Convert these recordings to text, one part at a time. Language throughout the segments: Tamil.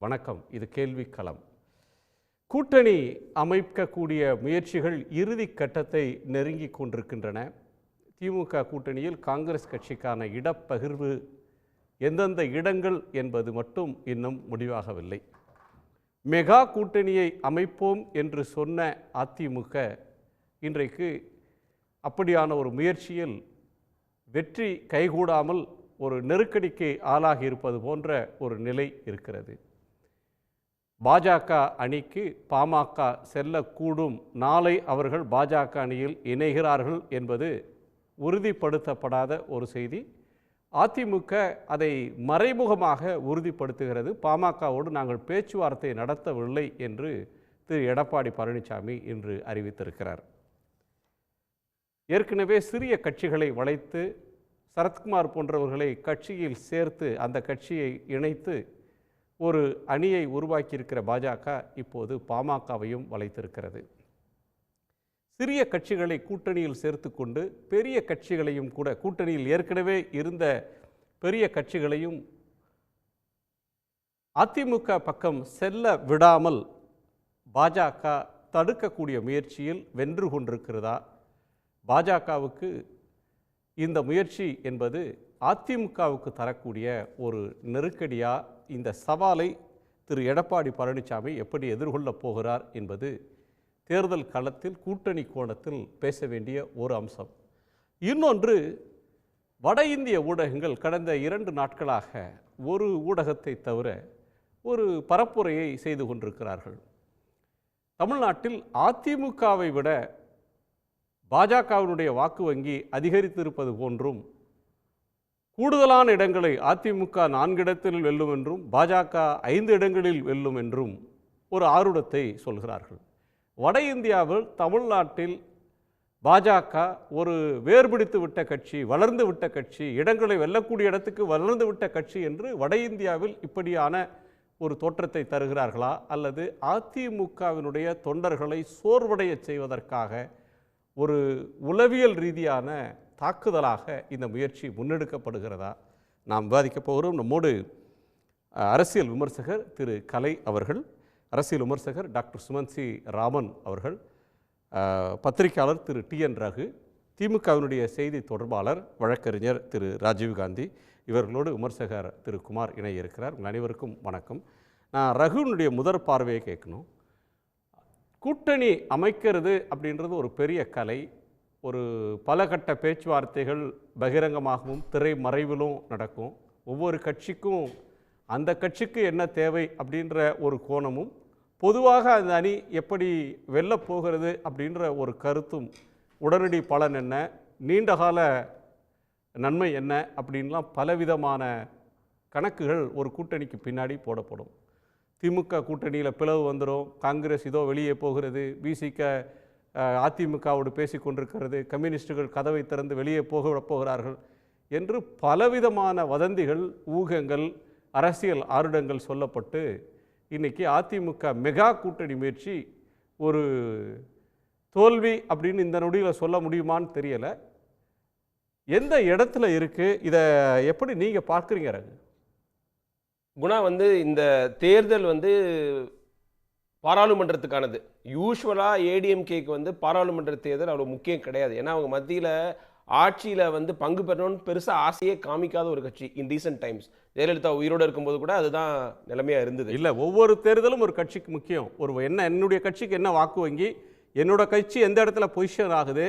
வணக்கம். இது கேள்விக்களம். கூட்டணி அமைக்கக்கூடிய முயற்சிகள் இறுதி கட்டத்தை நெருங்கிக் கொண்டிருக்கின்றன. திமுக கூட்டணியில் காங்கிரஸ் கட்சிக்கான இடப்பகிர்வு எந்தெந்த இடங்கள் என்பது மட்டும் இன்னும் முடிவாகவில்லை. மெகா கூட்டணியை அமைப்போம் என்று சொன்ன அதிமுக இன்றைக்கு அப்படியான ஒரு முயற்சியில் வெற்றி கைகூடாமல் ஒரு நெருக்கடிக்கு ஆளாகி இருப்பது போன்ற ஒரு நிலை இருக்கிறது. பாஜக அணிக்கு பாமக செல்லக்கூடும், நாளை அவர்கள் பாஜக அணியில் இணைகிறார்கள் என்பது உறுதிப்படுத்தப்படாத ஒரு செய்தி. அதிமுக அதை மறைமுகமாக உறுதிப்படுத்துகிறது. பாமகவோடு நாங்கள் பேச்சுவார்த்தை நடத்தவில்லை என்று திரு எடப்பாடி பழனிசாமி இன்று அறிவித்திருக்கிறார். ஏற்கனவே சிறிய கட்சிகளை வளைத்து சரத்குமார் போன்றவர்களை கட்சியில் சேர்த்து அந்த கட்சியை இணைத்து ஒரு அணியை உருவாக்கியிருக்கிற பாஜக இப்போது பாமகவையும் வளைத்திருக்கிறது. சிறிய கட்சிகளை கூட்டணியில் சேர்த்து கொண்டு பெரிய கட்சிகளையும் கூட, கூட்டணியில் ஏற்கனவே இருந்த பெரிய கட்சிகளையும் அதிமுக பக்கம் செல்ல விடாமல் பாஜக தடுக்கக்கூடிய முயற்சியில் வென்று கொண்டிருக்கிறதா? பாஜகவுக்கு இந்த முயற்சி என்பது அதிமுகவுக்கு தரக்கூடிய ஒரு நெருக்கடியா? இந்த சவாலை திரு எடப்பாடி பழனிசாமி எப்படி எதிர்கொள்ளப் போகிறார் என்பது தேர்தல் களத்தில் கூட்டணி கோணத்தில் பேச வேண்டிய ஒரு அம்சம். இன்னொன்று, வட இந்திய ஊடகங்கள் கடந்த 2 நாட்களாக ஒரு ஊடகத்தை தவிர ஒரு பரப்புரையை செய்து கொண்டிருக்கிறார்கள். தமிழ்நாட்டில் அதிமுகவை விட பாஜகவினுடைய வாக்கு வங்கி அதிகரித்திருப்பது போன்றும், கூடுதலான இடங்களை அதிமுக 4 இடத்தில் வெல்லும் என்றும் பாஜக 5 இடங்களில் வெல்லும் என்றும் ஒரு ஆருடத்தை சொல்கிறார்கள். வட இந்தியாவில் தமிழ்நாட்டில் பாஜக ஒரு வேர்பிடித்து விட்ட கட்சி, வளர்ந்து விட்ட கட்சி, இடங்களை வெல்லக்கூடிய இடத்துக்கு வளர்ந்து விட்ட கட்சி என்று வட இந்தியாவில் இப்படியான ஒரு தோற்றத்தை தருகிறார்களா? அல்லது அதிமுகவினுடைய தொண்டர்களை சோர்வடைய செய்வதற்காக ஒரு உளவியல் ரீதியான தாக்குதலாக இந்த முயற்சி முன்னெடுக்கப்படுகிறதா? நாம் விவாதிக்கப் போகிறோம். நம்மோடு அரசியல் விமர்சகர் திரு கலை அவர்கள், அரசியல் விமர்சகர் டாக்டர் சுமன் சி ராமன் அவர்கள், பத்திரிகையாளர் திரு TN ரகு, திமுகவினுடைய செய்தி தொடர்பாளர் வழக்கறிஞர் திரு ராஜீவ்காந்தி, இவர்களோடு விமர்சகர் திரு குமார் இணைய இருக்கிறார். உங்கள் அனைவருக்கும் வணக்கம். நான் ரகுனுடைய முதற் பார்வையை கேட்கணும். கூட்டணி அமைக்கிறது அப்படின்றது ஒரு பெரிய கலை. ஒரு பல கட்ட பேச்சுவார்த்தைகள் பகிரங்கமாகவும் திரைமறைவிலும் நடக்கும். ஒவ்வொரு கட்சிக்கும் அந்த கட்சிக்கு என்ன தேவை அப்படின்ற ஒரு கோணமும், பொதுவாக அந்த அணி எப்படி வெல்லப் போகிறது அப்படின்ற ஒரு கருத்தும், உடனடி பலன் என்ன, நீண்டகால நன்மை என்ன அப்படின்லாம் பலவிதமான கணக்குகள் ஒரு கூட்டணிக்கு பின்னாடி போடப்படும். திமுக கூட்டணியில் பிளவு வந்துடும், காங்கிரஸ் இதோ வெளியே போகிறது, பிசிக அதிமுகவோடு பேசி கொண்டிருக்கிறது, கம்யூனிஸ்டுகள் கதவை திறந்து வெளியே போகிறார்கள் என்று பலவிதமான வதந்திகள், ஊகங்கள், அரசியல் ஆருடங்கள் சொல்லப்பட்டு இன்றைக்கி அதிமுக மெகா கூட்டணி முயற்சி ஒரு தோல்வி அப்படின்னு இந்த நொடியில் சொல்ல முடியுமான்னு தெரியலை. எந்த இடத்துல இருக்குது? இதை எப்படி நீங்கள் பார்க்குறீங்க ரகு? குணா, இந்த தேர்தல் பாராளுமன்றத்துக்கானது. யூஸ்வலாக ஏடிஎம்கேக்கு பாராளுமன்ற தேர்தல் அவ்வளோ முக்கியம் கிடையாது. ஏன்னா அவங்க மத்தியில் ஆட்சியில் பங்கு பெறணும்னு பெருசாக ஆசையே காமிக்காத ஒரு கட்சி. இன் ரீசன்ட் டைம்ஸ் ஜெயலலிதா உயிரோடு இருக்கும்போது கூட அதுதான் நிலைமையாக இருந்தது. இல்லை, ஒவ்வொரு தேர்தலும் ஒரு கட்சிக்கு முக்கியம். என்னுடைய கட்சிக்கு என்ன வாக்கு வங்கி, என்னோட கட்சி எந்த இடத்துல பொசிஷன் ஆகுது,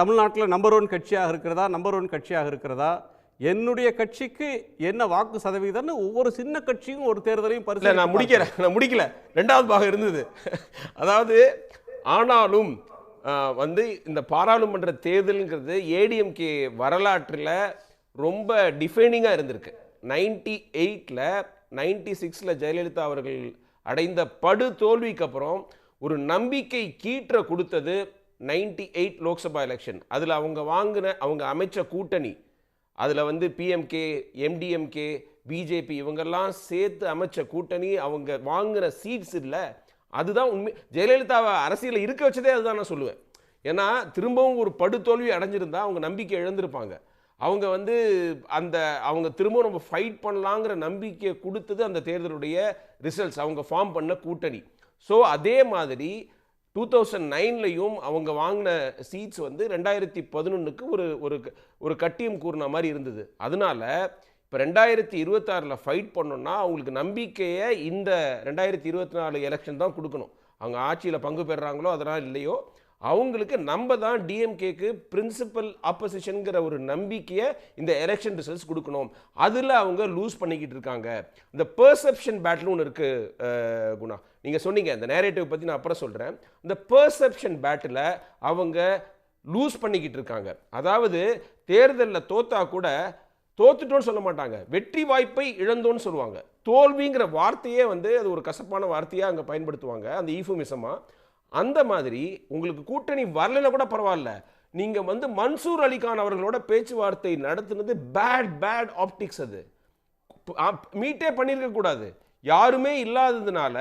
தமிழ்நாட்டில் நம்பர் 1 கட்சியாக இருக்கிறதா, நம்பர் 1 கட்சியாக இருக்கிறதா, என்னுடைய கட்சிக்கு என்ன வாக்கு சதவீதம்னு ஒவ்வொரு சின்ன கட்சியும் ஒரு தேர்தலையும் பரிசீலனை. நான் முடிக்கல 2வது பாகம் இருந்தது. அதாவது ஆனாலும் இந்த பாராளுமன்ற தேர்தலுங்கிறது ஏடிஎம்கே வரலாற்றில் ரொம்ப டிஃபைனிங்காக இருந்திருக்கு. 98ல் 96ல் ஜெயலலிதா அவர்கள் அடைந்த படு தோல்விக்கு அப்புறம் ஒரு நம்பிக்கை கீற்ற கொடுத்தது 98 லோக்சபா எலெக்ஷன். அதில் அவங்க அமைச்ச கூட்டணி, அதில் பிஎம்கே, எம்டிஎம்கே, பிஜேபி இவங்கெல்லாம் சேர்த்து அமைச்ச கூட்டணி, அவங்க வாங்கின சீட்ஸ் இல்லை. அதுதான் உண்மை. ஜெயலலிதாவை அரசியலில் இருக்க வச்சதே அதுதான் நான் சொல்லுவேன். ஏன்னா திரும்பவும் ஒரு படுதோல்வி அடைஞ்சிருந்தா அவங்க நம்பிக்கை இழந்திருப்பாங்க. அவங்க வந்து அந்த அவங்க திரும்ப நம்ம ஃபைட் பண்ணலாங்கிற நம்பிக்கையை கொடுத்தது அந்த தேர்தலுடைய ரிசல்ட்ஸ், அவங்க ஃபார்ம் பண்ண கூட்டணி. ஸோ அதே மாதிரி 2009லையும் அவங்க வாங்கின சீட்ஸ் வந்து 2011க்கு ஒரு கட்டியம் கூறின மாதிரி இருந்தது. அதனால இப்போ 2026ல் ஃபைட் பண்ணோம்னா அவங்களுக்கு நம்பிக்கையை இந்த 2024 எலெக்ஷன் தான் கொடுக்கணும். அவங்க ஆட்சியில் பங்கு பெறுறாங்களோ அதனால் இல்லையோ, அவங்களுக்கு நம்ம தான் டிஎம்கேக்கு பிரின்சிபல் ஆப்போசிஷனுங்கிற ஒரு நம்பிக்கையை இந்த எலெக்ஷன் ரிசல்ட்ஸ் கொடுக்கணும். அதில் அவங்க லூஸ் பண்ணிக்கிட்டு இருக்காங்க. இந்த பெர்செப்ஷன் பேட்டில் ஒன்று இருக்குது குணா, நீங்கள் சொன்னீங்க இந்த நேரேட்டிவ் பற்றி நான் அப்புறம் சொல்கிறேன். இந்த பெர்செப்ஷன் பேட்டில் அவங்க லூஸ் பண்ணிக்கிட்டு இருக்காங்க. அதாவது தேர்தலில் தோத்தா கூட தோத்துட்டோன்னு சொல்ல மாட்டாங்க, வெற்றி வாய்ப்பை இழந்தோன்னு சொல்லுவாங்க. தோல்விங்கிற வார்த்தையே வந்து அது ஒரு கசப்பான வார்த்தையாக அங்கே பயன்படுத்துவாங்க, அந்த ஈஃபுமிசமா. அந்த மாதிரி உங்களுக்கு கூட்டணி வரலன்னா கூட பரவாயில்ல, நீங்கள் வந்து மன்சூர் அலிகான் அவர்களோட பேச்சுவார்த்தை நடத்துனது பேட் ஆப்டிக்ஸ். அது மீட்டே பண்ணியிருக்க கூடாது. யாருமே இல்லாததுனால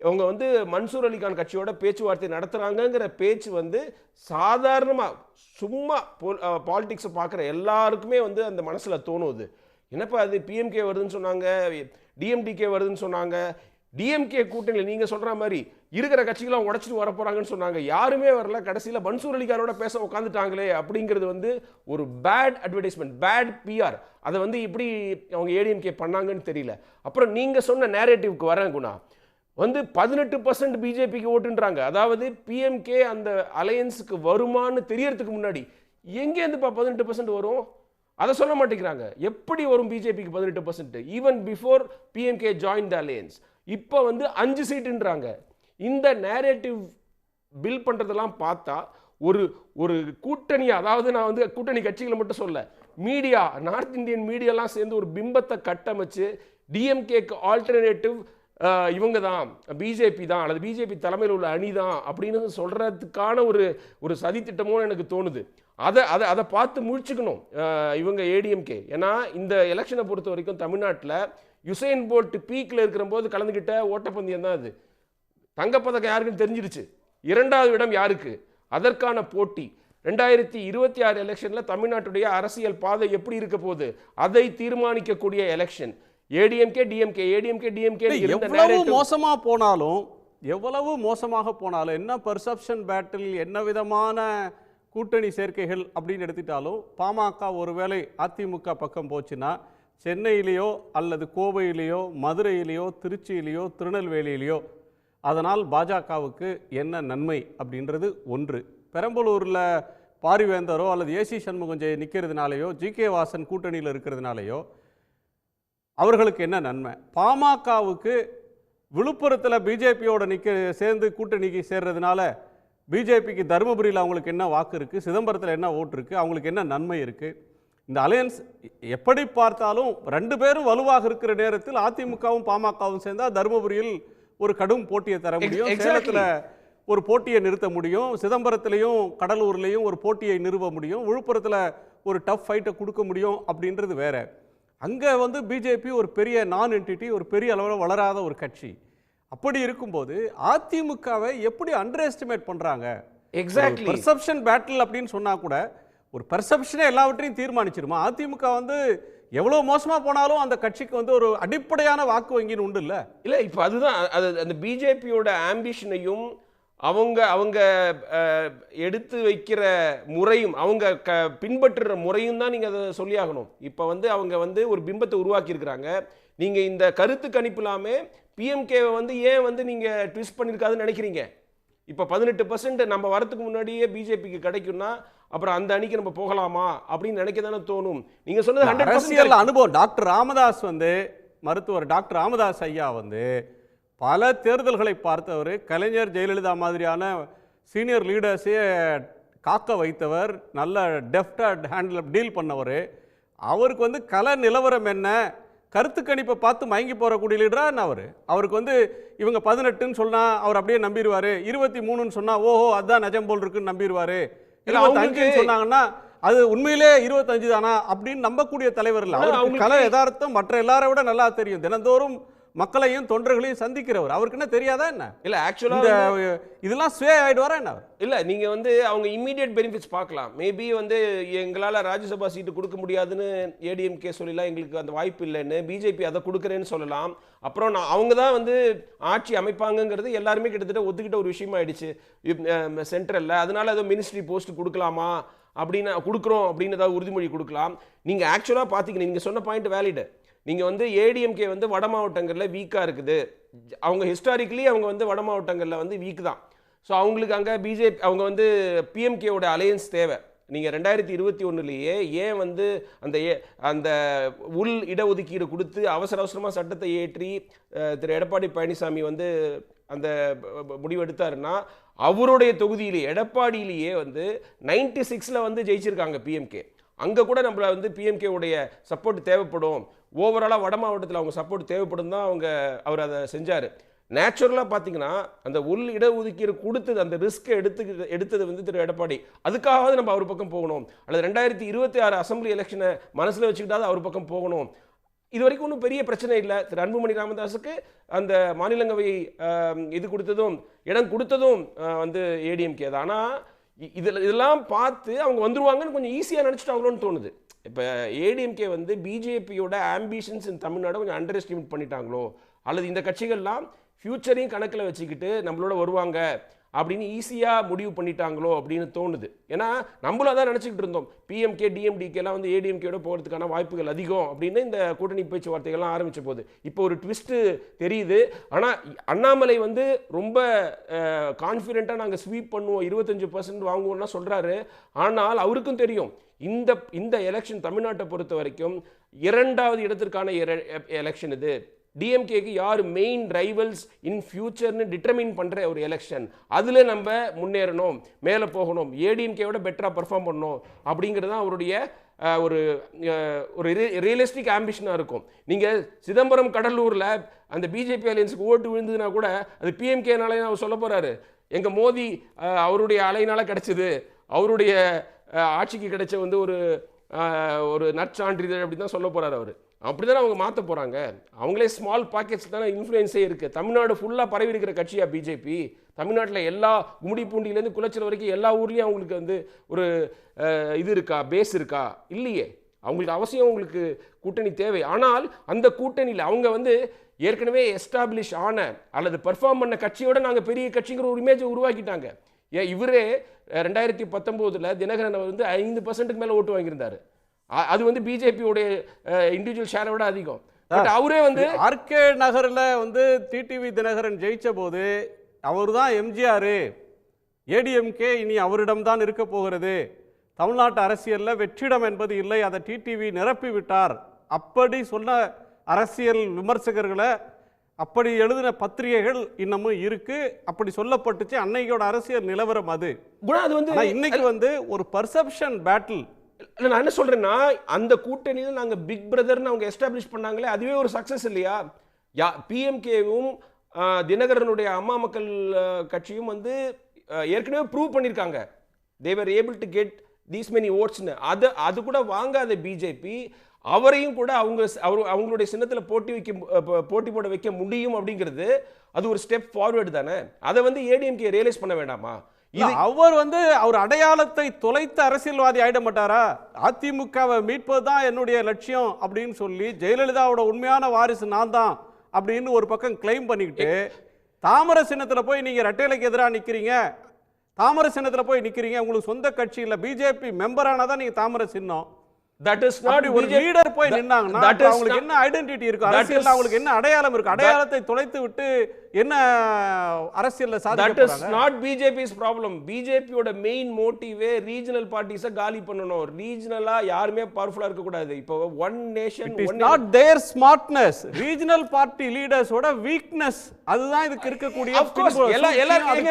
அவங்க வந்து மன்சூர் அலிகான் கட்சியோட பேச்சுவார்த்தை நடத்துகிறாங்கங்கிற பேச்சு வந்து சாதாரணமாக சும்மா பாலிடிக்ஸை பார்க்குற எல்லாருக்குமே வந்து அந்த மனசில் தோணுது. என்னப்பா அது பிஎம்கே வருதுன்னு சொன்னாங்க, டிஎம்டிகே வருதுன்னு சொன்னாங்க, டிஎம்கே கூட்டணியில் நீங்கள் சொல்கிற மாதிரி இருக்கிற கட்சிகளாம் உடச்சிட்டு வர போகிறாங்கன்னு சொன்னாங்க, யாருமே வரல. கடைசியில் மன்சூர் அலிகானோட பேச உட்காந்துட்டாங்களே அப்படிங்கிறது வந்து ஒரு பேட் அட்வர்டைஸ்மெண்ட், பேட் பிஆர். அதை வந்து இப்படி அவங்க ஏடிஎம்கே பண்ணாங்கன்னு தெரியல. அப்புறம் நீங்கள் சொன்ன நேரேட்டிவ்க்கு வரேன் குணா, வந்து 18% பிஜேபிக்கு ஓட்டுன்றாங்க. அதாவது பிஎம்கே அந்த அலையன்ஸுக்கு வருமானு தெரியறதுக்கு முன்னாடி எங்கேருந்துப்பா 18% வரும், அதை சொல்ல மாட்டேங்கிறாங்க. எப்படி வரும் பிஜேபிக்கு 18%? Even before PMK join the alliance. இப்போ வந்து 5 சீட்டுன்றாங்க. இந்த நேரேட்டிவ் பில் பண்ணுறதெல்லாம் பார்த்தா ஒரு கூட்டணி, அதாவது நான் வந்து கூட்டணி கட்சிகளை மட்டும் சொல்ல, மீடியா, நார்த் இந்தியன் மீடியாலாம் சேர்ந்து ஒரு பிம்பத்தை கட்டமைச்சு டிஎம்கேக்கு ஆல்டர்னேட்டிவ் இவங்க தான், பிஜேபி தான், அல்லது பிஜேபி தலைமையில் உள்ள அணி தான் அப்படின்னு சொல்கிறதுக்கான ஒரு சதித்திட்டமோ எனக்கு தோணுது. அதை பார்த்து முழிச்சுக்கணும் இவங்க ஏடிஎம்கே. ஏன்னா இந்த எலெக்ஷனை பொறுத்த வரைக்கும் தமிழ்நாட்டில் யுசைன் போல்ட் பீக்கில் இருக்கிற போது கலந்துக்கிட்ட ஓட்டப்பந்தயம் தான் அது. தங்கப்பதக்கம் யாருக்குன்னு தெரிஞ்சிருச்சு. 2வது இடம் யாருக்கு, அதற்கான போட்டி. 2026 எலெக்ஷனில் தமிழ்நாட்டுடைய அரசியல் பாதை எப்படி இருக்க போகுது அதை தீர்மானிக்கக்கூடிய எலெக்ஷன். ஏடிஎம்கே டிஎம்கே, ஏடிஎம்கே டிஎம்கே. எவ்வளவு மோசமாக போனாலும் என்ன பெர்செப்ஷன் பேட்டில், என்ன விதமான கூட்டணி சேர்க்கைகள் அப்படின்னு எடுத்துட்டாலும், பாமக ஒருவேளை அதிமுக பக்கம் போச்சுன்னா சென்னையிலேயோ அல்லது கோவையிலேயோ மதுரையிலேயோ திருச்சியிலேயோ திருநெல்வேலியிலேயோ அதனால் பாஜகவுக்கு என்ன நன்மை அப்படின்றது ஒன்று. பெரம்பலூரில் பாரிவேந்தரோ அல்லது ஏசி சண்முகம் நிற்கிறதுனாலையோ, ஜி.கே. வாசன் கூட்டணியில் இருக்கிறதுனாலையோ அவர்களுக்கு என்ன நன்மை? பாமகவுக்கு விழுப்புரத்தில் பிஜேபியோட சேர்ந்து கூட்டணிக்கு சேர்றதுனால பிஜேபிக்கு தருமபுரியில் அவங்களுக்கு என்ன வாக்கு இருக்குது, சிதம்பரத்தில் என்ன ஓட்டு இருக்குது, அவங்களுக்கு என்ன நன்மை இருக்குது? இந்த அலையன்ஸ் எப்படி பார்த்தாலும் 2 பேரும் வலுவாக இருக்கிற நேரத்தில் அதிமுகவும் பாமகவும் சேர்ந்தால் தருமபுரியில் ஒரு கடும் போட்டியை தர முடியும், சேலத்தில் ஒரு போட்டியை நிறுத்த முடியும், சிதம்பரத்திலையும் கடலூர்லேயும் ஒரு போட்டியை நிறுவ முடியும், விழுப்புரத்தில் ஒரு டஃப் ஃபைட்டை கொடுக்க முடியும் அப்படின்றது வேற. அங்கே வந்து பிஜேபி ஒரு பெரிய நான் என்டிட்டி, ஒரு பெரிய அளவில் வளராத ஒரு கட்சி. அப்படி இருக்கும்போது அதிமுகவை எப்படி அண்டர் எஸ்டிமேட் பண்ணுறாங்க? எக்ஸாக்ட்லி. பெர்செப்ஷன் பேட்டில் அப்படின்னு சொன்னால் கூட ஒரு பெர்செப்ஷனே எல்லாவற்றையும் தீர்மானிச்சிருமா? அதிமுக வந்து எவ்வளோ மோசமாக போனாலும் அந்த கட்சிக்கு வந்து ஒரு அடிப்படையான வாக்கு வங்கின்னு உண்டு இல்லை? இல்லை, இப்போ அதுதான் அந்த பிஜேபியோட ஆம்பிஷனையும் அவங்க எடுத்து வைக்கிற முறையும் அவங்க பின்பற்றுற முறையும் தான் நீங்கள் அதை சொல்லி ஆகணும். இப்போ வந்து அவங்க வந்து ஒரு பிம்பத்தை உருவாக்கி இருக்கிறாங்க. நீங்கள் இந்த கருத்து கணிப்பு இல்லாமல் பிஎம்கேவை வந்து ஏன் வந்து நீங்கள் ட்விஸ்ட் பண்ணியிருக்காதுன்னு நினைக்கிறீங்க? இப்போ 18% நம்ம வரத்துக்கு முன்னாடியே பிஜேபிக்கு கிடைக்கும்னா அப்புறம் அந்த அணிக்கு நம்ம போகலாமா அப்படின்னு நினைக்க தானே தோணும். நீங்கள் சொன்னது 100% அனுபவம். டாக்டர் ராமதாஸ் வந்து மருத்துவர் டாக்டர் ராமதாஸ் ஐயா வந்து பல தேர்தல்களை பார்த்தவர், கலைஞர் ஜெயலலிதா மாதிரியான சீனியர் லீடர்ஸே காக்க வைத்தவர், நல்ல டெஃப்டாக டீல் பண்ணவர். அவருக்கு வந்து கல நிலவரம் என்ன, கருத்து கணிப்பை பார்த்து மயங்கி போகக்கூடிய லீடராக அவருக்கு வந்து இவங்க 18ன்னு சொன்னால் அவர் அப்படியே நம்பிடுவார், 23ன்னு சொன்னால் ஓஹோ அதுதான் நிஜம் போல் இருக்குன்னு நம்பிடுவார், 25ன்னு சொன்னாங்கன்னா அது உண்மையிலே 25 தானா அப்படின்னு நம்பக்கூடிய தலைவர் இல்லை. அவருக்கு கல யதார்த்தம் மற்ற எல்லாரை விட நல்லா தெரியும். தினந்தோறும் மக்களையும் தொண்டர்களையும் சந்திக்கிறவர். அவருக்கு என்ன தெரியாதா என்ன? இல்ல ஆக்சுவலா இந்த இதெல்லாம் ஸ்வே ஆயிடுவாரா என்ன? இல்ல நீங்க வந்து அவங்க இம்மீடியட் பெனிஃபிட்ஸ் பார்க்கலாம். மேபி வந்து எங்களால ராஜ்யசபா சீட்டு கொடுக்க முடியாதுன்னு ஏடிஎம்கே சொல்லலாம், எங்களுக்கு அந்த வாய்ப்பு இல்லைன்னு பிஜேபி அதை கொடுக்குறேன்னு சொல்லலாம். அப்புறம் அவங்க தான் வந்து ஆட்சி அமைப்பாங்கங்கிறது எல்லாருமே கிட்டத்தட்ட ஒத்துக்கிட்ட ஒரு விஷயம் ஆயிடுச்சு சென்ட்ரல்ல. அதனால ஏதோ மினிஸ்ட்ரி போஸ்ட் கொடுக்கலாமா அப்படின்னு கொடுக்குறோம் அப்படின்னு ஏதாவது உறுதிமொழி கொடுக்கலாம். நீங்க ஆக்சுவலா பாத்தீங்கன்னா நீங்க சொன்ன பாயிண்ட் வேலிட். நீங்க வந்து ஏடிஎம்கே வந்து வட மாவட்டங்கள்ல வீக்கா இருக்குது. அவங்க ஹிஸ்டாரிக்கலி அவங்க வந்து வட மாவட்டங்கள்ல வந்து வீக் தான். ஸோ அவங்களுக்கு அங்கே பிஜேபி அவங்க வந்து பிஎம்கேவோட அலையன்ஸ் தேவை. நீங்கள் 2021 ஏன் வந்து அந்த உள் இடஒதுக்கீடு கொடுத்து அவசர அவசரமாக சட்டத்தை ஏற்றி திரு எடப்பாடி பழனிசாமி வந்து அந்த முடிவு எடுத்தாருன்னா, அவருடைய தொகுதியிலேயே எடப்பாடியிலேயே வந்து 96 வந்து ஜெயிச்சிருக்காங்க பிஎம்கே. அங்கே கூட நம்மள வந்து பிஎம்கே உடைய சப்போர்ட் தேவைப்படும், ஓவராலாக வட மாவட்டத்தில் அவங்க சப்போர்ட் தேவைப்படும் தான் அவர் அதை செஞ்சார். நேச்சுரலாக பார்த்தீங்கன்னா அந்த உள் இடஒதுக்கீடு கொடுத்தது அந்த ரிஸ்க்கை எடுத்தது வந்து திரு எடப்பாடி. அதுக்காகவாது நம்ம அவர் பக்கம் போகணும், அல்லது 2026 அசம்பிளி எலெக்ஷனை மனசில் வச்சுக்கிட்டாவது அவர் பக்கம் போகணும். இது வரைக்கும் ஒன்றும் பெரிய பிரச்சனை இல்லை. திரு அன்புமணி ராமதாஸுக்கு அந்த மாநிலங்களவை இது கொடுத்ததும் இடம் கொடுத்ததும் வந்து ஏடிஎம்கே தான். ஆனால் இதெல்லாம் பார்த்து அவங்க வந்துருவாங்கன்னு கொஞ்சம் ஈஸியாக நினச்சிட்டாங்களோன்னு தோணுது. இப்போ ஏடிஎம்கே வந்து பிஜேபியோட ஆம்பிஷன்ஸ் இன் தமிழ்நாடு கொஞ்சம் அண்டர் எஸ்டிமேட் பண்ணிட்டாங்களோ, அல்லது இந்த கட்சிகள்லாம் ஃபியூச்சரையும் கணக்கில் வச்சுக்கிட்டு நம்மளோட வருவாங்க அப்படின்னு ஈஸியாக முடிவு பண்ணிட்டாங்களோ அப்படின்னு தோணுது. ஏன்னா நம்மளும் அதான் நினச்சிக்கிட்டு இருந்தோம், பிஎம்கே டிஎம்டிகேலாம் வந்து ஏடிஎம்கேயோட போகிறதுக்கான வாய்ப்புகள் அதிகம் அப்படின்னு இந்த கூட்டணி பேச்சுவார்த்தைகள்லாம் ஆரம்பித்த போது இப்போ ஒரு ட்விஸ்ட்டு தெரியுது. ஆனால் அண்ணாமலை வந்து ரொம்ப கான்ஃபிடென்ட்டாக நாங்கள் ஸ்வீப் பண்ணுவோம், 25% வாங்குவோம்னா சொல்கிறாரு. ஆனால் அவருக்கும் தெரியும் இந்த எலெக்ஷன் தமிழ்நாட்டை பொறுத்த வரைக்கும் 2வது இடத்திற்கான எலெக்ஷன் இது. டிஎம்கேக்கு யார் மெயின் ரைவல்ஸ் இன் ஃபியூச்சர்னு டிட்டர்மின் பண்ணுற ஒரு எலெக்ஷன். அதில் நம்ம முன்னேறணும், மேலே போகணும், ஏடிஎம்கேவோட பெட்டராக பர்ஃபார்ம் பண்ணணும் அப்படிங்கிறது தான் அவருடைய ஒரு ரியலிஸ்டிக் ஆம்பிஷனாக இருக்கும். நீங்கள் சிதம்பரம் கடலூரில் அந்த பிஜேபி அலையன்ஸுக்கு ஓட்டு விழுந்ததுன்னா கூட அது பிஎம்கேனாலே அவர் சொல்ல போகிறாரு, எங்கள் மோடி அவருடைய அலையினால கிடைச்சது, அவருடைய ஆட்சிக்கு கிடைச்ச வந்து ஒரு நற்சான்றிதழ் அப்படி தான் சொல்ல போகிறார் அவர். அப்படி தானே அவங்க மாற்ற போகிறாங்க. அவங்களே ஸ்மால் பாக்கெட்ஸ் தானே இன்ஃப்ளூயன்ஸே இருக்குது. தமிழ்நாடு ஃபுல்லாக பரவி இருக்கிற கட்சியா பிஜேபி? தமிழ்நாட்டில் எல்லா கும்மிடிப்பூண்டியிலேருந்து குளச்சல் வரைக்கும் எல்லா ஊர்லேயும் அவங்களுக்கு வந்து ஒரு இது இருக்கா, பேஸ் இருக்கா? இல்லையே. அவங்களுக்கு அவசியம் உங்களுக்கு கூட்டணி தேவை. ஆனால் அந்த கூட்டணியில் அவங்க வந்து ஏற்கனவே எஸ்டாப்ளிஷ் ஆன அல்லது பெர்ஃபார்ம் பண்ண கட்சியோட நாங்கள் பெரிய கட்சிங்கிற ஒரு இமேஜை உருவாக்கிட்டாங்க. இவரே 2019 தினகரனை வந்து 5% மேலே ஓட்டு வாங்கியிருந்தார். அது வந்து பிஜேபியோட இண்டிவிஜுவல் ஷேரை விட அதிகம். பட் அவரே வந்து ஆர்கே நகரில் வந்து டிடிவி தினகரன் ஜெயிச்ச போது அவர் தான் எம்ஜிஆர், ஏடிஎம்கே இனி அவரிடம்தான் இருக்க போகிறது, தமிழ்நாட்டு அரசியலில் வெற்றிடம் என்பது இல்லை, அதை டிடிவி நிரப்பி விட்டார் அப்படி சொன்ன அரசியல் விமர்சகர்களை, அப்படி எழுதின பத்திரிகைகள் இன்னமும் இருக்கு. அப்படி சொல்லப்பட்டுச்சு அன்னையோட அரசியல் நிலவரம். அது வந்து இன்னைக்கு வந்து ஒரு பர்செப்ஷன் பேட்டில். நான் என்ன சொல்றேன்னா, அந்த கூட்டணியில் நாங்கள் பிக் பிரதர்னு அவங்க எஸ்டாப்ளிஷ் பண்ணாங்களே, அதுவே ஒரு சக்சஸ் இல்லையா? பிஎம்கேவும் தினகரனுடைய அம்மா மக்கள் கட்சியும் வந்து ஏற்கனவே ப்ரூவ் பண்ணியிருக்காங்க, they were able to get these many votes-னு. அது கூட வாங்காத பிஜேபி அவரையும் கூட அவங்களுடைய சின்னத்தில் போட்டி போட வைக்க முடியும் அப்படிங்கிறது அது ஒரு ஸ்டெப் ஃபார்வர்டு தானே. அதை வந்து ஏடிஎம்கே ரியலைஸ் பண்ண வேண்டாமா? அவர் வந்து அவர் அடையாளத்தை தொலைத்த அரசியல்வாதி ஆயிட மாட்டாரா? அதிமுகவை மீட்பதுதான் என்னுடைய லட்சியம் அப்படின்னு சொல்லி ஜெயலலிதாவோட உண்மையான வாரிசு நான் தான் அப்படின்னு ஒரு பக்கம் கிளைம் பண்ணிக்கிட்டு தாமரை சின்னத்துல போய் நீங்க ரெட்டைலைக்கு எதிராக நிக்கிறீங்க, தாமரை சின்னத்துல போய் நிக்கிறீங்க, உங்களுக்கு சொந்த கட்சி இல்ல, பிஜேபி மெம்பரானதான் நீங்க தாமரை சின்னம். That is not ஒரு லீடர் போய் நின்னாங்கன்னா அவங்களுக்கு என்ன ஐடென்டிட்டி இருக்கு, அரசியல்ல அவங்களுக்கு என்ன அடையாளம் இருக்கு? அடையாளத்தை தொலைத்து விட்டு என்ன அரசியல்ல சாதிக்க போறாங்க? That is not BJP's problem. பிஜேபியோட மெயின் மோட்டிவே ரீஜனல் பார்ட்டிஸை காலி பண்ணணும். ரீஜனலா யாருமே பவர்ஃபுல்லா இருக்க கூடாது. இப்போ one nation it is not their smartness, regional party லீடர்ஸோட வீக்னஸ். அதுதான் இதுக்கு இருக்கக்கூடிய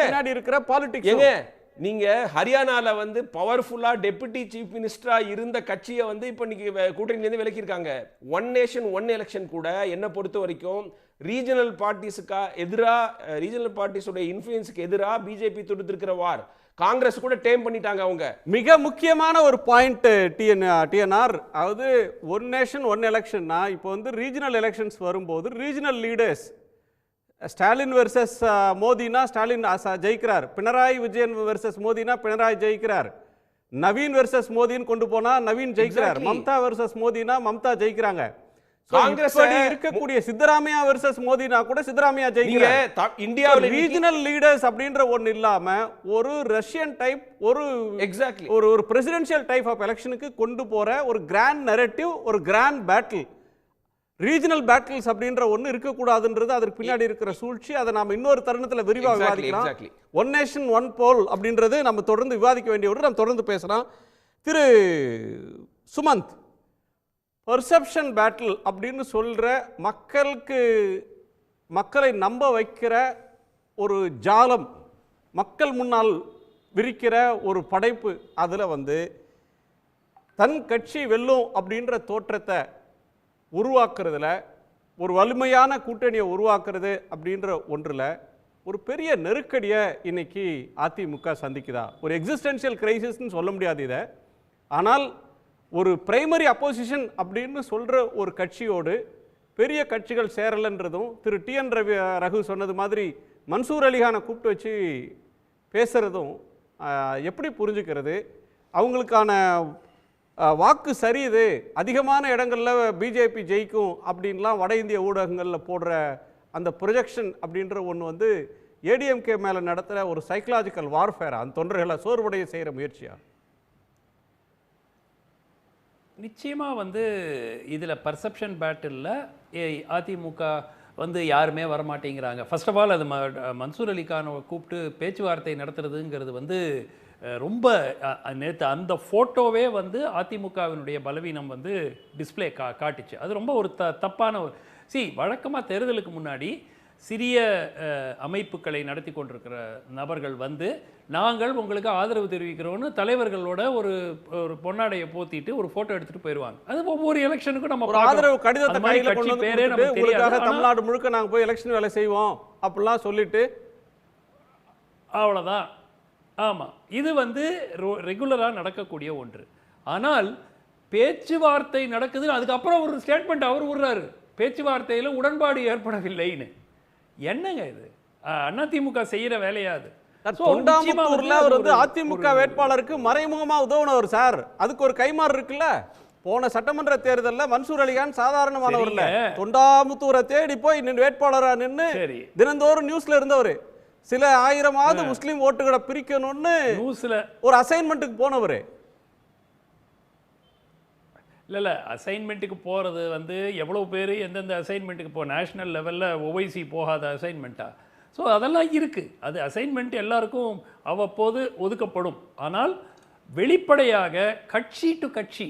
பின்னாடி இருக்கிற பாலிடிக்ஸ். நீங்க ஹரியானால வந்து பவர்ஃபுல்லா டெபுட்டி சீஃப் மினிஸ்டரா இருந்த கட்சியை வந்து இப்போ நீங்க கூட்டணியிலேருந்து விலக்கியிருக்காங்க. ஒன் நேஷன் ஒன் எலெக்ஷன் கூட என்ன பொறுத்த வரைக்கும் ரீஜனல் பார்ட்டிஸுக்கு எதிராக, ரீஜனல் பார்ட்டிஸோட இன்ஃப்ளூயன்ஸுக்கு எதிராக பிஜேபி தொடுத்திருக்கிற வார். காங்கிரஸ் கூட டேம் பண்ணிட்டாங்க அவங்க. மிக முக்கியமான ஒரு பாயிண்ட் டிஎன்ஆர், அதாவது ஒன் நேஷன் ஒன் எலெக்ஷன்னா இப்போ வந்து ரீஜனல் எலெக்ஷன்ஸ் வரும்போது ரீஜனல் லீடர்ஸ் ஸ்டாலின் வெர்சஸ் மோடினா ஸ்டாலின் ஜெயிக்கிறார், பினராயி விஜயன் வெர்சஸ் மோடினா பினராயி ஜெயிக்கிறார், நவீன் வெர்சஸ் மோடின்னு கொண்டு போனா நவீன் ஜெயிக்கிறார், மம்தா வெர்சஸ் மோடினா மம்தா ஜெயிக்கிறாங்க. காங்கிரஸ் இருக்கக்கூடிய சித்தராமையா வெர்சஸ் மோடினா கூட சித்தராமையா ஜெயிக்கிறார். இந்தியாவில் ரீஜனல் லீடர்ஸ் அப்படின்ற ஒன்னு இல்லாம ஒரு ரஷ்யன் டைப் ஒரு எக்ஸாக்ட்லி ஒரு பிரசிடென்ஷியல் டைப் ஆஃப் எலெக்ஷனுக்கு கொண்டு போற ஒரு கிராண்ட் நரேட்டிவ், ஒரு கிராண்ட் பேட்டில், ரீஜனல் பேட்டில்ஸ் அப்படின்ற ஒன்று இருக்கக்கூடாதுன்றது அதற்கு பின்னாடி இருக்கிற சூழ்ச்சி. அதை நாம இன்னொரு தருணத்தில் விரிவாக விவாதிக்கலாம். ஒன் நேஷன் ஒன் போல் அப்படின்றது நம்ம தொடர்ந்து விவாதிக்க வேண்டிய ஒன்று. நம்ம தொடர்ந்து பேசலாம். திரு சுமந்த், பர்செப்ஷன் பேட்டில் அப்படின்னு சொல்ற மக்களை நம்ப வைக்கிற ஒரு ஜாலம், மக்கள் முன்னால் விரிக்கிற ஒரு படைப்பு, அதில் வந்து தன் கட்சி வெல்லும் அப்படின்ற தோற்றத்தை உருவாக்குறதுல, ஒரு வலிமையான கூட்டணியை உருவாக்குறது அப்படின்ற ஒன்றில் ஒரு பெரிய நெருக்கடியை இன்னைக்கு அதிமுக சந்திக்குதா? ஒரு எக்ஸிஸ்டென்ஷியல் கிரைசிஸ்ன்னு சொல்ல முடியாது இதை. ஆனால் ஒரு பிரைமரி அப்போசிஷன் அப்படின்னு சொல்கிற ஒரு கட்சியோடு பெரிய கட்சிகள் சேரலைன்றதும், திரு டிஎன் ரகு சொன்னது மாதிரி மன்சூர் அலிகானை கூப்பிட்டு வச்சு பேசுகிறதும் எப்படி புரிஞ்சுக்கிறது? அவங்களுக்கான வாக்கு சரியுது, அதிகமான இடங்களில் பிஜேபி ஜெயிக்கும் அப்படின்லாம் வட இந்திய ஊடகங்களில் போடுற அந்த ப்ரொஜெக்ஷன் அப்படின்ற ஒன்று வந்து ஏடிஎம்கே மேலே நடத்துகிற ஒரு சைக்கலாஜிக்கல் வார்ஃபேரா, அந்த தொண்டர்களை சோர்வுடைய செய்கிற முயற்சியா? நிச்சயமாக வந்து இதில் பர்செப்ஷன் பேட்டிலில் அதிமுக வந்து யாருமே வரமாட்டேங்கிறாங்க. ஃபர்ஸ்ட் ஆஃப் ஆல் அது மன்சூர் அலிகானை கூப்பிட்டு பேச்சுவார்த்தை நடத்துறதுங்கிறது வந்து ரொம்ப நேற்று அந்த ஃபோட்டோவே வந்து அதிமுகவினுடைய பலவீனம் வந்து டிஸ்பிளே காட்டுச்சு. அது ரொம்ப ஒரு தப்பான ஒரு வழக்கமாக தேர்தலுக்கு முன்னாடி சிறிய அமைப்புகளை நடத்தி கொண்டிருக்கிற நபர்கள் வந்து நாங்கள் உங்களுக்கு ஆதரவு தெரிவிக்கிறோன்னு தலைவர்களோட ஒரு பொன்னாடையை போத்திட்டு ஒரு ஃபோட்டோ எடுத்துகிட்டு போயிடுவாங்க. அது ஒவ்வொரு எலெக்ஷனுக்கும் நம்ம ஆதரவு கடிதத்தை கட்சி பேரே நமக்கு தெரியாது. தமிழ்நாடு முழுக்க நாங்கள் போய் எலெக்ஷன் வேலை செய்வோம் அப்படிலாம் சொல்லிட்டு அவ்வளோதான். ஆமாம், இது வந்து ரெகுலராக நடக்கக்கூடிய ஒன்று. ஆனால் பேச்சுவார்த்தை நடக்குது, அதுக்கப்புறம் ஒரு ஸ்டேட்மெண்ட் அவர் விடுறாரு, பேச்சுவார்த்தையில் உடன்பாடு ஏற்படவில்லைன்னு. என்னங்க இது? அதிமுக செய்யற வேலையாது? தொண்டாமுத்தூர்ல அவர் வந்து அதிமுக வேட்பாளருக்கு மறைமுகமா உதவுனவர் சார். அதுக்கு ஒரு கைமாறு இருக்குல்ல. போன சட்டமன்ற தேர்தலில் மன்சூர் அலிகான் சாதாரணமானவர் இல்ல, தொண்டாமுத்தூரை தேடி போய் வேட்பாளரா நின்று தினந்தோறும் நியூஸ்ல இருந்தவர். சில ஆயிரமாவது முஸ்லீம் ஓட்டுகளை பிரிக்கணும்னு ஒரு அசைன்மெண்ட்டுக்கு போனவர். இல்லை அசைன்மெண்ட்டுக்கு போகிறது வந்து எவ்வளோ பேர் எந்தெந்த அசைன்மெண்ட்டுக்கு நேஷ்னல் லெவலில் ஓவைசி போகாத அசைன்மெண்ட்டா? ஸோ அதெல்லாம் இருக்குது. அது அசைன்மெண்ட் எல்லாருக்கும் அவ்வப்போது ஒதுக்கப்படும். ஆனால் வெளிப்படையாக கட்சி டு கட்சி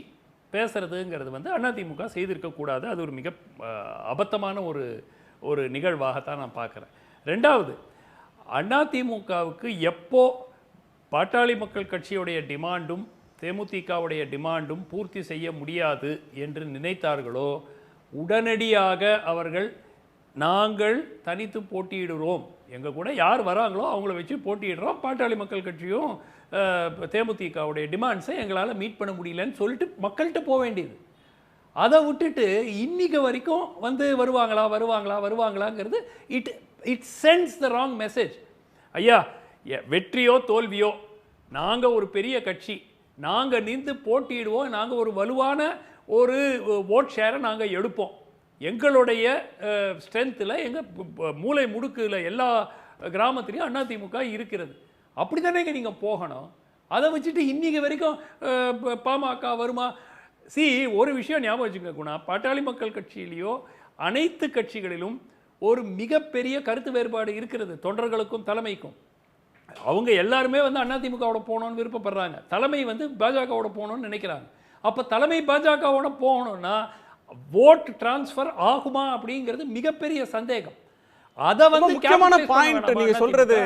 பேசுறதுங்கிறது வந்து அதிமுக செய்திருக்கக்கூடாது. அது ஒரு மிக அபத்தமான ஒரு நிகழ்வாகத்தான் நான் பார்க்குறேன். ரெண்டாவது, அதிமுகவுக்கு எப்போ பாட்டாளி மக்கள் கட்சியுடைய டிமாண்டும் தேமுதிகவுடைய டிமாண்டும் பூர்த்தி செய்ய முடியாது என்று நினைத்தார்களோ உடனடியாக அவர்கள் நாங்கள் தனித்து போட்டியிடுறோம், எங்கள் கூட யார் வராங்களோ அவங்கள வச்சு போட்டியிடுறோம், பாட்டாளி மக்கள் கட்சியும் தேமுதிகவுடைய டிமாண்ட்ஸை எங்களால் மீட் பண்ண முடியலன்னு சொல்லிட்டு மக்கள்கிட்ட போக வேண்டியது. அதை விட்டுட்டு இன்னைக்கு வரைக்கும் வந்து வருவாங்களாங்கிறது it sends the wrong message. ஐயா, வெற்றியோ தோல்வியோ நாங்கள் ஒரு பெரிய கட்சி, நாங்கள் நின்று போட்டியிடுவோம், நாங்கள் ஒரு வலுவான ஒரு ஓட் ஷேரை நாங்கள் எடுப்போம், எங்களுடைய ஸ்ட்ரென்த்தில் எங்கள் மூளை முடுக்கில் எல்லா கிராமத்துலேயும் அதிமுக இருக்கிறது, அப்படி தானே நீங்கள் போகணும். அதை வச்சுட்டு இன்றைக்கி வரைக்கும் பாமக வருமா? ஒரு விஷயம் ஞாபகம் வச்சுக்க குணா, பாட்டாளி மக்கள் கட்சியிலேயோ அனைத்து கட்சிகளிலும் ஒரு மிகப்பெரிய கருத்து வேறுபாடு இருக்கிறது தொண்டர்களுக்கும் தலைமைக்கும். அவங்க எல்லாருமே வந்து அதிமுகவோட போகணும்னு விருப்பப்படுறாங்க, தலைமை வந்து பாஜகவோட போகணும்னு நினைக்கிறாங்க. அப்போ தலைமை பாஜகவோட போகணும்னா ஓட் டிரான்ஸ்ஃபர் ஆகுமா அப்படிங்கிறது மிகப்பெரிய சந்தேகம். அத வந்து முக்கியமான பாயிண்ட் நீங்க சொல்றது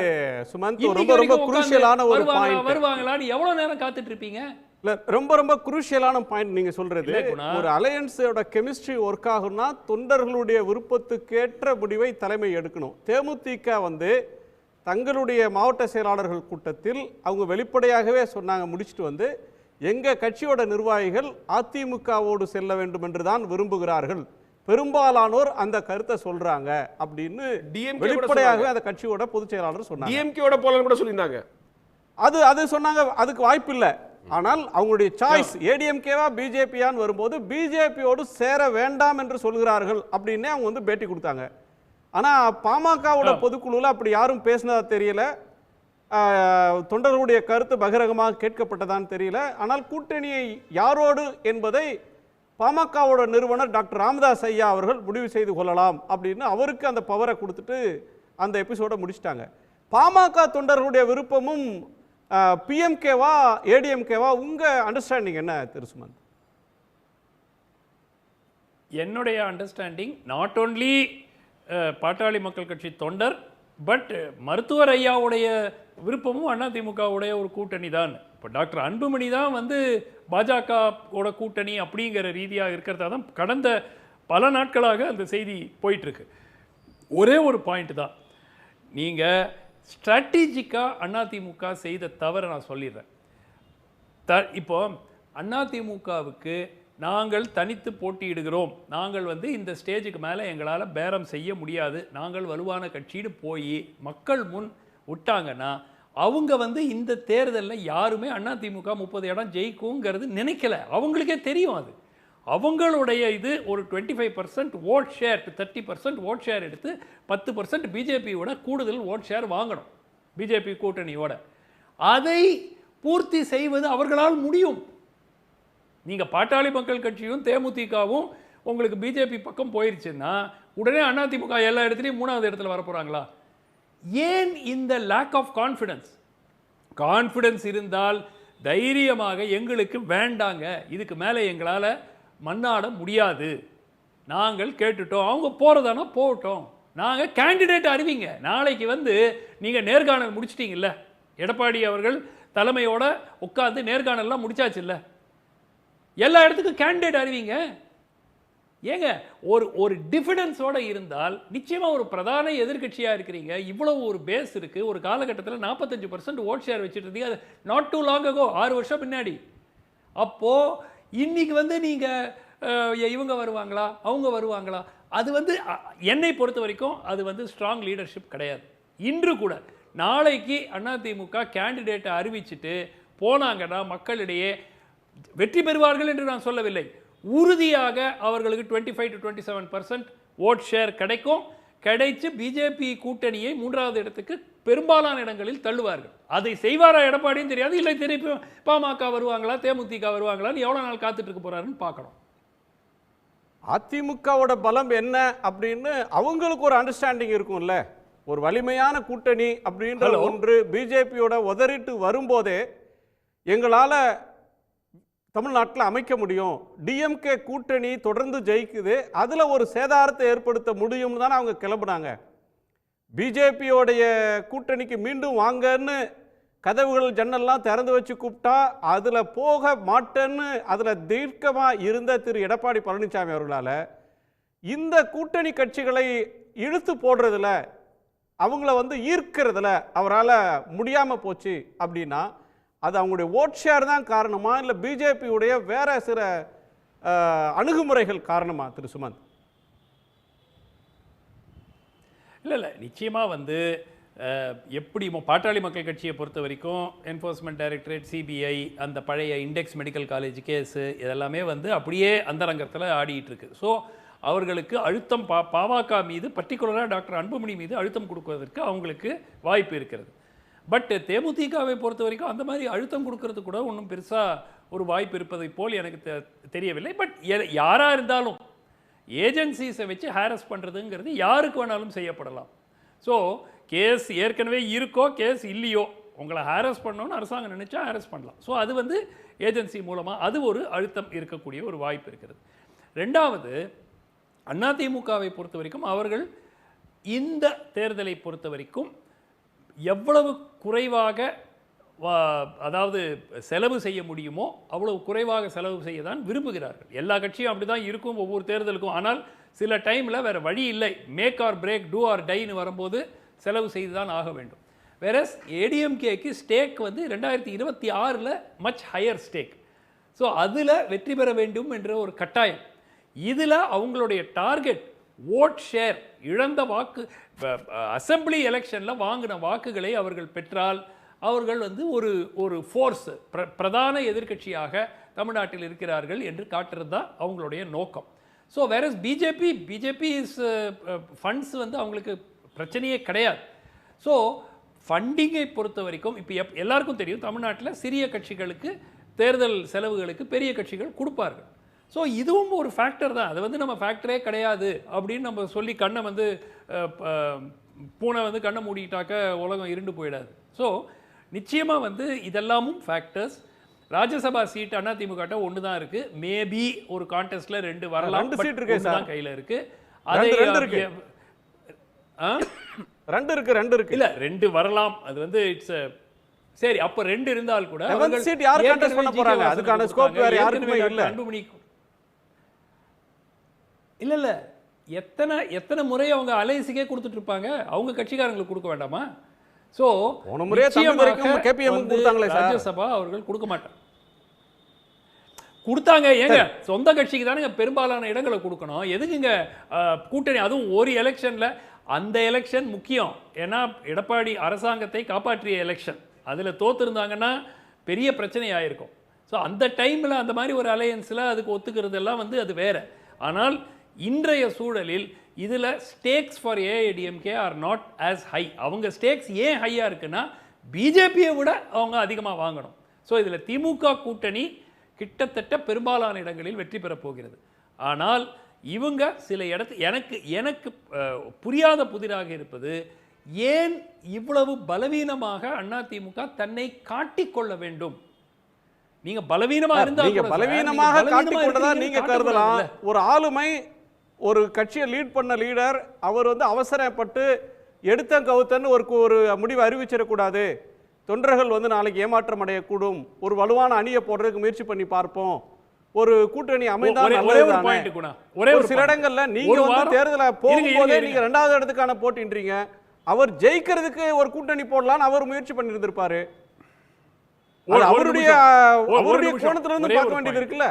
சுமந்த், ரொம்ப ரொம்ப குரூஷியலான ஒரு பாயிண்ட். வருவாங்களான்னு எவ்வளவு நேரம் காத்துட்டு இருப்பீங்க? இல்ல, ரொம்ப ரொம்ப குரூஷியலான பாயிண்ட் நீங்க சொல்றது. ஒரு அலையன்ஸோட கெமிஸ்ட்ரி ஒர்க் ஆகும்னா தொண்டர்களுடைய விருப்பத்துக்கேற்ற முடிவை தலைமை எடுக்கணும். தேமுதிக வந்து தங்களுடைய மாவட்ட செயலாளர்கள் கூட்டத்தில் அவங்க வெளிப்படையாகவே சொன்னாங்க, முடிச்சுட்டு வந்து, எங்கள் கட்சியோட நிர்வாகிகள் அதிமுகவோடு செல்ல வேண்டும் என்று தான் விரும்புகிறார்கள், பெரும்பாலானோர் அந்த கருத்தை சொல்றாங்க அப்படின்னு வெளிப்படையாகவே அந்த கட்சியோட பொதுச் செயலாளர் சொன்னாங்க. டிஎம்கேவோட போலன்னு கூட சொல்லியிருந்தாங்க. அது சொன்னாங்க, அதுக்கு வாய்ப்பு இல்லை. ஆனால் அவங்களுடைய சாய்ஸ் ஏடிஎம்கேவா பிஜேபியான்னு வரும்போது பிஜேபியோடு சேர வேண்டாம் என்று சொல்கிறார்கள் அப்படின்னே அவங்க வந்து பேட்டி கொடுத்தாங்க. ஆனால் பாமகவோட பொதுக்குழுவில் அப்படி யாரும் பேசினதா தெரியல, தொண்டர்களுடைய கருத்து பகிரங்கமாக கேட்கப்பட்டதான்னு தெரியல. ஆனால் கூட்டணியை யாரோடு என்பதை பாமகவோட நிறுவனர் டாக்டர் ராமதாஸ் ஐயா அவர்கள் முடிவு செய்து கொள்ளலாம் அப்படின்னு அவருக்கு அந்த பவரை கொடுத்துட்டு அந்த எபிசோட முடிச்சிட்டாங்க. பாமக தொண்டர்களுடைய விருப்பமும் பிஎம்கேவா ஏடிஎம்கேவா, உங்க அண்டர்ஸ்டாண்டிங் என்ன திரு சுமந்த்? என்னுடைய அண்டர்ஸ்டாண்டிங் நாட் ஓன்லி பாட்டாளி மக்கள் கட்சி தொண்டர், பட் மருத்துவர் ஐயாவுடைய விருப்பமும் அதிமுகவுடைய ஒரு கூட்டணி தான். இப்போ டாக்டர் அன்புமணி தான் வந்து பாஜகவோட கூட்டணி அப்படிங்கிற ரீதியாக இருக்கிறதா தான் கடந்த பல நாட்களாக அந்த செய்தி போயிட்டுருக்கு. ஒரே ஒரு பாயிண்ட் தான், நீங்கள் ஸ்ட்ராட்டஜிக்காக அதிமுக செய்த தவறை நான் சொல்லிடுறேன். இப்போ அதிமுகவுக்கு நாங்கள் தனித்து போட்டியிடுகிறோம், நாங்கள் வந்து இந்த ஸ்டேஜுக்கு மேலே எங்களால் பேரம் செய்ய முடியாது, நாங்கள் வலுவான கட்சின்னு போய் மக்கள் முன் விட்டாங்கன்னா அவங்க வந்து இந்த தேர்தலில் யாருமே அதிமுக 30 இடம் ஜெயிக்குங்கிறது நினைக்கல. அவங்களுக்கே தெரியும் அது. அவங்களுடைய இது ஒரு 25% ஓட் ஷேர், 30% ஓட் ஷேர் எடுத்து 10% பிஜேபியோட கூடுதல் ஓட் ஷேர் வாங்கணும் பிஜேபி கூட்டணியோட. அதை பூர்த்தி செய்வது அவர்களால் முடியும். நீங்கள் பாட்டாளி மக்கள் கட்சியும் தேமுதிகவும் உங்களுக்கு பிஜேபி பக்கம் போயிடுச்சுன்னா உடனே அதிமுக எல்லா இடத்துலையும் 3வது இடத்துல வரப்போகிறாங்களா? ஏன் இந்த லேக் ஆஃப் கான்ஃபிடன்ஸ்? கான்ஃபிடன்ஸ் இருந்தால் தைரியமாக எங்களுக்கு வேண்டாங்க, இதுக்கு மேலே எங்களால் மண்ணாட முடியாது, நாங்கள் கேட்டுட்டோம், அவங்க போகிறதானா போகட்டும், நாங்கள் கேண்டிடேட் அறிவிங்க. நாளைக்கு வந்து நீங்கள் நேர்காணல் முடிச்சிட்டிங்கல்ல, எடப்பாடி அவர்கள் தலைமையோட உட்காந்து நேர்காணல்லாம் முடிச்சாச்சு இல்லை, எல்லா இடத்துக்கும் கேண்டிடேட் அறிவிங்க. ஏங்க ஒரு டிஃபிடன்ஸோடு இருந்தால் நிச்சயமாக ஒரு பிரதான எதிர்கட்சியாக இருக்கிறீங்க, இவ்வளவு ஒரு பேஸ் இருக்குது, ஒரு காலகட்டத்தில் 45% ஓட் ஷேர் வச்சுட்டு இருந்தீங்க, அது நாட் டூ லாங் அகோ, 6 வருஷம் பின்னாடி. அப்போது இன்னைக்கு வந்து நீங்கள் இவங்க வருவாங்களா அவங்க வருவாங்களா, அது வந்து என்னை பொறுத்த வரைக்கும் அது வந்து ஸ்ட்ராங் லீடர்ஷிப் கிடையாது. இன்று கூட நாளைக்கு அதிமுக கேண்டிடேட்டை அறிவிச்சுட்டு போனாங்கன்னா மக்களிடையே வெற்றி பெறுவார்கள் என்று நான் சொல்லவில்லை, உறுதியாக அவர்களுக்கு 25 to 27% ஓட் ஷேர் கிடைக்கும். கிடைச்சு பிஜேபி கூட்டணியை 3வது இடத்துக்கு பெரும்பாலான இடங்களில் தள்ளுவார்கள். அதை செய்வாரா எடப்பாடியும் தெரியாது, இல்லை திருப்பி பாமக வருவாங்களா தேமுதிக வருவாங்களான்னு எவ்வளோ நாள் காத்துட்டு இருக்க போறாருன்னு பார்க்கணும். அதிமுகவோட பலம் என்ன அப்படின்னு அவங்களுக்கு ஒரு அண்டர்ஸ்டாண்டிங் இருக்கும்ல. ஒரு வலிமையான கூட்டணி அப்படின்ற ஒன்று பிஜேபியோட உதறிட்டு வரும்போதே எங்களால் தமிழ்நாட்டில் அமைக்க முடியும், டிஎம்கே கூட்டணி தொடர்ந்து ஜெயிக்குது, அதில் ஒரு சேதாரத்தை ஏற்படுத்த முடியும்னு தானே அவங்க கிளம்புனாங்க. பிஜேபியோடைய கூட்டணிக்கு மீண்டும் வாங்கன்னு கதவுகள் ஜன்னல்லாம் திறந்து வச்சு கூப்பிட்டா அதில் போக மாட்டேன்னு அதில் தீர்க்கமாக இருந்த திரு எடப்பாடி பழனிசாமி அவர்களால் இந்த கூட்டணி கட்சிகளை இழுத்து போடுறதுல அவங்கள வந்து ஈர்க்கிறதுல அவரால் முடியாமல் போச்சு அப்படின்னா அது அவங்களுடைய ஓட் ஷேர் தான் காரணமா, இல்லை பிஜேபியுடைய வேற சில அணுகுமுறைகள் காரணமா திரு சுமந்த்? இல்லை நிச்சயமாக வந்து எப்படி பாட்டாளி மக்கள் கட்சியை பொறுத்த வரைக்கும் என்ஃபோர்ஸ்மெண்ட் டைரக்டரேட், சிபிஐ, அந்த பழைய இண்டெக்ஸ் மெடிக்கல் காலேஜ் கேஸு இதெல்லாமே வந்து அப்படியே அந்தரங்கத்தில் ஆடிட்டு இருக்கு. ஸோ அவர்களுக்கு அழுத்தம் பாமக மீது, பர்டிகுலராக டாக்டர் அன்புமணி மீது அழுத்தம் கொடுப்பதற்கு அவங்களுக்கு வாய்ப்பு இருக்கிறது. பட் தேமுதிகவை பொறுத்த வரைக்கும் அந்த மாதிரி அழுத்தம் கொடுக்கறது கூட ஒன்றும் பெருசாக ஒரு வாய்ப்பு இருப்பதை போல் எனக்கு தெரியவில்லை. பட் யாராக இருந்தாலும் ஏஜென்சிஸை வச்சு ஹாரஸ் பண்ணுறதுங்கிறது யாருக்கு வேணாலும் செய்யப்படலாம். ஸோ கேஸ் ஏற்கனவே இருக்கோ கேஸ் இல்லையோ உங்களை ஹாரஸ் பண்ணணும்னு அரசாங்கம் நினச்சா ஹாரஸ் பண்ணலாம். ஸோ அது வந்து ஏஜென்சி மூலமாக அது ஒரு அழுத்தம் இருக்கக்கூடிய ஒரு வாய்ப்பு இருக்கிறது. ரெண்டாவது, அதிமுகவை பொறுத்த வரைக்கும் அவர்கள் இந்த தேர்தலை பொறுத்த வரைக்கும் எவ்வளவு குறைவாக அதாவது செலவு செய்ய முடியுமோ அவ்வளவு குறைவாக செலவு செய்ய தான் விரும்புகிறார்கள். எல்லா கட்சியும் அப்படி தான் இருக்கும் ஒவ்வொரு தேர்தலுக்கும். ஆனால் சில டைமில் வேறு வழி இல்லை, make or break, do or டைன்னு வரும்போது செலவு செய்து தான் ஆக வேண்டும். வேறஸ் ஏடிஎம்கேக்கு ஸ்டேக் வந்து 2026 மச் ஹையர் ஸ்டேக். ஸோ அதில் வெற்றி பெற வேண்டும் என்ற ஒரு கட்டாயம். இதில் அவங்களுடைய டார்கெட் ஓட் ஷேர், இழந்த வாக்கு, அசெம்பிளி எலெக்ஷனில் வாங்கின வாக்குகளை அவர்கள் பெற்றால் அவர்கள் வந்து ஒரு ஃபோர்ஸ், பிரதான எதிர்க்கட்சியாக தமிழ்நாட்டில் இருக்கிறார்கள் என்று காட்டுறது தான் அவங்களுடைய நோக்கம். So whereas BJP is funds வந்து அவங்களுக்கு பிரச்சனையே கிடையாது. ஸோ ஃபண்டிங்கை பொறுத்த வரைக்கும் இப்போ எல்லாருக்கும் தெரியும், தமிழ்நாட்டில் சிறிய கட்சிகளுக்கு தேர்தல் செலவுகளுக்கு பெரிய கட்சிகள் கொடுப்பார்கள். ஸோ இதுவும் ஒரு ஃபேக்டர் தான். அது வந்து நம்ம ஃபேக்டரே கிடையாது அப்படின்னு நம்ம சொல்லி கண்ணை வந்து பூனை வந்து கண்ணை மூடிட்டாக்க உலகம் இருண்டு போயிடாது. ஸோ நிச்சயமாக வந்து இதெல்லாமும் ஃபேக்டர்ஸ். ராஜ்யசபா சீட் அதிமுக ஒன்று தான் இருக்கு. மேபி ஒரு கான்டெஸ்ட்ல 2 வரலாம். 2 சீட் இருக்கு தான் கையில் இருக்கு. அதை 2 இருக்கு இல்ல 2 வரலாம். அது வந்து இட்ஸ் சரி. அப்ப 2 இருந்தால் கூட அவர்கள் சீட் யார் கான்டெஸ்ட் பண்ண போறாங்க? அதுக்கான ஸ்கோப் வேற யாருக்குமே இல்ல. இல்ல எத்தனை முறை அவங்க அலைன்ஸுக்கே கொடுத்துட்டு இருப்பாங்க, அவங்க கட்சிக்காரங்களுக்கு கொடுக்க வேண்டாமா? சோ போன முறையே தமிழ்நாட்டுக்கு கேபிஎம் கொடுத்தாங்களே சார். ராஜ்யசபா அவர்கள் கொடுக்க மாட்டாங்க. கொடுத்தாங்க ஏங்க, சொந்த கட்சிக்கு தானே பெரும்பாலான இடங்களை கொடுக்கணும். எதுக்குங்க கூட்டணி? அதுவும் ஒரு எலெக்ஷன்ல, அந்த எலெக்ஷன் முக்கியம். ஏன்னா எடப்பாடி அரசாங்கத்தை காப்பாற்றிய எலெக்ஷன். அதில் தோத்துருந்தாங்கன்னா பெரிய பிரச்சனை ஆயிருக்கும். ஸோ அந்த டைமில் அந்த மாதிரி ஒரு அலையன்ஸில் அதுக்கு ஒத்துக்கிறதெல்லாம் வந்து அது வேற. ஆனால் இன்றைய சூழலில் இதில் stakes for AIADMK are not as high. அவங்க ஸ்டேக்ஸ் ஏன் ஹையாக இருக்குன்னா பிஜேபியை விட அவங்க அதிகமாக வாங்கணும். ஸோ இதில் திமுக கூட்டணி கிட்டத்தட்ட பெரும்பாலான இடங்களில் வெற்றி பெறப் போகிறது. ஆனால் இவங்க சில எனக்கு புரியாத புதிராக இருப்பது, ஏன் இவ்வளவு பலவீனமாக அதிமுக தன்னை காட்டிக்கொள்ள வேண்டும்? நீங்க பலவீனமா இருந்தா நீங்க பலவீனமாக காட்டிக்கொண்டதா நீங்க கருதலாம். ஒரு ஆளுமை, ஒரு கட்சியை லீட் பண்ண லீடர், அவர் வந்து அவசரப்பட்டு எடுத்த கவுத்தன்னு ஒரு முடிவை அறிவிச்சிடக்கூடாது. தொண்டர்கள் வந்து நாளைக்கு ஏமாற்றம் அடையக்கூடும். ஒரு வலுவான அணியை போடுறதுக்கு முயற்சி பண்ணி பார்ப்போம். ஒரு கூட்டணி அமைந்தால் ஒரு சில இடங்கள்ல நீங்க வந்து தேர்தலை போகும்போதே நீங்க 2வது இடத்துக்கான போட்டின்றீங்க. அவர் ஜெயிக்கிறதுக்கு ஒரு கூட்டணி போடலான்னு அவர் முயற்சி பண்ணி இருந்திருப்பாரு. அவருடைய கோணத்துல இருந்து பார்க்க வேண்டியது இருக்குல்ல.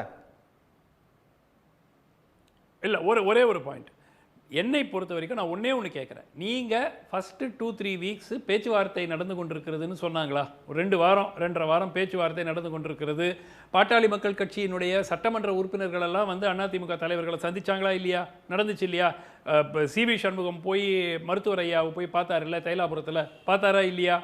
இல்ல ஒரே ஒரு பாயிண்ட். என்னை பொறுத்த வரைக்கும் நான் ஒன்று கேட்குறேன். நீங்கள் ஃபஸ்ட்டு 2-3 வீக்ஸ் பேச்சுவார்த்தை நடந்து கொண்டிருக்கிறதுன்னு சொன்னாங்களா? ஒரு 2 வாரம் 2.5 வாரம் பேச்சுவார்த்தை நடந்து கொண்டிருக்கிறது. பாட்டாளி மக்கள் கட்சியினுடைய சட்டமன்ற உறுப்பினர்கள் எல்லாம் வந்து அதிமுக தலைவர்களை சந்திச்சாங்களா இல்லையா? நடந்துச்சு இல்லையா? சிவி சண்முகம் போய் மருத்துவர் ஐயாவை போய் பார்த்தாருல்ல, தைலாபுரத்தில் பார்த்தாரா இல்லையா?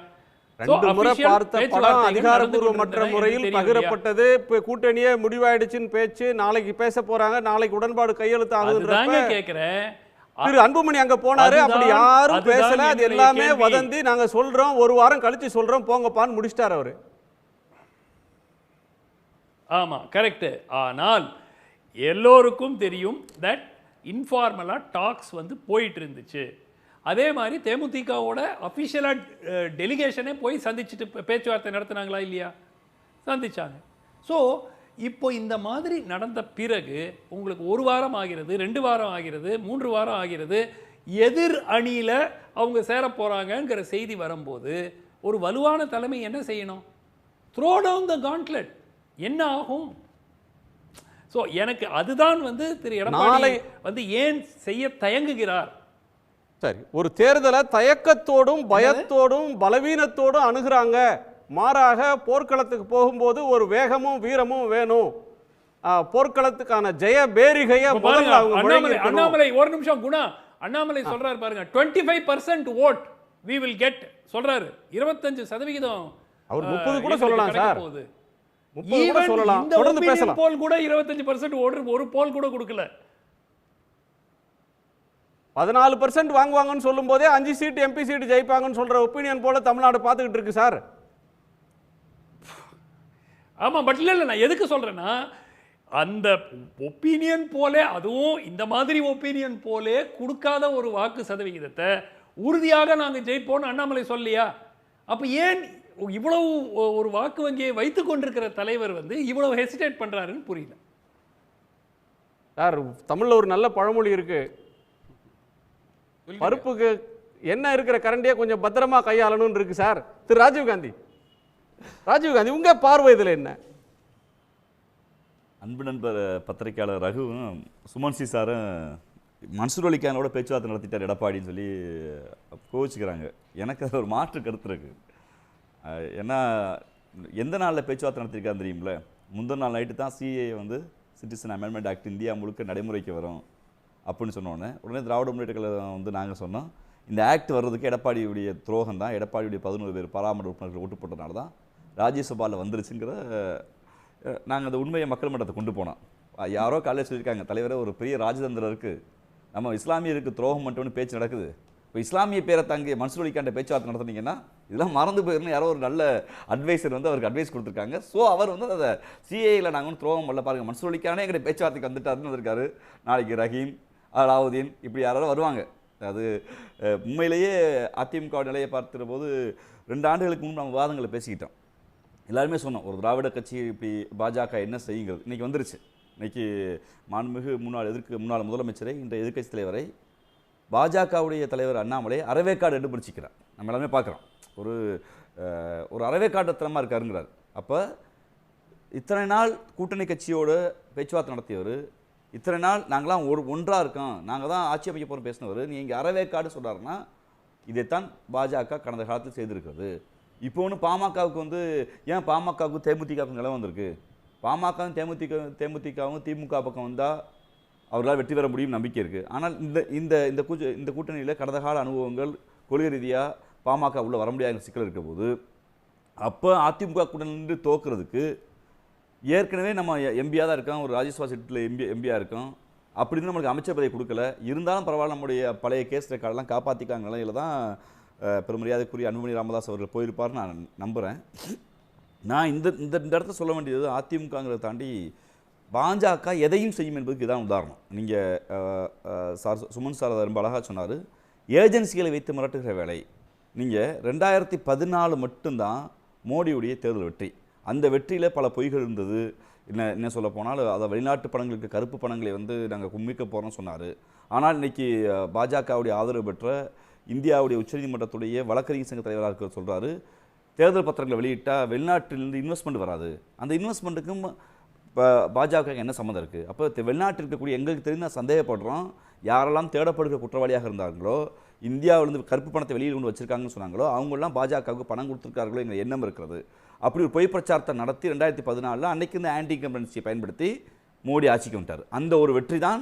2 முறை பார்த்த படம் அதிகாரப்பூர்வமற்ற முறையில் பகிரப்பட்டது. கூட்டணியே முடிவாயிடுச்சுன்னு பேச்சு. நாளைக்கு பேச போறாங்க, நாளைக்கு உடன்பாடு கையெழுத்து ஆகுதுன்னு கேட்கிறேன். திரு அன்புமணி அங்க போனாரு, அப்படி யாரும் பேசல. அது எல்லாமே வதந்தி. நாங்க சொல்றோம், 1 வாரம் கழிச்சு சொல்றோம், போங்கப்பான்னு முடிச்சிட்டாரு அவரு. ஆமா, கரெக்ட். ஆனால் எல்லோருக்கும் தெரியும் தட் இன்ஃபார்மலா டாக்ஸ் வந்து போயிட்டு இருந்துச்சு. அதே மாதிரி தேமுதிகவோட அஃபிஷியலா டெலிகேஷனே போய் சந்திச்சுட்டு பேச்சுவார்த்தை நடத்தினாங்களா இல்லையா? சந்திச்சாங்க. ஸோ இப்போ இந்த மாதிரி நடந்த பிறகு உங்களுக்கு 1 வாரம் ஆகிறது, 2 வாரம் ஆகிறது, 3 வாரம் ஆகிறது. எதிர் அணியில் அவங்க சேர போகிறாங்கங்கிற செய்தி வரும்போது ஒரு வலுவான தலைமை என்ன செய்யணும்? Throw down the gauntlet. என்ன ஆகும்? ஸோ எனக்கு அதுதான் வந்து திரு எடப்பாடி வந்து ஏன் செய்ய தயங்குகிறார். சரி, ஒரு தேர்தலை தயக்கத்தோடும் பயத்தோடும் பலவீனத்தோடும் அணுகிறாங்க. மாறாக போர்க்களத்துக்கு போகும்போது ஒரு வேகமும் வீரமும் வேணும். போர்க்களத்துக்கான ஜெய பேரிகையை அண்ணாமலை ஒரு நிமிஷம் குணா, அண்ணாமலை சொல்றாரு பாருங்க, 25% ஓட் we will get சொல்றாரு. 25% அவர் 30 கூட சொல்லலாம் சார். 30 கூட சொல்லலாம். தொடர்ந்து பேசலாம். போல் கூட 25% ஓட் ஒரு போல் கூட கொடுக்கல. 14% வாங்குவாங்கன்னு சொல்லும் போதே 5 சீட் எம்பி சீட் ஜெயிப்பாங்கன்னு சொல்ற ஒப்பீனியன் போல தமிழ்நாடு பார்த்துக்கிட்டு இருக்கு சார். ஆமா, பட் இல்ல நான் எதுக்கு சொல்றேன்னா, அந்த ஒப்பீனியன் போல, அதுவும் இந்த மாதிரி ஒப்பீனியன் போல கொடுக்காத ஒரு வாக்கு சதவிகிதத்தை உறுதியாக நாங்கள் ஜெயிப்போம்னு அண்ணாமலை சொல்லியா? அப்ப ஏன் இவ்வளவு ஒரு வாக்கு வங்கியை வைத்துக் கொண்டிருக்கிற தலைவர் வந்து இவ்வளவு ஹெசிடேட் பண்றாருன்னு புரியல சார். தமிழ்ல ஒரு நல்ல பழமொழி இருக்கு, பருப்புக்கு என்ன இருக்கிற கரண்டியை கொஞ்சம் பத்திரமா கையாளணும்னு இருக்கு சார். திரு ராஜீவ்காந்தி, உங்க பார்வை இதில் என்ன? அன்பு நண்பர் பத்திரிகையாளர் ரகுவும் சுமன் சி சாரும் மன்சூர் அலிகானோட பேச்சுவார்த்தை நடத்திட்டார் எடப்பாடின்னு சொல்லி கோவிச்சுக்கிறாங்க. எனக்கு அது ஒரு மாற்று கருத்து இருக்கு. ஏன்னா எந்த நாளில் பேச்சுவார்த்தை நடத்திருக்காரு தெரியுமில்ல? முந்தின நாள் நைட்டு தான் சிஏ வந்து சிட்டிசன் அமெண்ட்மெண்ட் ஆக்ட் இந்தியா முழுக்க நடைமுறைக்கு வரும் அப்படின்னு சொன்னோன்னே உடனே திராவிட முன்னேற்ற கழகம் வந்து நாங்கள் சொன்னோம், இந்த ஆக்ட் வர்றதுக்கு எடப்பாடியுடைய துரோகம் தான், எடப்பாடியுடைய 11 பேர் பாராளுமன்ற உறுப்பினர்கள் ஓட்டு போட்டதுனால தான் ராஜ்யசபாவில் வந்துருச்சுங்கிற நாங்கள் அந்த உண்மையை மக்கள் மன்றத்தை கொண்டு போனோம். யாரோ காலையில் சொல்லியிருக்காங்க, தலைவரே ஒரு பெரிய ராஜதந்திரம் இருக்குது, நம்ம இஸ்லாமியருக்கு துரோகம் மட்டும்னு பேச்சு நடக்குது, இப்போ இஸ்லாமிய பேரை தாங்கி மன்சூர் அலிகான்ட்ட பேச்சுவார்த்தை நடத்துனீங்கன்னா இதெல்லாம் மறந்து போயிருன்னு யாரோ ஒரு நல்ல அட்வைசர் வந்து அவருக்கு அட்வைஸ் கொடுத்துருக்காங்க. ஸோ அவர் வந்து அதை சிஏயில் நாங்கள் வந்து துரோகம் பண்ணல, பாருங்கள் மன்சூர் அலிகானே எங்களுடைய பேச்சுவார்த்தைக்கு வந்துட்டாருன்னு வந்திருக்காரு. நாளைக்கு ரஹீம், அலாவுதீன் இப்படி யாராவது வருவாங்க. அது உண்மையிலேயே அதிமுக நிலையை பார்த்துற போது 2 ஆண்டுகளுக்கு முன்பு நம்ம வாதங்களை பேசிக்கிட்டோம். எல்லாருமே சொன்னோம், ஒரு திராவிட கட்சி இப்படி பாஜக என்ன செய்யுங்கிறது இன்றைக்கி வந்துருச்சு. இன்றைக்கி மாண்புமிகு முன்னாள் முதலமைச்சரை இன்றைய எதிர்க்கட்சி தலைவரை பாஜகவுடைய தலைவர் அண்ணாமலை அறவேக்காடு கண்டுபிடிச்சிக்கிறார். நம்ம எல்லாமே பார்க்குறோம், ஒரு அறவேக்காட்டுத்தனமாக இருக்காருங்கிறார். அப்போ இத்தனை நாள் கூட்டணி கட்சியோட பேச்சுவார்த்தை நடத்தியவர், இத்தனை நாள் நாங்களாம் ஒன்றாக இருக்கோம், நாங்கள் தான் ஆட்சி அமைக்க போகிறோம் பேசினவர், நீங்கள் அறவேக்காடு சொல்கிறாருன்னா இதைத்தான் பாஜக கடந்த காலத்தில் செய்திருக்கிறது. இப்போ ஒன்று பாமகவுக்கு வந்து ஏன் பாமகவுக்கு தேமுதிகவுக்கு நிலம் வந்திருக்கு, பாமகவும் தேமுதிகவும் திமுக பக்கம் வந்தால் அவர்களால் வெற்றி பெற முடியும் நம்பிக்கை இருக்குது. ஆனால் இந்த கூட்டணியில் கடந்த கால அனுபவங்கள் கொள்கை ரீதியாக பாமக உள்ள வர முடியாத சிக்கல் இருக்க போது அப்போ அதிமுக கூட்டணியிலிருந்து தோக்குறதுக்கு ஏற்கனவே நம்ம எம்பியாக தான் இருக்கோம், ஒரு ராஜ்யசபா சீட்டில் எம்பியாக இருக்கோம், அப்படி இருந்து நம்மளுக்கு அமைச்சர் பதவி கொடுக்கல, இருந்தாலும் பரவாயில்ல நம்முடைய பழைய கேஸ் ரெக்கார்டெல்லாம் காப்பாற்றிக்காங்க நிலையில் தான் பெருமரியாதைக்குரிய அன்புமணி ராமதாஸ் அவர்கள் போயிருப்பார்னு நான் நம்புகிறேன். நான் இந்த இடத்துல சொல்ல வேண்டியது, அதிமுகங்கிறத தாண்டி பாஜக எதையும் செய்யும் என்பதுக்கு இதான் உதாரணம். நீங்கள் சுமன் சார் ரொம்ப அழகாக சொன்னார், ஏஜென்சிகளை வைத்து மிரட்டுகிற வேலை. நீங்கள் 2014 மட்டும்தான் மோடியுடைய தேர்தல் வெற்றி, அந்த வெற்றியில் பல பொய்கள் இருந்தது. என்ன சொல்ல போனால் அதை வெளிநாட்டு பணங்களுக்கு கருப்பு பணங்களை வந்து நாங்கள் கும்மிக்க போகிறோம்னு சொன்னார். ஆனால் இன்றைக்கி பாஜகவுடைய ஆதரவு பெற்ற இந்தியாவுடைய உச்சநீதிமன்றத்துடைய வழக்கறிஞர் சங்க தலைவராக இருக்கிற சொல்கிறாரு, தேர்தல் பத்திரங்களை வெளியிட்டால் வெளிநாட்டிலிருந்து இன்வெஸ்ட்மெண்ட் வராது, அந்த இன்வெஸ்ட்மெண்ட்டுக்கும் இப்போ பாஜக என்ன சம்மந்தம் இருக்குது? அப்போ வெளிநாட்டில் இருக்கக்கூடிய எங்களுக்கு தெரிந்து சந்தேகப்படுறோம், யாரெல்லாம் தேடப்படுகிற குற்றவாளியாக இருந்தாங்களோ, இந்தியாவிலிருந்து கருப்பு பணத்தை வெளியில் கொண்டு வச்சுருக்காங்கன்னு சொன்னாங்களோ, அவங்களெல்லாம் பாஜகவுக்கு பணம் கொடுத்துருக்கார்களோ எங்கள் எண்ணம் இருக்கிறது. அப்படி ஒரு பொய் பிரச்சாரத்தை நடத்தி 2014 அன்னைக்கு இந்த ஆன்டி இன்கம்பன்சியை பயன்படுத்தி மோடி ஆட்சிக்கு வந்துட்டார். அந்த ஒரு வெற்றி தான்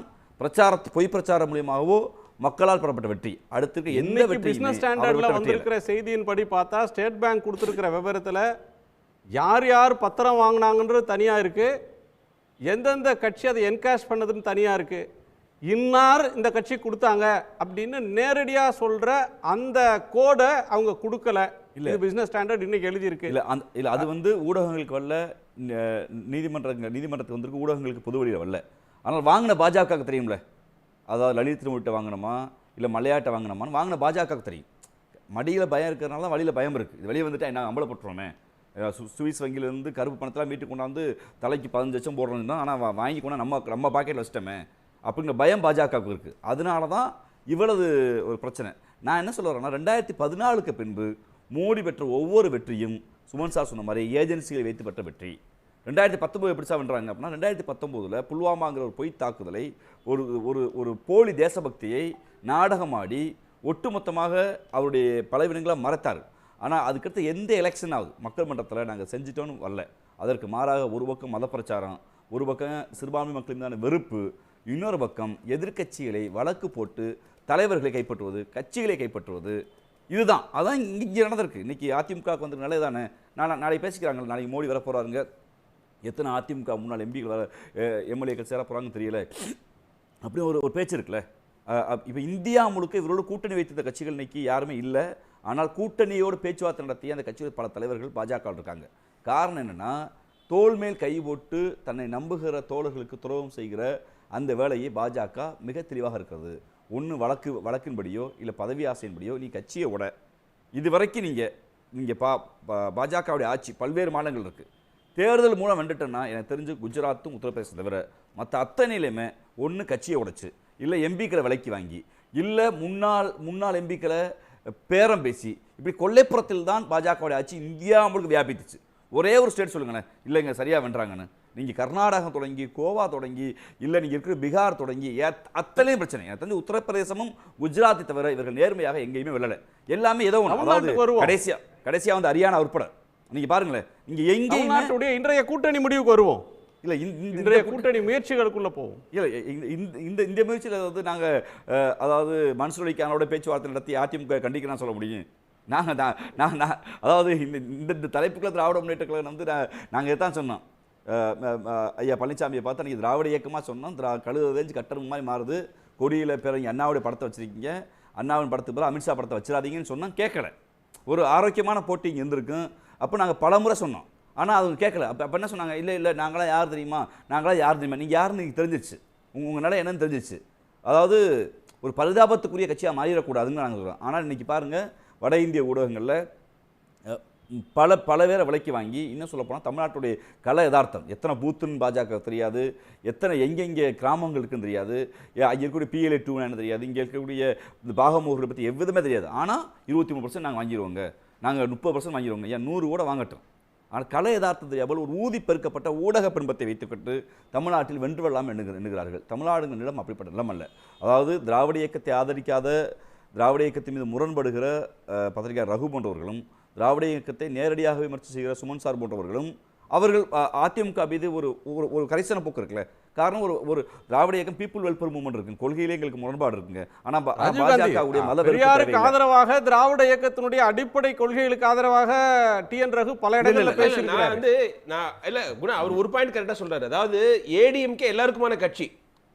பொய் பிரச்சாரம் மூலியமாகவோ மக்களால் பெறப்பட்ட வெற்றி. அடுத்து எந்த வெற்றி பிசினஸ் ஸ்டாண்டர்ட்ல வந்திருக்கிற செய்தியின் படி பார்த்தா ஸ்டேட் பேங்க் கொடுத்துருக்கிற விவரத்தில் யார் யார் பத்திரம் வாங்கினாங்கன்றது தனியாக இருக்குது, எந்தெந்த கட்சி அதை என்கேஷ் பண்ணதுன்னு தனியாக இருக்குது, இன்னார் இந்த கட்சி கொடுத்தாங்க அப்படின்னு நேரடியாக சொல்கிற அந்த கோடை அவங்க கொடுக்கல. இல்லை பிஸ்னஸ் ஸ்டாண்டர்ட் இன்னைக்கு எழுதியிருக்கு. இல்லை அது வந்து ஊடகங்களுக்கு வரல, நீதிமன்றத்துக்கு வந்திருக்கு, ஊடகங்களுக்கு பொது வழியில் வரல. ஆனால் வாங்கின பாஜகவுக்கு தெரியும்ல, அதாவது லலித் திருமூட்டை வாங்கினோமா இல்லை மலையாட்டை வாங்கினோமான்னு வாங்கின பாஜகவுக்கு தெரியும். மடியில் பயம் இருக்கிறதுனால தான் வழியில் பயம் இருக்குது. இது வெளியே வந்துட்டு என்ன அம்பலப்பட்டுருவோமே, சுவிஸ் வங்கியிலேருந்து கருப்பு பணத்தெல்லாம் வீட்டுக்கு கொண்டாந்து தலைக்கு 15 லட்சம் போடுறது தான், ஆனால் வாங்கி கொண்டா நம்ம பாக்கெட்டில் வச்சிட்டோமே அப்படிங்கிற பயம் பாஜகவுக்கு இருக்குது. அதனால தான் இவ்வளவு ஒரு பிரச்சனை. நான் என்ன சொல்ல வரேன்னா, 2014க்கு பின்பு மோடி பெற்ற ஒவ்வொரு வெற்றியும் சுமன் சார் சொன்ன மாதிரி ஏஜென்சிகளை வைத்து பெற்ற வெற்றி. 2019 எப்படி சார் வென்றாங்க அப்படின்னா, 2019 புல்வாமாங்கிற ஒரு பொய் தாக்குதலை ஒரு போலி தேசபக்தியை நாடகமாடி ஒட்டுமொத்தமாக அவருடைய பலவீனங்களை மறைத்தார். ஆனால் அதுக்கடுத்து எந்த எலெக்ஷன் ஆகுது மக்கள் மன்றத்தில் நாங்கள் செஞ்சிட்டோன்னு வரல. அதற்கு மாறாக ஒரு பக்கம் மத பிரச்சாரம், ஒரு பக்கம் சிறுபான்மை மக்களின் மீதான வெறுப்பு, இன்னொரு பக்கம் எதிர்க்கட்சிகளை வழக்கு போட்டு தலைவர்களை கைப்பற்றுவது, கட்சிகளை கைப்பற்றுவது, இதுதான் அதான் இங்கே நடந்திருக்கு. இன்றைக்கி அதிமுகவுக்கு வந்து நல்லது தானே, நாளைக்கு பேசிக்கிறாங்க, நாளைக்கு மோடி வர போகிறாருங்க, எத்தனை அதிமுக முன்னாள் எம்பிகள் வர எம்எல்ஏக்கள் சேர போகிறாங்கன்னு தெரியல, அப்படி ஒரு பேச்சு இருக்குல்ல. இப்போ இந்தியா முழுக்க இவரோட கூட்டணி வைத்திருந்த கட்சிகள் இன்றைக்கி யாருமே இல்லை. ஆனால் கூட்டணியோடு பேச்சுவார்த்தை நடத்திய அந்த கட்சியில் பல தலைவர்கள் பாஜக இருக்காங்க. காரணம் என்னென்னா, தோள் மேல் கை போட்டு தன்னை நம்புகிற தோழர்களுக்கு துரோகம் செய்கிற அந்த வேலையை பாஜக மிக தெளிவாக இருக்கிறது. ஒன்று வழக்கின்படியோ இல்லை பதவி ஆசையின்படியோ நீ கட்சியை உட. இது வரைக்கும் நீங்கள் பாஜகவுடைய ஆட்சி பல்வேறு மாநிலங்கள் இருக்குது. தேர்தல் மூலம் வென்றுட்டேன்னா எனக்கு தெரிஞ்சு குஜராத்தும் உத்தரப்பிரதேசம் தவிர மற்ற அத்தனையிலுமே ஒன்று கட்சியை உடைச்சு, இல்லை எம்பிக்களை விலைக்கு வாங்கி, இல்லை முன்னாள் எம்பிக்களை பேரம் பேசி இப்படி கொல்லைப்புறத்தில் தான் பாஜகவுடைய ஆட்சி இந்தியா முழுக்க வியாபித்துச்சு. ஒரே ஒரு ஸ்டேட் சொல்லுங்கண்ணே இல்லைங்க சரியாக வென்றாங்கன்னு. நீங்கள் கர்நாடகம் தொடங்கி கோவா தொடங்கி இல்லை நீங்கள் இருக்கிற பீகார் தொடங்கி அத்தனையும் பிரச்சனை. எனக்கு தெரிஞ்சு உத்தரப்பிரதேசமும் குஜராத்தை தவிர இவர்கள் நேர்மையாக எங்கேயுமே வெல்லலை. எல்லாமே ஏதோ ஒன்று. அதாவது கடைசியாக வந்து ஹரியானா உட்பட நீங்கள் பாருங்களேன், இங்கே எங்கேயுமே இன்றைய கூட்டணி முடிவுக்கு வருவோம். இல்லை இன்றைய கூட்டணி முயற்சிகளுக்குள்ள போவோம். இல்லை இந்த முயற்சியில் வந்து நாங்கள் அதாவது மன்சூர் அலிகானோட பேச்சுவார்த்தை நடத்தி அதிமுக கண்டிக்கலாம் சொல்ல முடியும். நாங்கள் அதாவது இந்த தலைப்புக்குள்ள திராவிட முன்னேற்ற கழகம் வந்து நாங்கள் இதைத்தான் சொன்னோம். ஐயா பழனிசாமியை பார்த்து அன்றைக்கி திராவிட இயக்கமாக சொன்னோம். கழுத தேஞ்சு கட்டணம் மாதிரி மாறுது, கொடியில் பேர் இங்கே அண்ணாவுடைய படத்தை வச்சுருக்கீங்க, அண்ணாவின் படத்துக்கு பிறகு அமித்ஷா படத்தை வச்சிடாதீங்கன்னு சொன்னோம். கேட்கல. ஒரு ஆரோக்கியமான போட்டி இங்கே இருந்திருக்கும். அப்போ நாங்கள் பல முறை சொன்னோம், ஆனால் அவங்க கேட்கல. அப்போ என்ன சொன்னாங்க, இல்லை நாங்களாம் யார் தெரியுமா, நீங்கள் யாருன்னு நீங்கள் தெரிஞ்சிருச்சு, உங்கள் நிலை என்னன்னு தெரிஞ்சிருச்சு. அதாவது ஒரு பரிதாபத்துக்குரிய கட்சியாக மாறிடக்கூடாதுன்னு நாங்கள் சொல்கிறோம். ஆனால் இன்றைக்கி பாருங்கள், வட இந்திய ஊடகங்களில் பல பேரை விலைக்கு வாங்கி, இன்னும் சொல்லப்போனால் தமிழ்நாட்டுடைய கல யதார்த்தம், எத்தனை பூத்துன்னு பாஜக தெரியாது, எத்தனை எங்கெங்கே கிராமங்களுக்குன்னு தெரியாது, இங்கே இருக்கக்கூடிய PLA 2 தெரியாது, இங்கே இருக்கக்கூடிய இந்த பாகமோகரை பற்றி எவ்விதமே தெரியாது. ஆனால் 23% நாங்கள் வாங்கிடுவோங்க, நாங்கள் 30% வாங்கிடுவோங்க, ஏன் 100 கூட வாங்கட்டும். ஆனால் கலை யதார்த்தம் தெரியாமல் ஒரு ஊதி பெருக்கப்பட்ட ஊடக பின்பத்தை வைத்துக்கொண்டு தமிழ்நாட்டில் வென்று வெல்லாமல் எண்ணுகிறார்கள். தமிழ்நாடுங்க நிலம் அப்படிப்பட்ட நிலம் அல்ல. அதாவது திராவிட இயக்கத்தை ஆதரிக்காத, திராவிட இயக்கத்தின் மீது முரண்படுகிற பத்திரிகையாளர் ரகு போன்றவர்களும், திராவிட இயக்கத்தை நேரடியாக விமர்சி செய்கிற சுமன் சார் போன்றவர்களும் அவர்கள் அதிமுக மீது ஒரு கரிசன போக்கு இருக்குல்ல. காரணம் ஒரு திராவிட இயக்கம் பீப்புள் வெல்ஃபேர் மூவ்மெண்ட் இருக்கு, கொள்கையிலே எங்களுக்கு முரண்பாடு இருக்குங்க. ஆனால் பாஜகவுடைய பெரியாருக்கு ஆதரவாக திராவிட இயக்கத்தினுடைய அடிப்படை கொள்கைகளுக்கு ஆதரவாக TN ரகு பல இடங்களில் பேசியிருக்கிறார். அவர் ஒரு பாயிண்ட் கரெக்டாக சொல்றாரு. அதாவது ADMK எல்லாருக்குமான கட்சி,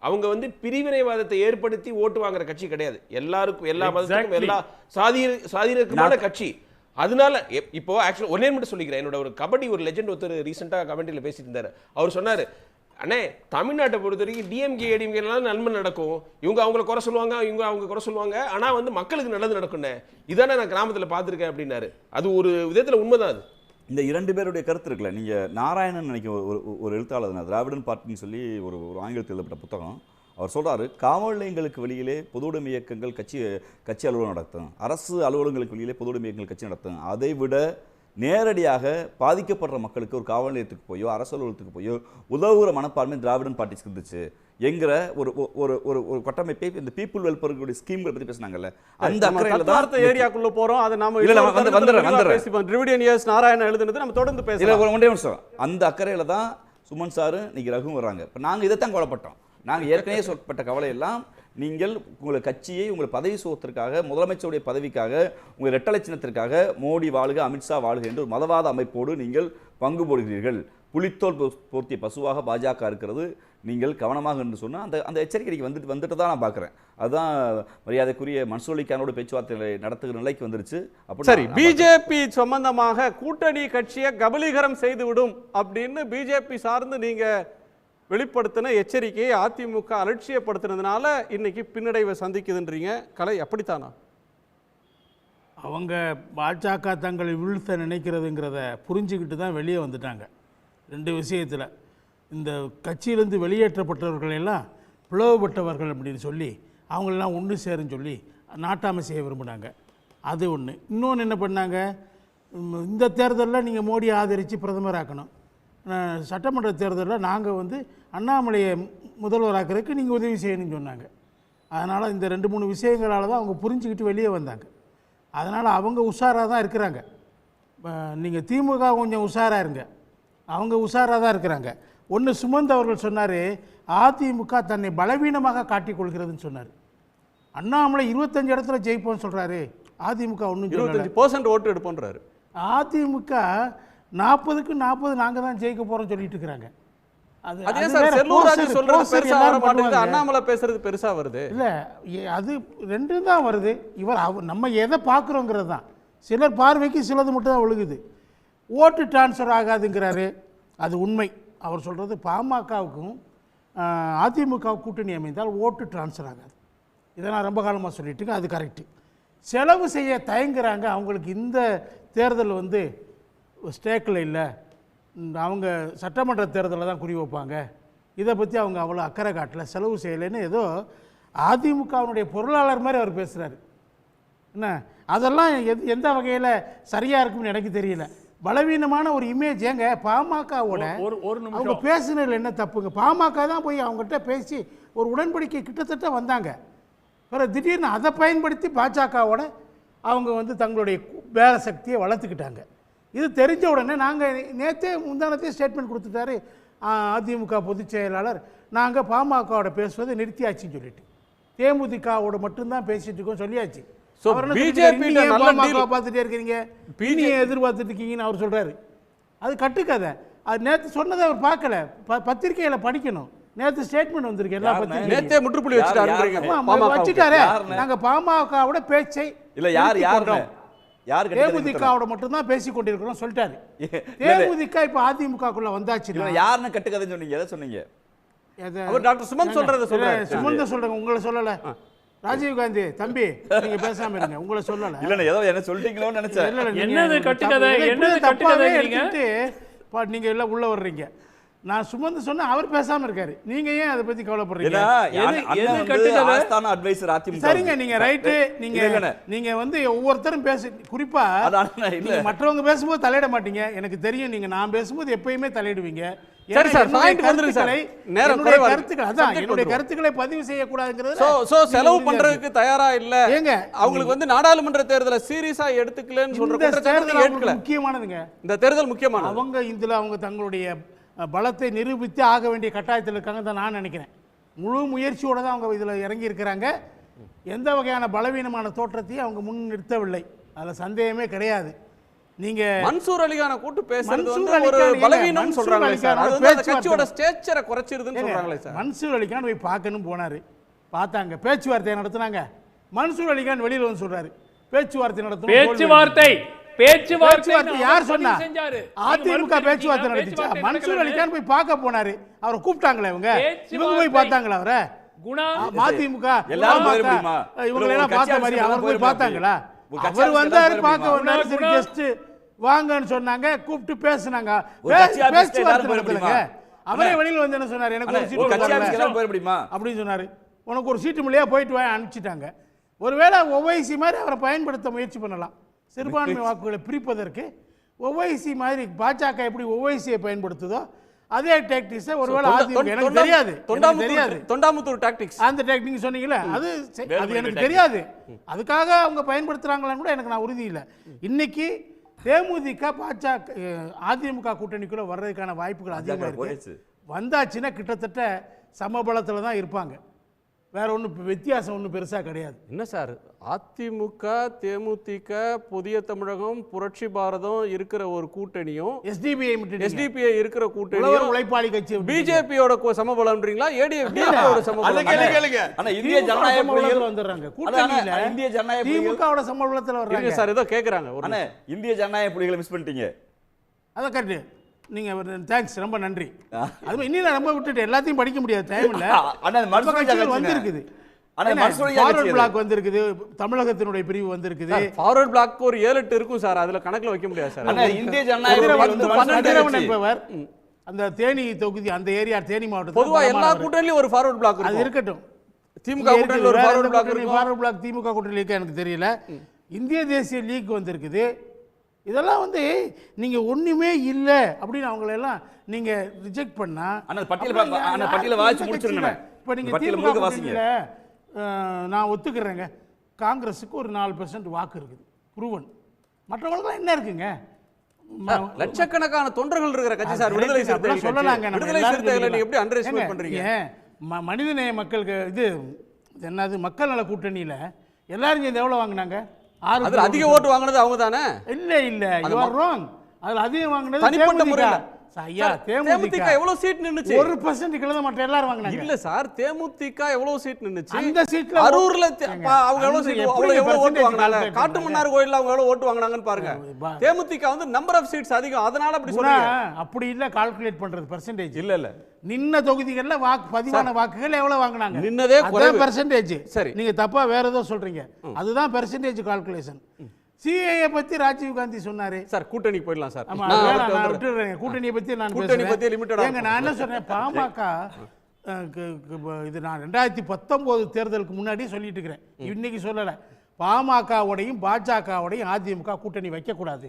அவங்க வந்து பிரிவினைவாதத்தை ஏற்படுத்தி ஓட்டு வாங்குற கட்சி கிடையாது. எல்லாருக்கும், எல்லா மதத்துக்கும், எல்லா சாதியினருக்குமான கட்சி. அதனால இப்போ ஆக்சுவலி ஒன்னே மட்டும் சொல்லிக்கிறேன். என்னோட ஒரு கபடி ஒரு லெஜெண்ட் ஒருத்தர் ரீசெண்டாக கமெண்ட்ரியில் பேசிட்டு இருந்தாரு. அவர் சொன்னார், அண்ணே தமிழ்நாட்டை பொறுத்த வரைக்கும் DMK ADMK நன்மை நடக்கும், இவங்க அவங்கள குறை சொல்லுவாங்க, இவங்க அவங்க குறை சொல்லுவாங்க, ஆனால் வந்து மக்களுக்கு நல்லது நடக்கும்னே, இதானே நான் கிராமத்தில் பார்த்துருக்கேன் அப்படின்னாரு. அது ஒரு விதத்தில் உண்மைதான். அது இந்த இரண்டு பேருடைய கருத்து இருக்குல்ல. நீங்கள் நாராயணன் நினைக்க ஒரு எழுத்தாளர், திராவிடன் பார்ட்டின்னு சொல்லி ஒரு ஆங்கிலத்தில் எழுதப்பட்ட புத்தகம். அவர் சொல்கிறாரு, காவல் நிலையங்களுக்கு வெளியிலே பொதுவுடைமை இயக்கங்கள் கட்சி அலுவலகம் நடத்தும், அரசு அலுவலகங்களுக்கு வெளியிலே பொதுவுடைமை இயக்கங்கள் கட்சி நடத்தும், அதை விட நேரடியாக பாதிக்கப்படுற மக்களுக்கு ஒரு காவல் நிலையத்துக்கு போயோ அரசு அலுவலகத்துக்கு போயோ உதவுகிற மனப்பான்மை திராவிடன் பார்ட்டிக்கு இருந்துச்சு என்கிற ஒரு கட்டமைப்பை இந்த பீப்புள் வெல்ஃபேர் ஸ்கீம்களை பற்றி பேசினாங்கல்ல. அந்த அக்கறையில் ஏரியாக்குள்ள போகிறோம். அது நாம நாராயணன் எழுதுனது நம்ம தொடர்ந்து பேசலாம். ஒன்றே நிமிஷம். அந்த அக்கறையில் தான் சுமன் சாரு இன்னைக்கு ரகுவும் வர்றாங்க. இப்போ நாங்கள் இதைத்தான் கவலைப்பட்டோம். நாங்கள் ஏற்கனவே சொல்லப்பட்ட கவலையெல்லாம், நீங்கள் உங்கள் கட்சியை உங்கள் பதவி சுகத்திற்காக, முதலமைச்சருடைய பதவிக்காக, உங்கள் இரட்டலை சின்னத்திற்காக மோடி வாழ்க அமித்ஷா வாழ்க என்று ஒரு மதவாத அமைப்போடு நீங்கள் பங்கு போடுகிறீர்கள். புலித்தோல் போர்த்திய பசுவாக பாஜக இருக்கிறது, நீங்கள் கவனமாக என்று சொன்னால் அந்த எச்சரிக்கைக்கு வந்துட்டு தான் நான் பார்க்குறேன். அதுதான் மரியாதைக்குரிய மன்சூர் அலிகானோட பேச்சுவார்த்தை நடத்துகிற நிலைக்கு வந்துருச்சு. அப்படி சரி, பிஜேபி சம்பந்தமாக கூட்டணி கட்சியை கபலீகரம் செய்துவிடும் அப்படின்னு பிஜேபி சார்ந்து நீங்கள் வெளிப்படுத்தின எச்சரிக்கையை அதிமுக அலட்சியப்படுத்தினதுனால இன்னைக்கு பின்னடைவை சந்திக்குதுன்றீங்க. கலை அப்படித்தானா? அவங்க பாஜக தங்களை வீழ்த்த நினைக்கிறதுங்கிறத புரிஞ்சுக்கிட்டு தான் வெளியே வந்துட்டாங்க. ரெண்டு விஷயத்தில், இந்த கட்சியிலேருந்து வெளியேற்றப்பட்டவர்கள் எல்லாம் பிளவுபட்டவர்கள் அப்படின்னு சொல்லி அவங்களெல்லாம் ஒன்று சேருன்னு சொல்லி நாட்டாமை செய்ய விரும்பினாங்க. அது ஒன்று. இன்னொன்று என்ன பண்ணாங்க, இந்த தேர்தலில் நீங்கள் மோடியை ஆதரித்து பிரதமராக்கணும், சட்டமன்ற தேர்தலில் நாங்கள் வந்து அண்ணாமலையை முதல்வராக்கிறதுக்கு நீங்கள் உதவி செய்யணும்னு சொன்னாங்க. அதனால் இந்த 2-3 விஷயங்களால் தான் அவங்க புரிஞ்சுக்கிட்டு வெளியே வந்தாங்க. அதனால் அவங்க உஷாராக தான் இருக்கிறாங்க. நீங்கள் திமுக கொஞ்சம் உஷாராக இருங்க, அவங்க உஷாராக தான் இருக்கிறாங்க. ஒன்று, சுமந்த் அவர்கள் சொன்னார், அதிமுக தன்னை பலவீனமாக காட்டிக்கொள்கிறதுன்னு சொன்னார். அண்ணாமலை 25 இடத்துல ஜெயிப்போன்னு சொல்கிறாரு, அதிமுக ஒன்றும் 25% ஓட்டு எடுப்போன்றாரு. அதிமுக 40க்கு 40 நாங்கள் தான் ஜெயிக்க போகிறோம் சொல்லிட்டு இருக்கிறாங்க. அண்ணாமலை பேசுறது பெருசா வருது இல்லை, அது ரெண்டும் தான் வருது. நம்ம எதை பார்க்குறோங்கிறது தான். சிலர் பார்வைக்கு சிலது மட்டும் தான் ஒழுகுது. ஓட்டு டிரான்ஸ்ஃபர் ஆகாதுங்கிறாரு, அது உண்மை. அவர் சொல்கிறது பாமகவுக்கும் அதிமுக கூட்டணி அமைந்தால் ஓட்டு டிரான்ஸ்ஃபர் ஆகாது. இதை நான் ரொம்ப காலமாக சொல்லிட்டு, அது கரெக்டு. செலவு செய்ய தயங்குறாங்க. அவங்களுக்கு இந்த தேர்தல் வந்து ஸ்டேக்கில் இல்லை, அவங்க சட்டமன்ற தேர்தலில் தான் குறி வைப்பாங்க, இதை பற்றி அவங்க அவ்வளோ அக்கறை காட்டல, செலவு செய்யலைன்னு ஏதோ அதிமுகவினுடைய பொருளாளர் மாதிரி அவர் பேசுகிறாரு. என்ன அதெல்லாம் எந்த வகையில் சரியாக இருக்கும்னு எனக்கு தெரியல. பலவீனமான ஒரு இமேஜ். ஏங்க பாமகவோட ஒரு அவங்க நிமிஷம் பேசுனதில் என்ன தப்புங்க? பாமக தான் போய் அவங்ககிட்ட பேசி ஒரு உடன்படிக்கை கிட்டத்தட்ட வந்தாங்க. பிறகு திடீர்னு அதை பயன்படுத்தி பாஜகவோட அவங்க வந்து தங்களுடைய வேலை சக்தியை வளர்த்துக்கிட்டாங்க. இது தெரிஞ்ச உடனே நாங்கள் நேற்றே முந்தானத்தே ஸ்டேட்மெண்ட் கொடுத்துட்டாரு அதிமுக பொதுச் செயலாளர், நாங்கள் பாமகவோட பேசுவதை நிறுத்தியாச்சுன்னு சொல்லிட்டு தேமுதிகவோட மட்டும்தான் பேசிட்டு இருக்கோம் சொல்லியாச்சு. So, BJP பார்த்துட்டே இருக்கிறீங்க, பிஜேபி எதிர்பார்த்துட்டு இருக்கீங்கன்னு அவர் சொல்றாரு. அது கட்டுக்கதை. அது நேற்று சொன்னதை அவர் பார்க்கல, பத்திரிகையில படிக்கணும். நேற்று ஸ்டேட்மெண்ட் வந்திருக்கு எல்லா பத்திரிகையும். நேத்தே முற்றுப்புள்ளி வச்சுட்டாரு. நாங்க பாமகவோட பேச்சை இல்ல யார் தேமுதிகவோட மட்டும் தான் பேசி கொண்டிருக்கிறோம் சொல்லிட்டாரு. தேமுதிக இப்ப அதிமுகக்குள்ள வந்தாச்சு. யாருன்னு கட்டுக்கதைன்னு சொன்னீங்க? எதை சொன்னீங்க? அவர் டாக்டர் சுமன் சொல்றத சொல்றாரு. சுமன் தான் சொல்றாங்க, உங்களை சொல்லல. ராஜீவ் காந்தி தம்பி நீங்க பேசாம இருங்க, உங்களை சொல்லல. இல்ல ஏதோ என்ன சொல்லிட்டீங்களோன்னு நினைச்சேன். என்னது கட்டுக்கதை? என்னது கட்டுக்கதை? நீங்க எல்லாம் உள்ள வர்றீங்க. நான் சுமந்து சொன்ன அவர் பேசாம இருக்காரு, நீங்க ஏன் அதை பத்தி கவலைப்படுறீங்க? சரிங்க, நீங்க ரைட்டு. நீங்க வந்து ஒவ்வொருத்தரும் பேச, குறிப்பா மற்றவங்க பேசும்போது தலையிட மாட்டீங்க. எனக்கு தெரியும், நீங்க நான் பேசும்போது எப்பயுமே தலையிடுவீங்க. சரி சார், பாயிண்ட் வந்துருங்க சார். நேரம் குறைவா இருக்கு. என்னுடைய கருத்துக்களை பதிவு செய்யக்கூடாதுங்கிறது. சோ செலவு பண்றதுக்கு தயாரா இல்ல. ஏங்க அவங்களுக்கு வந்து நாடாளுமன்ற தேர்தலை சீரியஸா எடுத்துக்கலன்னு சொல்ற குற்றச்சாட்டு ஏற்கல. முக்கியமானதுங்க இந்த தேர்தல் முக்கியமானது. அவங்க இதுல அவங்க தங்களுடைய பலத்தை நிரூபித்து ஆக வேண்டிய கட்டாயத்தில் இருக்காங்க தான் நான் நினைக்கிறேன். முழு முயற்சியோட தான் அவங்க இதுல இறங்கி இருக்கிறாங்க. எந்த வகையான பலவீனமான தோற்றத்தையும் அவங்க முன் நிறுத்தவில்லை, அதுல சந்தேகமே கிடையாது. நீங்க மன்சூர் அலிகான கூட்டு பேசுறது வந்து ஒரு பலவீனம் சொல்றாங்களே சார், அது அந்த கட்சியோட ஸ்டேச்சரை குறைச்சிருதுன்னு சொல்றாங்களே சார். மன்சூர் அலிகான் போய் பார்க்கணும் போனாரு, பார்த்தாங்க, பேச்சுவார்த்தை நடத்துனாங்க. மன்சூர் அலிகான் வெளியில வந்து சொல்றாரு பேச்சுவார்த்தை நடத்தணும். பேச்சுவார்த்தை யார் சொன்னா? அதிமுக பேச்சுவார்த்தை நடந்துச்சு. மன்சூர் அலிகான் போய் பார்க்க போனாரு, அவரை கூப்பிட்டாங்களே இவங்க போய் பார்த்தாங்களா? அவரை மதிமுக இவங்க எல்லாம் பார்த்த மாதிரி அவர் போய் பார்த்தாங்களா? அவர் வந்தாரு, பார்க்க வந்தாரு, சரி கெஸ்ட் வாங்கன்னு சொன்னாங்க, கூப்பிட்டு பேசுனாங்க, பேச்சுவார்த்தை நடத்தலங்க. அவரே வெளியில வந்து என்ன சொன்னாரு, எனக்கு ஒரு சீட்டு அப்படின்னு சொன்னாரு. உனக்கு ஒரு சீட்டு இல்லையா, போயிட்டு வா அனுப்பிச்சிட்டாங்க. ஒருவேளை ஒவைசி மாதிரி அவரை பயன்படுத்த முயற்சி பண்ணலாம், சிறுபான்மை வாக்குகளை பிரிப்பதற்கு. ஒவைசி மாதிரி பாஜக எப்படி ஒவைசியை பயன்படுத்துதோ அதே டாக்டிக்ஸ் ஒருவேளை எனக்கு தெரியாது, தொண்டாமுத்தூர் டாக்டிக்ஸ், அந்த டாக்டிக் சொன்னீங்கல்ல, அது எனக்கு தெரியாது. அதுக்காக அவங்க பயன்படுத்துறாங்களான்னு கூட எனக்கு நான் உறுதி இல்லை. இன்னைக்கு தேமுதிக பாஜக அதிமுக கூட்டணிக்குள்ள வர்றதுக்கான வாய்ப்புகள் அதிகமாக இருக்கு. வந்தாச்சுன்னா கிட்டத்தட்ட சமபலத்தில் தான் இருப்பாங்க. வேற ஒன்றும் வித்தியாசம் ஒன்றும் பெருசாக கிடையாது. என்ன சார், அதிமுக தேமுதிக புதிய தமிழகம் புரட்சி பாரதம் இருக்கிற ஒரு கூட்டணியும் எஸ்டிபிஐ இருக்கிற கூட்டணியும் உழைப்பாளி கட்சி பிஜேபியோட சமபலம்ன்றீங்களா? ஏடிஎஃப்டியோட சமபலம்? இந்திய ஜனநாயக புலிகள் வந்துடுறாங்க கூட்டணியில. இந்திய ஜனநாயக திமுகவோட சமபலத்தில் வர்றாங்க சார். ஏதோ கேட்குறாங்க. இந்திய ஜனநாயக புலிகளை மிஸ் பண்ணிட்டீங்க. அதான் கரெக்டு. நீங்க தேங்க்ஸ், ரொம்ப நன்றி. அது இன்னும் ரொம்ப விட்டுட்டு எல்லாத்தையும் படிக்க முடியாது, டைம் இல்ல. வந்திருக்குது, ஃபார்வர்ட் பிளாக் வந்திருக்குது, தமிழகத்தினுடைய பிரிவு வந்திருக்குது. ஃபார்வர்ட் பிளாக் ஒரு 7-8 இருக்கும் சார், அதுல கணக்குல வைக்க முடியாது சார். இந்திய ஜனநாயக என்பவர் அந்த தேனி தொகுதி, அந்த ஏரியா தேனி மாவட்டம். பொதுவா எல்லா கூட்டணியிலும் ஒரு ஃபார்வர்ட் பிளாக் அது இருக்கட்டும். திமுக கூட்டணியில் ஒரு ஃபார்வர்ட் பிளாக் இருக்கு. ஃபார்வர்ட் பிளாக் திமுக கூட்டணியில் இருக்கா எனக்கு தெரியல. இந்திய தேசிய லீக் வந்திருக்குது. இதெல்லாம் வந்து நீங்க ஒண்ணுமே இல்லை அப்படின்னு அவங்களெல்லாம் நீங்க ரிஜெக்ட் பண்ணா பட்டியல வாசி முடிச்சிருங்க. இப்போ நீங்க திமுக கூட்டணியில நான் ஒத்துக்கிறேங்க, காங்கிரஸுக்கு ஒரு 4% வாக்கு இருக்குது, ப்ரூவன். மற்றவங்களுக்குலாம் என்ன இருக்குங்க? லட்சக்கணக்கான தொண்டர்கள் இருக்கிற கட்சி சார். விடுதலை சிறுத்தைகள் சொல்லலாங்க. விடுதலை சிறுத்தைகளை நீங்க எப்படி அண்டர்எஸ்டிமேட் பண்றீங்க? மனிதநேய மக்களுக்கு இது என்னது மக்கள் நல கூட்டணியில எல்லாரும் சேர்ந்து எவ்வளவு வாங்கினாங்க? அதுல அதிக ஓட்டு வாங்குனது அவங்க தானே? இல்ல you are wrong. அதுல அதிகம் வாங்குனது தனிப்பட்ட முறையில. ஐயா தேமுதிக எவ்வளவு சீட் நின்னுச்சு? 1% கிட்ட மற்ற எல்லாரும் வாங்குனாங்க. இல்ல சார், தேமுதிக எவ்வளவு சீட் நின்னுச்சு? அந்த சீட்ல அரூர்ல அவங்க எவ்வளவு சீட், எவ்வளவு ஓட்டு வாங்குனாங்க? காட்டுமன்னார் கோயில்ல அவங்க எவ்வளவு ஓட்டு வாங்குனாங்கன்னு பாருங்க. தேமுதிக வந்து நம்பர் ஆஃப் சீட்ஸ் அதிகம், அதனால அப்படி சொல்றீங்க. அப்படி இல்ல கால்குலேட் பண்றது பெர்சன்டேஜ். இல்ல நின்ன தொகுதிகள்ல பதிவான வாக்குகள் எவ்வளவு வாங்குனாங்க? நின்னதே குறைவு பெர்சன்டேஜ். சரி, நீங்க தப்பா வேற ஏதோ சொல்றீங்க. அதுதான் பெர்சன்டேஜ் கால்குலேஷன். சிஏஏ பத்தி ராஜீவ் காந்தி சொன்னாரு சார். கூட்டணிக்கு போயிடலாம் சார். கூட்டணியை பத்தி நான் என்ன சொன்னேன், பாமக இது நான் 2019 தேர்தலுக்கு முன்னாடி சொல்லிட்டு இருக்கிறேன், இன்னைக்கு சொல்லல. பாமகவோடையும் பாஜகவோடையும் அதிமுக கூட்டணி வைக்கக்கூடாது.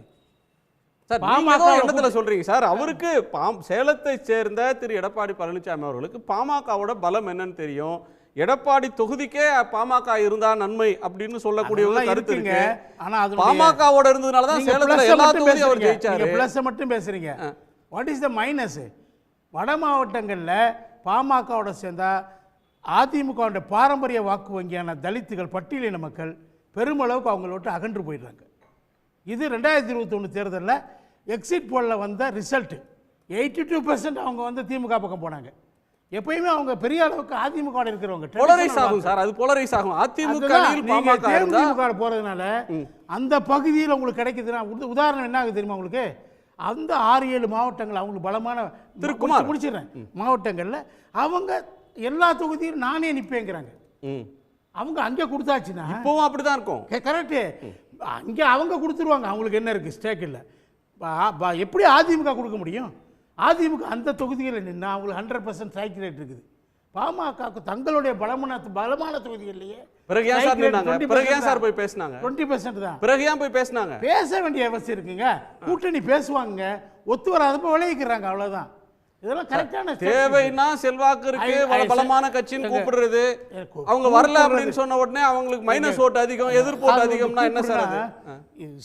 சார் பாமக நீங்க ஏதோ எண்ணத்துல சொல்றீங்க சார். அவருக்கு சேலத்தை சேர்ந்த திரு எடப்பாடி பழனிசாமி அவர்களுக்கு பாமகவோட பலம் என்னன்னு தெரியும். எடப்பாடி தொகுதிக்கே பாமக இருந்தா நன்மை அப்படின்னு சொல்லக்கூடிய கருத்து இருக்கு. ஆனா அது பாமகவோட இருந்ததுனால தான் சேலத்துல எல்லா தொகுதியும் அவர் ஜெயிச்சாரு. பிளஸ் மட்டும் பேசுறீங்க. What is the minus? வட மாவட்டங்கள்ல பாமகவோட சேர்ந்தா அதிமுகவோட பாரம்பரிய வாக்கு வங்கியான தலித்துகள், பட்டியலின மக்கள் பெருமளவுக்கு அவங்கள விட்டு அகன்று போயிடுறாங்க. இது 2021 தேர்தலில் எக்ஸிட் போலில் வந்த ரிசல்ட். 82% அவங்க வந்து திமுக பக்கம் போனாங்க. எப்பயுமே அவங்க பெரிய அளவுக்கு அதிமுக இருக்கிறவங்க போலரைஸ் ஆகும் சார். அது போலரைஸ் ஆகும். அதிமுக போறதுனால அந்த பகுதியில் உங்களுக்கு கிடைக்குதுன்னா உதாரணம் என்ன ஆகுது தெரியுமா உங்களுக்கு? அந்த 6-7 மாவட்டங்கள் அவங்களுக்கு பலமான முடிச்சிடுறேன் மாவட்டங்களில் அவங்க எல்லா தொகுதியும் நானே நிற்பேங்கிறாங்க. அவங்க அங்கே கொடுத்தாச்சுன்னா இப்போவும் அப்படிதான் இருக்கும். கரெக்டு. அங்கே அவங்க கொடுத்துருவாங்க. அவங்களுக்கு என்ன இருக்குது? ஸ்டேக் இல்லை. எப்படி அதிமுக கொடுக்க முடியும்? அதிமுக அந்த தொகுதிகளில் நின்று அவங்களுக்கு 100% ஸ்ட்ரைக் ரேட் இருக்குது. பாமகவுக்கு தங்களுடைய பலமான தொகுதிகளிலேயே பிறகு ஏன் சார் நின்னாங்க? பிறகு ஏன் சார் போய் பேசினாங்க? 20% தான். பிறகு ஏன் போய் பேசினாங்க? பேச வேண்டிய அவசியம் இருக்குங்க. கூட்டணி பேசுவாங்க, ஒத்து வராதப்ப விளைவிக்கிறாங்க, அவ்வளவுதான். இதெல்லாம் கரெக்டான தேவைன்னா செல்வாக்கு இருக்கு, பலமான கட்சின்னு கூப்பிடுறது. அவங்க வரல அப்படின்னு சொன்ன உடனே அவங்களுக்கு மைனஸ் ஓட்டு அதிகம், எதிர்ப்பு ஓட்டு அதிகம்னா என்ன சார் அது?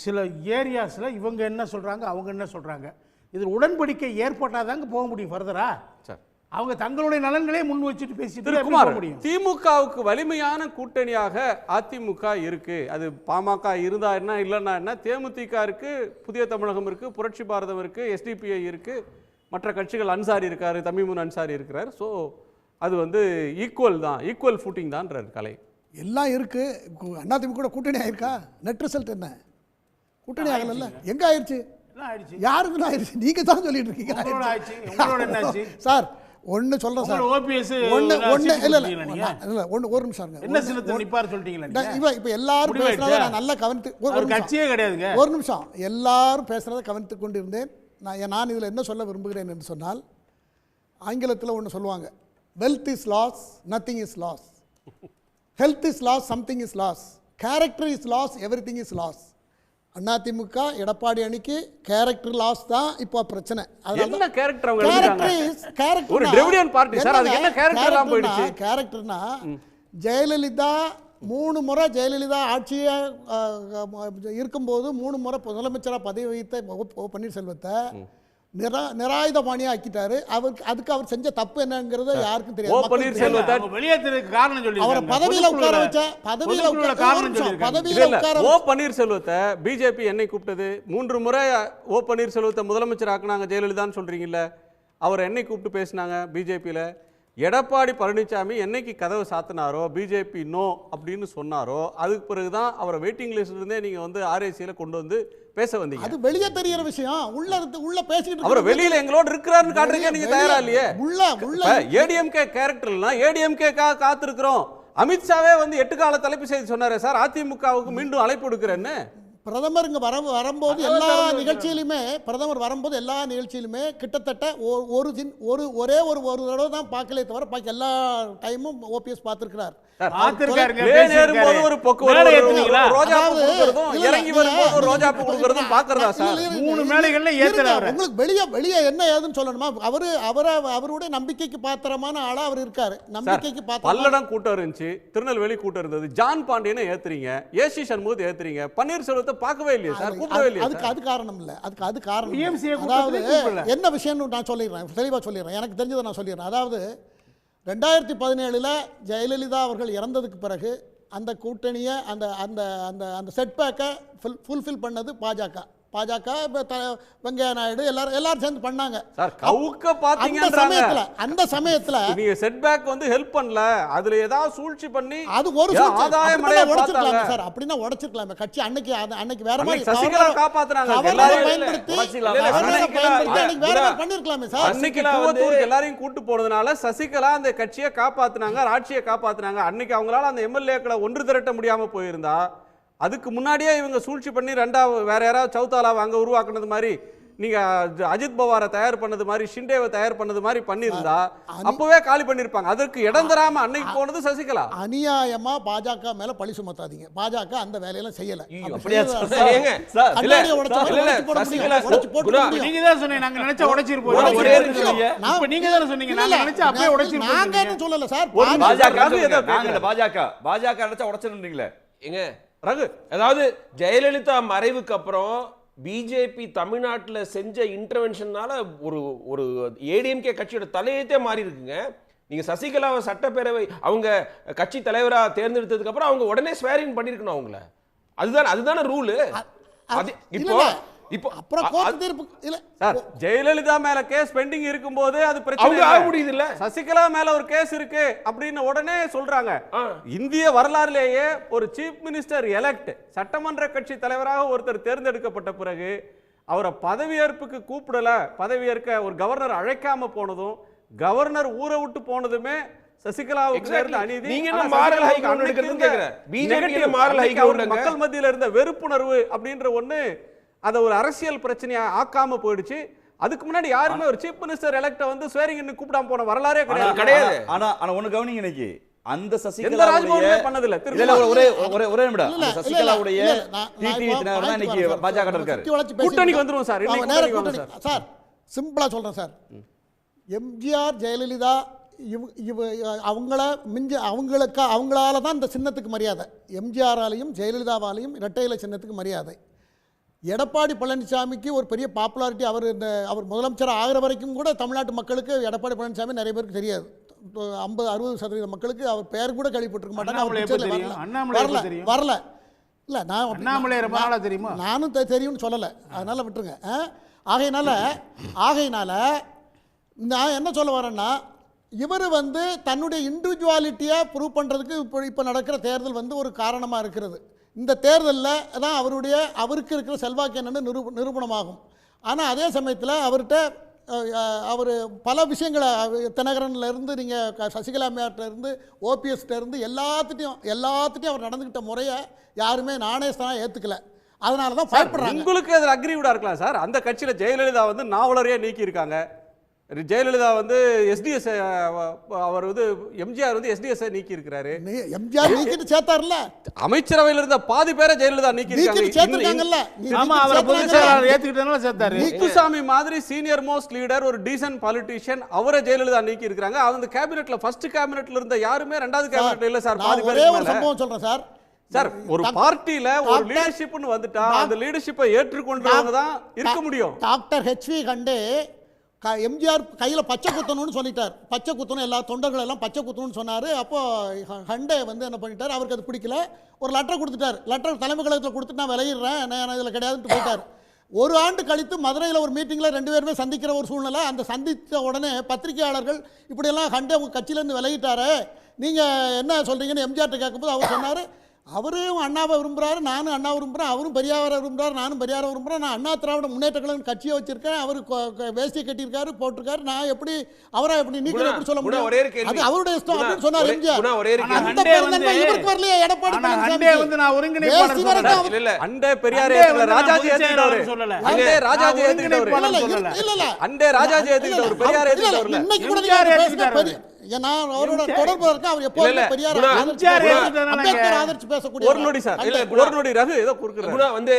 சில ஏரியாஸ்ல இவங்க என்ன சொல்றாங்க, அவங்க என்ன சொல்றாங்க, இது உடன்படிக்கை ஏற்பட்டாதாங்க போக முடியும் ஃபர்தரா. அவங்க தங்களுடைய நலன்களே முன் வச்சுட்டு பேசிட்டு போக முடியும். திமுகவுக்கு வலிமையான கூட்டணியாக அதிமுக இருக்கு. அது பாமக இருந்தா என்ன, இல்லைன்னா என்ன, தேமுதிக இருக்கு, புதிய தமிழகம் இருக்கு, புரட்சி பாரதம் இருக்கு, எஸ்டிபிஐ இருக்கு, மற்ற கட்சிகள் அன்சாரி இருக்காரு, தமிமுன் அன்சாரி இருக்கிறார். ஸோ அது வந்து ஈக்குவல் தான், ஈக்குவல் ஃபூட்டிங் தான்ன்றார் கலை. எல்லாம் இருக்கு. அதிமுக கூட கூட்டணி ஆயிருக்கா? நெட் ரிசல்ட் என்ன? கூட்டணி ஆகல. எங்க ஆயிருச்சு? யாருக்கு ஆயிருச்சு? நீங்க தான் சொல்லிட்டு இருக்கீங்க. சார் ஒன்னு சொல்றேன் சார். ஒரு நிமிஷம் இப்ப எல்லாரும் பேசுறத நான் நல்லா கவனித்து ஒரு நிமிஷம் எல்லாரும் பேசுறத கவனித்துக் கொண்டிருந்தேன். நான் இதில் என்ன சொல்ல விரும்புகிறேன் என்று சொன்னால், ஆங்கிலத்தில் ஒன்று சொல்லுவாங்க, wealth is lost, nothing is lost. Health is lost, something is lost. Character is lost, everything is lost. அதிமுக எடப்பாடி அணிக்கு கேரக்டர் லாஸ் தான் இப்போ பிரச்சனை. கேரக்டர்னா ஜெயலலிதா 3 முறை ஜெயலலிதா ஆட்சியை இருக்கும்போது 3 முறை முதலமைச்சராக பதவி வகித்த ஓ பன்னீர்செல்வத்தை நிராயுதபாணியா ஆக்கிட்டாரு. அதுக்கு அவர் செஞ்ச தப்பு என்னங்கிறது யாருக்கும் தெரியாது. அவரை பதவியில உட்கார வச்ச ஓ பன்னீர்செல்வத்தை பிஜேபி என்னை கூப்பிட்டது 3 முறை ஓ பன்னீர்செல்வத்தை முதலமைச்சர் ஆக்குனாங்க ஜெயலலிதான்னு சொல்றீங்கல்ல. அவர் என்னை கூப்பிட்டு பேசினாங்க பிஜேபியில. எடப்பாடி பழனிசாமி என்னைக்கு கதவை சாத்தினாரோ, பிஜேபி நோ அப்படின்னு சொன்னாரோ, அதுக்கு பிறகுதான் அவரை வெயிட்டிங் லிஸ்ட்ல இருந்தே நீங்க வந்து ஆர்ஏசியில கொண்டு வந்து பேச வந்தீங்க. அது வெளியே தெரியற விஷயம். உள்ள பேசிட்டு அவர் வெளியில எங்களோட இருக்கிறாருன்னு காட்டுறீங்க. நீங்க தயாரா இல்லையே. உள்ள ஏடிஎம்கே கேரக்டர்னா ஏடிஎம்கே காத்திருக்கிறோம். அமித்ஷாவே வந்து 8 கால தலைப்பு செய்தி சொன்னாரே சார், அதிமுகவுக்கு மீண்டும் அழைப்பு கொடுக்கிறேன்னு. பிரதமர் இங்க வரும்போது எல்லா நிகழ்ச்சியிலுமே கிட்டத்தட்ட ஒரே ஒரு தடவை தான் பார்க்கலே தவிர பாக்கி எல்லா டைமும் ஓபிஎஸ் பார்த்திருக்கிறார். வெளியே என்ன ஏதுன்னு சொல்லணுமா? அவருடைய நம்பிக்கைக்கு பாத்திரமான ஆளா அவர் இருக்காரு. நம்பிக்கைக்கு பல்லடம் கூட்டம் இருந்துச்சு, திருநெல்வேலி கூட்டம் இருந்தது, ஜான் பாண்டியனை ஏத்துறீங்க, ஏசி சண்முகத்தை ஏத்துறீங்க, பன்னீர்செல்வத்தை பார்க்கவே இல்லையா சார்? கூப்பிடவே இல்லையா? அது காரணம் இல்ல. அதுக்கு காரணம் அதாவது என்ன விஷயம்னு நான் சொல்லிடுறேன், தெளிவா சொல்லிடுறேன். எனக்கு தெரிஞ்சதை நான் சொல்லிடுறேன். அதாவது 2017 ஜெயலலிதா அவர்கள் இறந்ததுக்கு பிறகு அந்த கூட்டணியை அந்த அந்த அந்த அந்த செட்பேக்கை ஃபுல்ஃபில் பண்ணது பாஜக. வெங்கையா நாயுடு எல்லாரும் சேர்ந்து பண்ணாங்க. அந்த சமயத்துல நீங்க செட்பேக் வந்து ஹெல்ப் பண்ணல, அதுல ஏதாவது சூழ்ச்சி பண்ணி அது ஒரு ஆதாயம் உடைச்சிருக்கலாமே சார். அப்படின்னா உடைச்சிருக்கலாமே. கட்சி அன்னைக்கு வேற மாதிரி சசிகலா காப்பாத்துறாங்க, பண்ணிருக்கலாமே சார். அன்னைக்கு எல்லாரையும் கூட்டு போனதுனால சசிகலா அந்த கட்சியை காப்பாத்துனாங்க, ஆட்சியை காப்பாத்துனாங்க. அன்னைக்கு அவங்களால அந்த எம்எல்ஏக்களை ஒன்று திரட்ட முடியாம போயிருந்தா, அதுக்கு முன்னாடியே இவங்க சூழ்ச்சி பண்ணி வேற யாராவது சௌத்தாலாவை அங்க உருவாக்குனது மாதிரி நீங்க அஜித் பவாரை தயார் பண்ணது மாதிரி ஷிண்டேவை தயார் பண்ணது மாதிரி பண்ணியிருந்தா அப்பவே காலி பண்ணிருப்பாங்க. அதற்கு இடம் தராம அன்னைக்கு போனது சசிகலா. அநியாயமா பாஜக மேல பழி சுமத்தாதீங்க. பாஜக அந்த வேலையெல்லாம் செய்யல. நீங்க தான் சொன்னீங்க நாங்க நினைச்சா உடைச்சிருப்போம். நீங்க தான் சொன்னீங்க நாங்க நினைச்சா அப்படியே உடைச்சிருப்போம். நாங்க என்ன சொல்லல சார். பாஜக நினைச்சா உடைச்சிருந்தீங்களே எங்க ரகு. அதாவது ஜெயலலிதா மறைவுக்கு அப்புறம் பிஜேபி தமிழ்நாட்டில் செஞ்ச இன்டர்வென்ஷனால ஒரு ஏடிஎம்கே கட்சியோட தலையெழுத்தே மாறி இருக்குங்க. நீங்க சசிகலாவை சட்டப்பேரவை அவங்க கட்சி தலைவராக தேர்ந்தெடுத்ததுக்கு அப்புறம் அவங்க உடனே ஸ்வேரிங் பண்ணிருக்கணும் அவங்கள. அதுதான ரூல். இப்போ அப்புறம் கோர்ட் தீர்ப்பு இல்ல சார், ஜெயலலிதா மேல கேஸ் பெண்டிங் இருக்கும்போது அது பிரச்சனை ஆக முடியுது இல்ல. சசிகலா மேல ஒரு கேஸ் இருக்கு அப்படின்னு உடனே சொல்றாங்க. இந்திய வரலாறுலேயே ஒரு சீஃப் மினிஸ்டர் எலெக்ட் சட்டமன்ற கட்சி தலைவராக ஒருத்தர் தேர்ந்தெடுக்கப்பட்ட பிறகு அவரை பதவியேற்புக்கு கூப்பிடல, பதவியேற்க ஒரு கவர்னர் அழைக்காம போனதும் கவர்னர் ஊரை விட்டு போனதுமே சசிகலாவுக்கு நேர்ந்த அநீதி. நீங்க என்ன மாரல் ஹை கிரவுண்ட் எடுக்கிறதுன்னு கேக்குறேன். பிஜேபி மாரல் ஹை கிரவுண்ட் மக்கள் மத்தியில இருந்த வெறுப்புணர்வு அப்படின்ற ஒண்ணு அதை ஒரு அரசியல் பிரச்சனையா ஆக்காம போயிடுச்சு. அதுக்கு முன்னாடி யாருமே ஒரு சீஃப் மினிஸ்டர் எலெக்ட வந்து ஸ்வேரிங் கூப்பிடாம போன வரலாறே கிடையாது. ஆனா ஒண்ணு கவனிங்க, இன்னைக்கு அந்த சசிகலா ராஜ்பவன்ல பண்ணதில்ல. ஒரே நிமிடம் சசிகலாவுடைய டிடி தினகரன் இன்னைக்கு பாஜக இருக்காரு. கூட்டணிக்கு வந்துருவோம் சார். இன்னைக்கு கூட்டணி சார் சிம்பிளா சொல்றேன் சார். எம்ஜிஆர் ஜெயலலிதா அவங்களால தான் இந்த சின்னத்துக்கு மரியாதை. எம்ஜிஆராலையும் ஜெயலலிதாவாலையும் இரட்டை இலை சின்னத்துக்கு மரியாதை. எடப்பாடி பழனிசாமிக்கு ஒரு பெரிய பாப்புலாரிட்டி. அவர் முதலமைச்சர் ஆகிற வரைக்கும் கூட தமிழ்நாட்டு மக்களுக்கு எடப்பாடி பழனிசாமி நிறைய பேருக்கு தெரியாது. 50-60% மக்களுக்கு அவர் பெயர் கூட கேள்விப்பட்டிருக்க மாட்டாங்க. வரல இல்லை, நான் தெரியுமா, நானும் தெரியும்னு சொல்லலை, அதனால விட்டுருங்க. ஆகையினால நான் என்ன சொல்ல வரேன்னா, இவர் வந்து தன்னுடைய இண்டிவிஜுவாலிட்டியை ப்ரூவ் பண்ணுறதுக்கு இப்போ நடக்கிற தேர்தல் ஒரு காரணமாக இருக்கிறது. இந்த தேர்தலில் தான் அவருக்கு இருக்கிற செல்வாக்கு என்னென்னு நிரூபணமாகும். ஆனால் அதே சமயத்தில் அவர்கிட்ட அவர் பல விஷயங்களை தினகரன்லேருந்து நீங்கள் சசிகலா மேட்டிலேருந்து ஓபிஎஸ்லேருந்து எல்லாத்துட்டையும் அவர் நடந்துக்கிட்ட முறையை யாருமே நாணயஸ்தானம் ஏற்றுக்கல. அதனால தான் பயப்படுறாங்க. உங்களுக்கு அதில் அக்ரிவிடா இருக்கலாம் சார். அந்த கட்சியில் ஜெயலலிதா வந்து நாவலரையே நீக்கியிருக்காங்க. ஜெயலலிதா வந்து எஸ்டிஎஸ், அவர் வந்து எம்ஜிஆர் வந்து எஸ்டிஎஸ் நீக்கி இருக்கிறாரு. எம்ஜிஆர் நீக்கிட்டு சேர்த்தார்ல, அமைச்சரவையில் இருந்த பாதி பேரை ஜெயலலிதா நீக்கி சேர்த்தாங்கல்ல. ஆமா, அவரை பொதுச் செயலாளர் ஏத்துக்கிட்டனால சேர்த்தாரு. முத்துசாமி மாதிரி சீனியர் மோஸ்ட் லீடர், ஒரு டீசன்ட் பாலிட்டிஷியன், அவரை ஜெயலலிதா நீக்கி இருக்காங்க. அந்த கேபினெட்ல ஃபர்ஸ்ட் கேபினெட்ல இருந்த யாருமே ரெண்டாவது கேபினெட்ல இல்ல சார். பாதி பேர். ஒரு சம்பவம் சொல்றேன் சார். சார், ஒரு பார்ட்டில ஒரு லீடர்ஷிப்னு வந்துட்டா அந்த லீடர்ஷிப்பை ஏற்றுக்கொண்டவங்க தான் இருக்க முடியும். டாக்டர் ஹெச்வி கண்டே எம்ஜிஆர் கையில் பச்சை குத்தணும்னு சொல்லிட்டார். பச்சை குத்தணும், எல்லா தொண்டர்கள் எல்லாம் பச்சை குத்தணும்னு சொன்னார். அப்போது ஹண்டே வந்து என்ன பண்ணிட்டார், அவருக்கு அது பிடிக்கல, ஒரு லெட்டர் கொடுத்துட்டார். லெட்டர் தலைமை கழகத்தில் கொடுத்துட்டு நான் விளையிடுறேன், நான் இதில் கிடையாதுன்னு போயிட்டார். ஒரு ஆண்டு கழித்து மதுரையில் ஒரு மீட்டிங்கில் 2 பேருமே சந்திக்கிற ஒரு சூழ்நிலை. அந்த சந்தித்த உடனே பத்திரிகையாளர்கள் இப்படியெல்லாம் ஹண்டே உங்கள் கட்சியிலேருந்து விலகிட்டாரு, நீங்கள் என்ன சொல்கிறீங்கன்னு எம்ஜிஆர்ட்ட கேட்கும்போது அவர் சொன்னார், அவரும் அண்ணாவை விரும்புகிறாரு, நானும் அண்ணா விரும்புகிறேன், அவரும் பெரியாரை விரும்புகிறார், நானும் பெரியாரை விரும்புகிறேன், நான் அண்ணா திராவிட முன்னேற்ற கழகம் கட்சியை வச்சிருக்கேன், அவர் வேஷ்டி கட்டியிருக்காரு, போட்டிருக்காரு, நான் எப்படி அவரை எப்படி நீங்க எப்படி சொல்ல முடியும், அது அவருடைய இஷ்டம் அப்படின்னு சொன்னார் எம்ஜிஆர். அந்த பெருந்தன்மை இவருக்கு வரலையே எடப்பாடி பழனிசாமி. அண்டே பெரியாரை ராஜாஜி ஏத்துக்கிட்டவர் சொல்லல, அண்டே ராஜாஜி ஏத்துக்கிட்டவர் இல்ல, அண்டே ராஜாஜி ஏத்துக்கிட்டவர், பெரியாரை ஏத்துக்கிட்டவர் இல்ல. இன்னைக்கு கூட பேசுறாரு. நான் அவரோட தொடர்பு இருக்க, அவர் எப்போதுமே பெரியார் அம்பேத்கர் ஆதரிச்சு பேசக்கூடிய ஒரு நொடி சார், இல்ல ஒரு நொடி ரகு ஏதோ குறுக்குறாரு. வந்து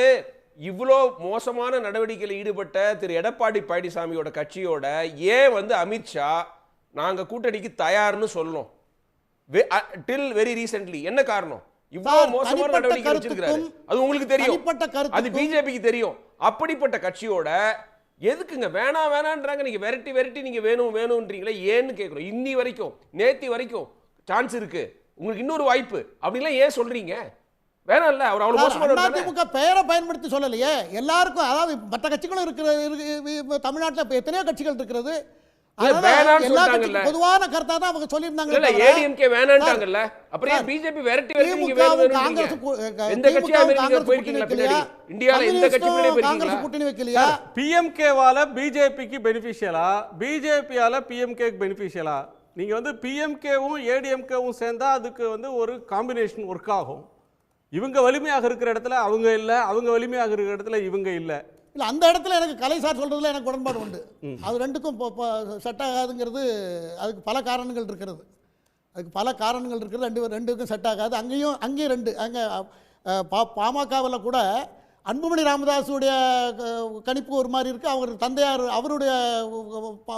இவ்வளோ மோசமான நடவடிக்கையில் ஈடுபட்ட திரு எடப்பாடி பழனிசாமியோட கட்சியோட ஏன் வந்து அமித்ஷா நாங்க கூட்டணிக்கு தயார்னு சொல்லணும் டில் வெரி ரீசென்ட்லி? என்ன காரணம்? இவ்வளவு மோசமான நடவடிக்கை வச்சிருக்காரு, அது உங்களுக்கு தெரியும், அது பிஜேபிக்கு தெரியும். அப்படிப்பட்ட கட்சியோட எதுக்குங்க வேணாம் வேணான்றாங்க? நீங்க வெரைட்டி நீங்க வேணும் வேணும்ன்றீங்களே, ஏன்னு கேட்குறோம். இன்னி வரைக்கும் நேத்தி வரைக்கும் சான்ஸ் இருக்கு, உங்களுக்கு இன்னொரு வாய்ப்பு அப்படின்லாம் ஏன் சொல்றீங்க? வேணாம் இல்ல, அவர் அவ்வளவு மோசமான அதிமுக பெயரை பயன்படுத்தி சொல்லலையே. எல்லாருக்கும், அதாவது மற்ற கட்சிகளும் இருக்கிற தமிழ்நாட்டில் எத்தனையோ கட்சிகள் இருக்கிறது, பொதுவான கருத்தா தான் அவங்க சொல்லியிருந்தாங்க. இல்ல ஏடிஎம்கே வேணான்ட்டாங்கல்ல, அப்புறம் பிஜேபி வெரைட்டி நீங்க வேணும் காங்கிரஸ் எந்த கட்சியா நீங்க போயிருக்கீங்களா பின்னாடி? இந்தியால எந்த கட்சி பின்னாடி போயிருக்கீங்க? காங்கிரஸ் கூட்டணி வைக்கலையா? பிஎம்கேவால பிஜேபிக்கு பெனிஃபிஷியலா, பிஜேபியால பிஎம்கேக்கு பெனிஃபிஷியலா? நீங்க வந்து பிஎம்கேவும் ஏடிஎம்கேவும் சேர்ந்தா அதுக்கு வந்து ஒரு காம்பினேஷன் ஒர்க் ஆகும். இவங்க வலிமையாக இருக்கிற இடத்துல அவங்க இல்ல, அவங்க வலிமையாக இருக்கிற இடத்துல இவங்க இல்ல. இல்லை அந்த இடத்துல எனக்கு கலை சார் சொல்கிறதுல எனக்கு உடன்பாடு உண்டு. அது ரெண்டுக்கும் செட் ஆகாதுங்கிறது அதுக்கு பல காரணங்கள் இருக்கிறது. ரெண்டுக்கும் செட் ஆகாது. அங்கேயும் ரெண்டு அங்கே பாமகவில் கூட அன்புமணி ராமதாஸுடைய கணிப்பு ஒரு மாதிரி இருக்குது, அவர் தந்தையார் அவருடைய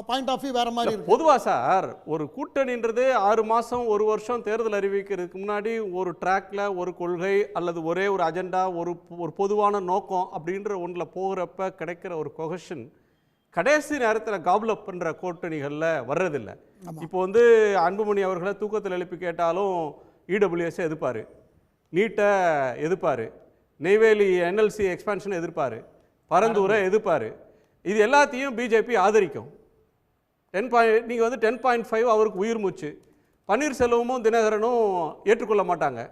பாயிண்ட் ஆஃப் வியூ வேறு மாதிரி இருக்குது. பொதுவாக சார் ஒரு கூட்டணின்றது 6 மாதம் 1 வருஷம் தேர்தல் அறிவிக்கிறதுக்கு முன்னாடி ஒரு ட்ராக்ல ஒரு கொள்கை அல்லது ஒரே ஒரு அஜெண்டா ஒரு பொதுவான நோக்கம் அப்படின்ற ஒன்றில் போகிறப்ப கிடைக்கிற ஒரு கொஹஷன் கடைசி நேரத்தில் காப்லப் பண்ணுற கூட்டணிகளில் வர்றதில்லை. இப்போ வந்து அன்புமணி அவர்களை தூக்கத்தில் எழுப்பி கேட்டாலும் இடபிள்யூஎஸ்ஸை எதிர்ப்பார், நீட்டை எதிர்ப்பார், நெய்வேலி என்எல்சி எக்ஸ்பான்ஷனை எதிர்ப்பார், பரந்தூரை எதிர்ப்பார். இது எல்லாத்தையும் பிஜேபி ஆதரிக்கும். நீங்கள் வந்து 10.5 அவருக்கு உயிர் மூச்சு. பன்னீர்செல்வமும் தினகரனும் ஏற்றுக்கொள்ள மாட்டாங்க.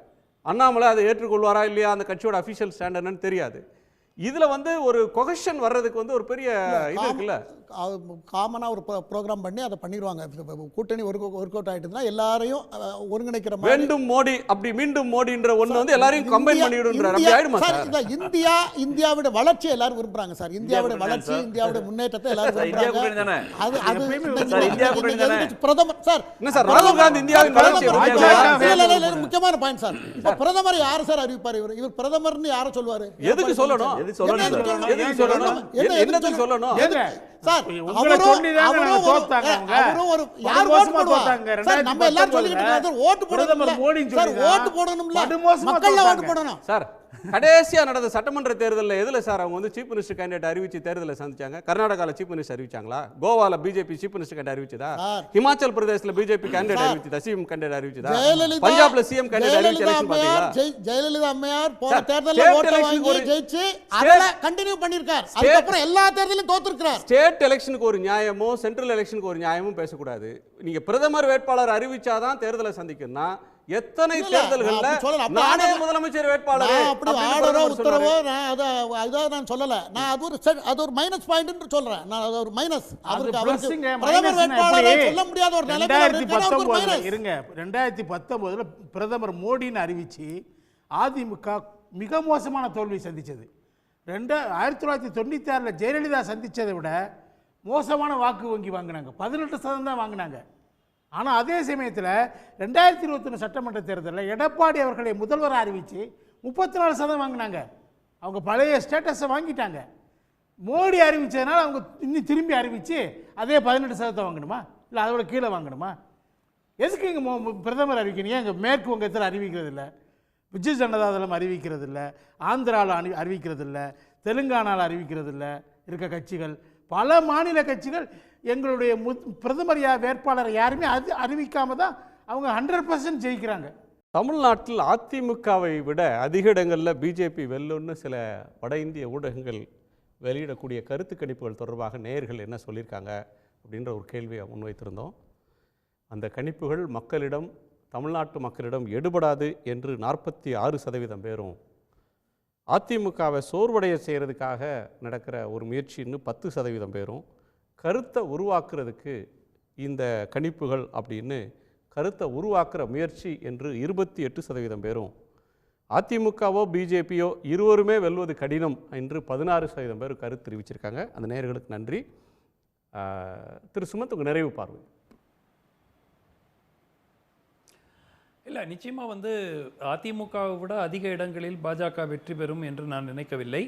அண்ணாமலை அதை ஏற்றுக்கொள்வாரா இல்லையா அந்த கட்சியோட அஃபிஷியல் ஸ்டாண்ட் என்னன்னு தெரியாது. இதில் வந்து ஒரு கொஹஷன் வர்றதுக்கு வந்து ஒரு பெரிய இது இருக்குல்ல, காமனாக ஒரு ப்ரோக்ராம் பண்ணி அதை பண்ணிடுவாங்க. கூட்டணி ஒர்க் அவுட் ஆகிட்டுதுன்னா எல்லாரையும் ஒருங்கிணைக்கிற வேண்டும் மோடி அப்படி மீண்டும் மோடின்ற ஒன்று வந்து எல்லாரையும் கம்பைன் பண்ணிவிடுன்ற அப்படி ஆயிடுமா சார்? இந்தியாவுடைய வளர்ச்சியை எல்லாரும் விரும்புறாங்க சார். இந்தியாவுடைய வளர்ச்சி, இந்தியாவுடைய முன்னேற்றத்தை எல்லாரும் விரும்புறாங்க. பிரதமர் சார் என்ன சார் ராகுல் காந்தி இந்தியாவின் வளர்ச்சி முக்கியமான பாயிண்ட் சார். இப்போ பிரதமர் யாரு சார் அறிவிப்பார்? இவர் பிரதமர்னு யாரை சொல்லுவாரு? எதுக்கு சொல்லணும்? என்னதுக்கு சொல்லணும்? சார் அவரும் ஒரு யார் ஓட்டு போடுவாங்க? நம்ம எல்லாரும் சொல்லிக்கிட்டு இருக்கோம் ஓட்டு போடணும் சார், ஓட்டு போடணும்ல, மக்கள் ஓட்டு போடணும் சார். கடைசியா நடந்த சட்டமன்ற தேர்தலில் எதுல சார் அவங்க வந்து சீஃப் மினிஸ்டர் கேண்டிடேட் அறிவிச்சு தேர்தலில் சந்திச்சாங்க? கர்நாடகாவில் சீஃப் மினிஸ்டர் அறிவிச்சாங்களா? கோவால பிஜேபி சீஃப் மினிஸ்டர் கேண்டிடேட் அறிவிச்சதா? ஹிமாச்சல் பிரதேசல பிஜேபி கேண்டிடேட் அறிவிச்சதா? சிஎம் கேண்டிடேட் அறிவிச்சதா? பஞ்சாப்ல சிஎம் கேண்டிடேட் அறிவிச்ச எலெக்ஷன் பாத்தீங்களா? ஜெயலலிதா அம்மையார் போன தேர்தல்ல ஓட்டு வாங்கி ஜெயிச்சு அதல கண்டினியூ பண்ணிருக்கார். அதுக்கு அப்புறம் எல்லா தேர்தலிலும் தோத்துறார். ஸ்டேட் எலெக்ஷனுக்கு ஒரு நியாயமோ சென்ட்ரல் எலெக்ஷனுக்கு ஒரு நியாயமும் பேசக்கூடாது. நீங்க பிரதமர் வேட்பாளர் அறிவிச்சாதான் தேர்தலை சந்திக்கணும்னா எத்தனை தேர்தல்கள்ல நானே முதலமைச்சர் வேட்பாளர் அப்படி ஆர்டரோ உத்தரவோ நான் சொல்லல. நான் அது ஒரு மைனஸ் பாயிண்ட் சொல்றேன். நான் அது ஒரு மைனஸ். அவருக்கு பிரதமர் வேட்பாளர் சொல்ல முடியாத ஒரு நிலைமை இருங்க. 2019 பிரதமர் மோடின்னு அறிவிச்சு அதிமுக மிக மோசமான தோல்வி சந்திச்சது. 1996 ஜெயலலிதா சந்திச்சதை விட மோசமான வாக்கு வங்கி வாங்கினாங்க. 18% தான் வாங்கினாங்க. ஆனால் அதே சமயத்தில் 2021 சட்டமன்ற தேர்தலில் எடப்பாடி அவர்களை முதல்வராக அறிவித்து 34% வாங்கினாங்க. அவங்க பழைய ஸ்டேட்டஸை வாங்கிட்டாங்க. மோடி அறிவித்ததுனால அவங்க இன்னும் திரும்பி அறிவித்து அதே 18% வாங்கணுமா? இல்லை அதோட கீழே வாங்கணுமா? எதுக்கு இங்கே பிரதமர் அறிவிக்கணும்? இங்கே மேற்கு வங்கத்தில் அறிவிக்கிறது இல்லை, பிஜு ஜனதா தளம் அறிவிக்கிறது இல்லை, ஆந்திராவில் அறிவிக்கிறது இல்லை, தெலுங்கானாவில் அறிவிக்கிறது இல்லை. இருக்க கட்சிகள் பல மாநில கட்சிகள் எங்களுடைய பிரதமர் வேட்பாளரை யாருமே அறிவிக்காம தான் அவங்க 100% ஜெயிக்கிறாங்க. தமிழ்நாட்டில் அதிமுகவை விட அதிக இடங்களில் பிஜேபி வெல்லும்னு சில வட இந்திய ஊடகங்கள் வெளியிடக்கூடிய கருத்து கணிப்புகள் தொடர்பாக நேயர்கள் என்ன சொல்லியிருக்காங்க அப்படின்ற ஒரு கேள்வியை முன்வைத்திருந்தோம். அந்த கணிப்புகள் மக்களிடம், தமிழ்நாட்டு மக்களிடம் எடுபடாது என்று 46% பேரும், அதிமுகவை சோர்வடைய செய்கிறதுக்காக நடக்கிற ஒரு முயற்சின்னு 10% பேரும், கருத்தை உருவாக்குறதுக்கு இந்த கணிப்புகள் அப்படின்னு கருத்தை உருவாக்குற முயற்சி என்று 28% பேரும், அதிமுகவோ பிஜேபியோ இருவருமே வெல்வது கடினம் என்று 16% பேர் கருத்து தெரிவிச்சிருக்காங்க. அந்த நேயர்களுக்கு நன்றி. திரு சுமந்த், உங்கள் நிறைவு பார்வை. இல்லை, நிச்சயமாக வந்து அதிமுகவை விட அதிக இடங்களில் பாஜக வெற்றி பெறும் என்று நான் நினைக்கவில்லை.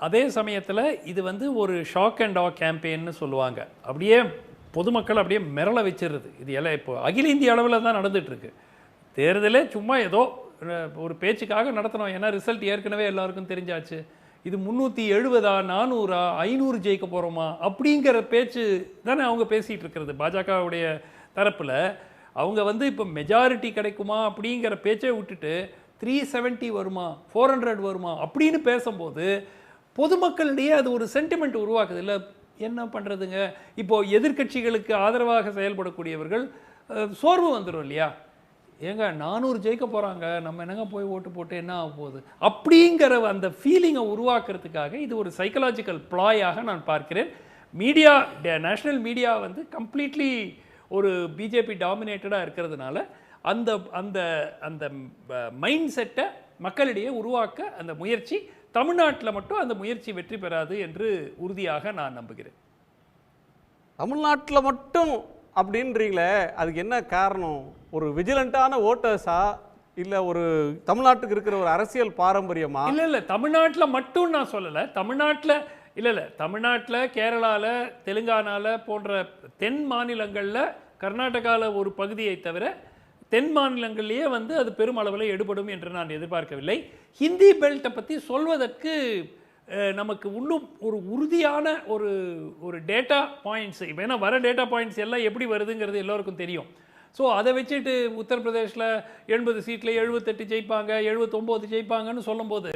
அதே சமயத்தில் இது வந்து ஒரு ஷாக் அண்ட் ஆ கேம்பெயின்னு சொல்லுவாங்க. அப்படியே பொதுமக்கள் அப்படியே மிரள வச்சிருது. இது எல்லாம் இப்போ அகில இந்திய அளவில் தான் நடந்துகிட்ருக்கு. தேர்தலே சும்மா ஏதோ ஒரு பேச்சுக்காக நடத்தணும். ஏன்னா ரிசல்ட் ஏற்கனவே எல்லாருக்கும் தெரிஞ்சாச்சு. இது 370 400 500 ஜெயிக்க போகிறோமா அப்படிங்கிற பேச்சு தானே அவங்க பேசிகிட்டு இருக்கிறது. பாஜகவுடைய தரப்பில் அவங்க வந்து இப்போ மெஜாரிட்டி கிடைக்குமா அப்படிங்கிற பேச்சை விட்டுட்டு 370 வருமா 400 வருமா அப்படின்னு பேசும்போது பொதுமக்களிடையே அது ஒரு சென்டிமெண்ட் உருவாக்குது. இல்லை, என்ன பண்ணுறதுங்க, இப்போது எதிர்கட்சிகளுக்கு ஆதரவாக செயல்படக்கூடியவர்கள் சோர்வு வந்துடும் இல்லையா? ஏங்க 400 ஜெயிக்க போகிறாங்க, நம்ம என்னங்க போய் ஓட்டு போட்டு என்ன ஆக போகுது அப்படிங்கிற அந்த ஃபீலிங்கை உருவாக்குறதுக்காக இது ஒரு சைக்கலாஜிக்கல் ப்ளாயாக நான் பார்க்கிறேன். மீடியா, நேஷ்னல் மீடியா வந்து கம்ப்ளீட்லி ஒரு பிஜேபி டாமினேட்டடாக இருக்கிறதுனால அந்த அந்த அந்த மைண்ட் செட்டை மக்களிடையே உருவாக்க அந்த முயற்சி, தமிழ்நாட்டில் மட்டும் அந்த முயற்சி வெற்றி பெறாது என்று உறுதியாக நான் நம்புகிறேன். தமிழ்நாட்டில் மட்டும் அப்படின்றீங்களே, அதுக்கு என்ன காரணம்? ஒரு விஜிலண்டான ஓட்டர்ஸா, இல்லை ஒரு தமிழ்நாட்டுக்கு இருக்கிற ஒரு அரசியல் பாரம்பரியமா? இல்லை தமிழ்நாட்டில் மட்டும் நான் சொல்லலை. தமிழ்நாட்டில் கேரளாவில், தெலுங்கானாவில் போன்ற தென் மாநிலங்களில், கர்நாடகாவில் ஒரு பகுதியை தவிர தென் மாநிலங்களிலேயே வந்து அது பெருமளவில் எடுபடும் என்று நான் எதிர்பார்க்கவில்லை. ஹிந்தி பெல்ட்டை பற்றி சொல்வதற்கு நமக்கு இன்னும் ஒரு உறுதியான ஒரு டேட்டா பாயிண்ட்ஸ், ஏன்னா வர டேட்டா பாயிண்ட்ஸ் எல்லாம் எப்படி வருதுங்கிறது எல்லோருக்கும் தெரியும். ஸோ அதை வச்சுட்டு உத்தரப்பிரதேசில் 80 சீட்டில் 78 ஜெயிப்பாங்க, 79 ஜெயிப்பாங்கன்னு சொல்லும்போது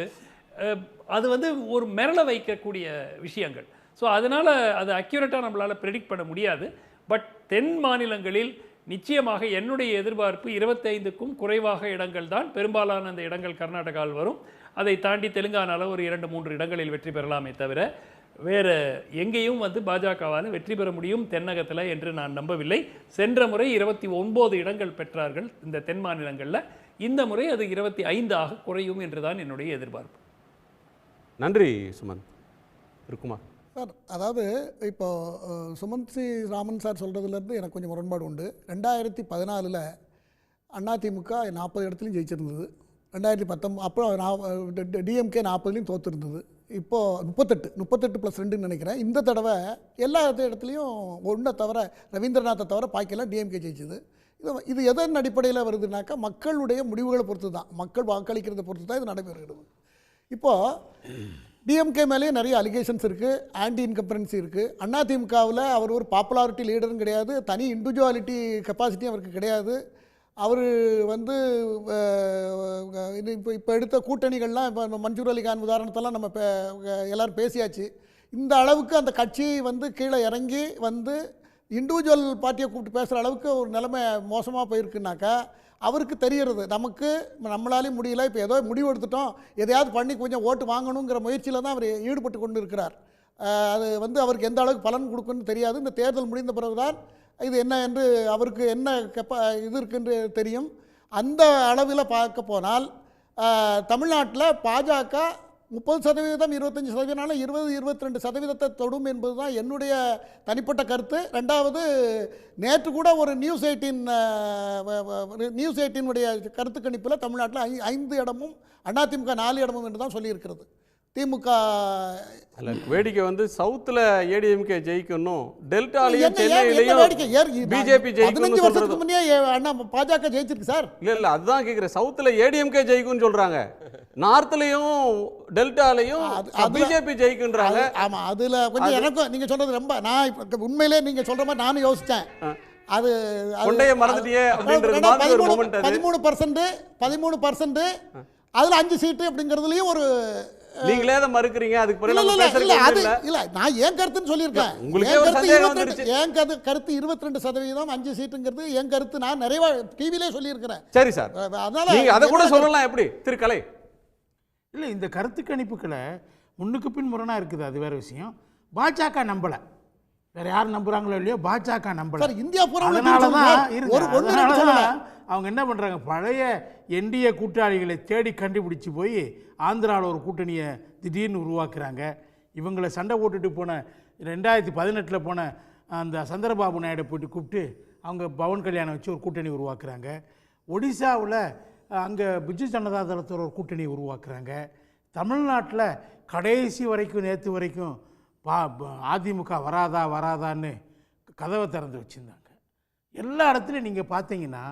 அது வந்து ஒரு மிரள வைக்கக்கூடிய விஷயங்கள். ஸோ அதனால் அது அக்யூரேட்டாக நம்மளால் ப்ரெடிக்ட் பண்ண முடியாது. பட் தென் மாநிலங்களில் நிச்சயமாக என்னுடைய எதிர்பார்ப்பு 25க்கும் குறைவாக இடங்கள் தான், பெரும்பாலான அந்த இடங்கள் கர்நாடகாவில் வரும். அதை தாண்டி தெலுங்கானாவில் ஒரு 2-3 இடங்களில் வெற்றி பெறலாமே தவிர வேறு எங்கேயும் வந்து பாஜகவால் வெற்றி பெற முடியும் தென்னகத்தில் என்று நான் நம்பவில்லை. சென்ற முறை 29 இடங்கள் பெற்றார்கள் இந்த தென் மாநிலங்களில். இந்த முறை அது 25ஆக குறையும் என்று தான் என்னுடைய எதிர்பார்ப்பு. நன்றி சுமந்த். இருக்குமா சார்? அதாவது இப்போ சுமந்த் சி ராமன் சார் சொல்கிறதுலேருந்து எனக்கு கொஞ்சம் முரண்பாடு உண்டு. 2014 அதிமுக 40 இடத்துலையும் ஜெயிச்சிருந்தது. 2019 அப்போ டிஎம்கே 40லையும் தோற்றுருந்தது. இப்போது 38 + 2ன்னு நினைக்கிறேன். இந்த தடவை எல்லா இடத்துலையும் ஒன்றை தவிர, ரவீந்திரநாத்தை தவிர பாக்கியெல்லாம் டிஎம்கே ஜெயிச்சது. இது எதன் அடிப்படையில் வருதுனாக்கா, மக்களுடைய முடிவுகளை பொறுத்து தான், மக்கள் வாக்களிக்கிறத பொறுத்து தான் இது நடைபெறுகிறது. இப்போது டிஎம்கே மேலேயே நிறைய அலிகேஷன்ஸ் இருக்குது, ஆன்டி இன்கம்பரன்சி இருக்குது. அதிமுகவில் அவர் ஒரு பாப்புலாரிட்டி லீடரும் கிடையாது, தனி இண்டிவிஜுவாலிட்டி கெப்பாசிட்டியும் அவருக்கு கிடையாது. அவர் வந்து இப்போ எடுத்த கூட்டணிகள்லாம், இப்போ மன்சூர் அலிகான் உதாரணத்தெல்லாம் நம்ம எல்லோரும் பேசியாச்சு. இந்த அளவுக்கு அந்த கட்சி வந்து கீழே இறங்கி வந்து இண்டிவிஜுவல் பார்ட்டியை கூப்பிட்டு பேசுகிற அளவுக்கு ஒரு நிலைமை மோசமாக போயிருக்குனாக்கா, அவருக்கு தெரிகிறது நமக்கு நம்மளாலையும் முடியல, இப்போ ஏதோ முடிவு எடுத்துட்டோம், எதையாவது பண்ணி கொஞ்சம் ஓட்டு வாங்கணுங்கிற முயற்சியில் தான் அவர் ஈடுபட்டு கொண்டு இருக்கிறார். அது வந்து அவருக்கு எந்த அளவுக்கு பலன் கொடுக்குன்னு தெரியாது. இந்த தேர்தல் முடிந்த பிறகுதான் இது என்ன என்று அவருக்கு என்ன இது இருக்குன்னு தெரியும். அந்த அளவில் பார்க்க போனால் தமிழ்நாட்டில் பாஜக 30%, 25%, 20-22% தொடும் என்பது தான் என்னுடைய தனிப்பட்ட கருத்து. ரெண்டாவது, நேற்று கூட ஒரு நியூஸ் 18 கருத்து கணிப்பில் தமிழ்நாட்டில் 5 இடமும் அதிமுக 4 இடமும் என்று தான் சொல்லியிருக்கிறது. திமுக வேடிக்கை வந்து சவுத்தில் ஏடிஎம்கே ஜெயிக்கணும், டெல்டாலையும் சென்னையிலையும் பிஜேபி ஜெயிக்கணும். 15 வருஷத்துக்கு முன்னே பாஜக ஜெயிச்சிருக்கு சார். இல்லை அதுதான் கேட்குறேன். சவுத்தில் ஏடிஎம்கே ஜெயிக்கும்னு சொல்கிறாங்க, நார்த்லையும் டெல்டாலையும் பிஜேபி ஜெயிக்குன்றாங்க. ஆமாம், அதில் கொஞ்சம் எனக்கும் நீங்கள் சொல்கிறது ரொம்ப, நான் இப்போ உண்மையிலே நீங்கள் சொல்கிற மாதிரி நானும் யோசித்தேன். அது மறந்துட்டியே அப்படின்றது 13% அதில் 5 சீட்டு அப்படிங்கிறதுலையும் ஒரு நீங்களே அதை மறுக்கிறீங்க. அதுக்கு பிறகு நான் ஏன் கருத்துன்னு சொல்லியிருக்கேன். என் கருத்து 22%, 5 சீட்டுங்கிறது என் கருத்து. நான் நிறைய டிவிலே சொல்லியிருக்கிறேன். சரி சார், அதனால நீங்க அதை கூட சொல்லலாம். எப்படி திருக்கலை? இல்லை, இந்த கருத்து கணிப்புகளை முன்னுக்கு பின் முரணாக இருக்குது, அது வேறு விஷயம். பாஜக நம்பலை, வேறு யார் நம்புகிறாங்களோ இல்லையோ, பாஜக நம்பலை. இந்தியா பூரா அவங்க என்ன பண்ணுறாங்க, பழைய என்டிஏ கூட்டாளிகளை தேடி கண்டுபிடிச்சி போய் ஆந்திராவில் ஒரு கூட்டணியை திடீர்னு உருவாக்குறாங்க. இவங்களை சண்டை போட்டுட்டு போன 2018 போன அந்த சந்திரபாபு நாயுடு போய்ட்டு கூப்பிட்டு அவங்க பவன் கல்யாணம் வச்சு ஒரு கூட்டணி உருவாக்குறாங்க. ஒடிசாவில் அங்கே பிஜு ஜனதா தளத்தில் ஒரு கூட்டணி உருவாக்குறாங்க. தமிழ்நாட்டில் கடைசி வரைக்கும், நேற்று வரைக்கும் அதிமுக வராதான்னு கதவை திறந்து வச்சுருந்தாங்க. எல்லா இடத்துலையும் நீங்கள் பார்த்தீங்கன்னா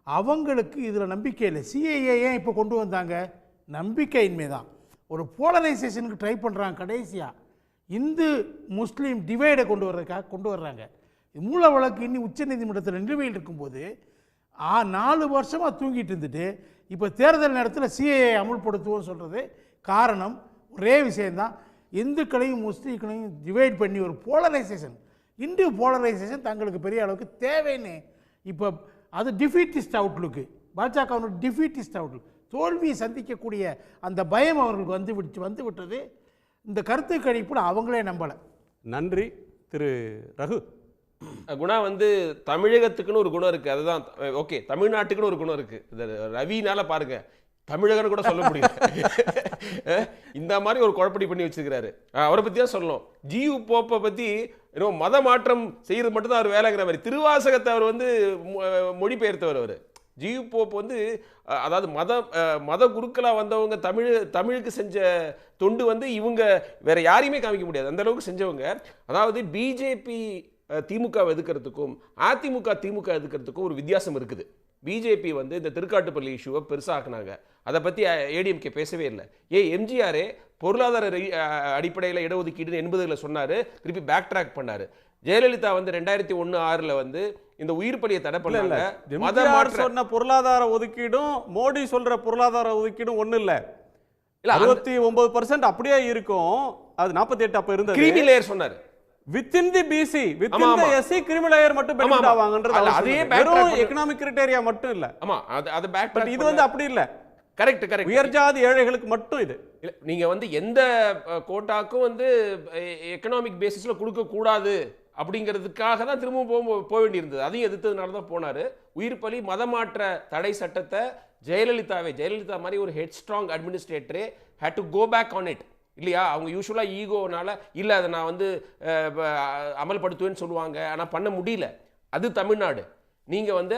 அவங்களுக்கு இதில் நம்பிக்கை இல்லை. சிஏஏ ஏன் இப்போ கொண்டு வந்தாங்க? நம்பிக்கையின்மை தான். ஒரு போலரைசேஷனுக்கு ட்ரை பண்ணுறாங்க. கடைசியாக இந்து முஸ்லீம் டிவைடை கொண்டு வர்றாங்க. மூல வழக்கு இன்னும் உச்சநீதிமன்றத்தில் நிலுவையில் இருக்கும்போது 4 வருஷமாக தூங்கிட்டு இருந்துட்டு இப்போ தேர்தல் நேரத்தில் சிஏஏ அமுல்படுத்துவோம்னு சொல்கிறது காரணம் ஒரே விஷயந்தான். இந்துக்களையும் முஸ்லீம்களையும் டிவைட் பண்ணி ஒரு போலரைசேஷன், இந்து போலரைசேஷன் தங்களுக்கு பெரிய அளவுக்கு தேவைன்னு இப்போ அது டிஃபீட்டிஸ்ட் அவுட்லுக்கு, பாஜகவோட டிஃபீட்டிஸ்ட் அவுட்லுக், தோல்வியை சந்திக்கக்கூடிய அந்த பயம் அவர்களுக்கு வந்து விட்டது. இந்த கருத்து கணிப்புல அவங்களே நம்பலை. நன்றி. திரு ரகு. குணா வந்து தமிழகத்துக்குன்னு ஒரு குணம் இருக்குது, அதுதான் ஓகே. தமிழ்நாட்டுக்குன்னு ஒரு குணம் இருக்குது. இந்த ரவினால பாருங்கள், தமிழகன்னு கூட சொல்ல முடியல. இந்த மாதிரி ஒரு குழப்படி பண்ணி வச்சிருக்கிறாரு. அவரை பத்தி தான் சொல்லணும். ஜியு போப்பை பத்தி இன்னும் மத மாற்றம் செய்யறது மட்டும் தான் அவர் வேலைங்கிற மாதிரி திருவாசகத்தை அவர் வந்து மொழிபெயர்த்தவர். அவர் ஜியு போப் வந்து அதாவது மத குருக்களா வந்தவங்க தமிழுக்கு செஞ்ச தொண்டு வந்து இவங்க வேற யாரையுமே காமிக்க முடியாது, அந்த அளவுக்கு செஞ்சவங்க. அதாவது பிஜேபி திமுக எதுக்கிறதுக்கும் அதிமுக திமுக எதுக்கிறதுக்கும் ஒரு வித்தியாசம் இருக்குது. பிஜேபி வந்து இந்த திருக்காட்டுப்பள்ளி இஷ்யூவை பெருசாக்குனாங்க, அதை பற்றி ஏடிஎம்கே பேசவே இல்லை. எம்ஜிஆரே பொருளாதார அடிப்படையில் இடஒதுக்கீடு 80களில் சொன்னார், திருப்பி பேக் ட்ராக் பண்ணார். ஜெயலலிதா வந்து 2001-6 வந்து இந்த உயிர் பலியை தடை பண்ணல. சொன்ன பொருளாதார ஒதுக்கீடும் மோடி சொல்ற பொருளாதார ஒதுக்கீடும் ஒண்ணு இல்ல. 69% அப்படியே இருக்கும். அது 48 அப்ப இருந்தது. கிரீமி லேயர் சொன்னார். Within the BC within the SC creamy layer மட்டும் பெனிஃபிட் ஆவாங்கன்றது அதே வெறும் எகனாமிக் கிரைட்டீரியா மட்டும் இல்ல. ஆமா, அது பேக் ட்ராக். இது வந்து அப்படி இல்ல. கரெக்ட். உயர் ஜாதி ஏழைகளுக்கு மட்டும் இது. நீங்க வந்து எந்த கோட்டாக்கும் வந்து எக்கனாமிக் பேசிஸ்ல கொடுக்க கூடாது அப்படிங்கிறதுக்காக தான் திரும்பவும் போக வேண்டியிருந்தது. அதையும் எதிர்த்ததுனால தான் போனாரு. உயிர் பலி மதமாற்ற தடை சட்டத்தை ஜெயலலிதா மாதிரி ஒரு ஹெட் ஸ்ட்ராங் அட்மினிஸ்ட்ரேட்டரே had to go back on it இல்லையா? அவங்க யூஸ்வலாக ஈகோனால இல்லை அதை நான் வந்து அமல்படுத்துவேன்னு சொல்லுவாங்க, ஆனால் பண்ண முடியல. அது தமிழ்நாடு. நீங்கள் வந்து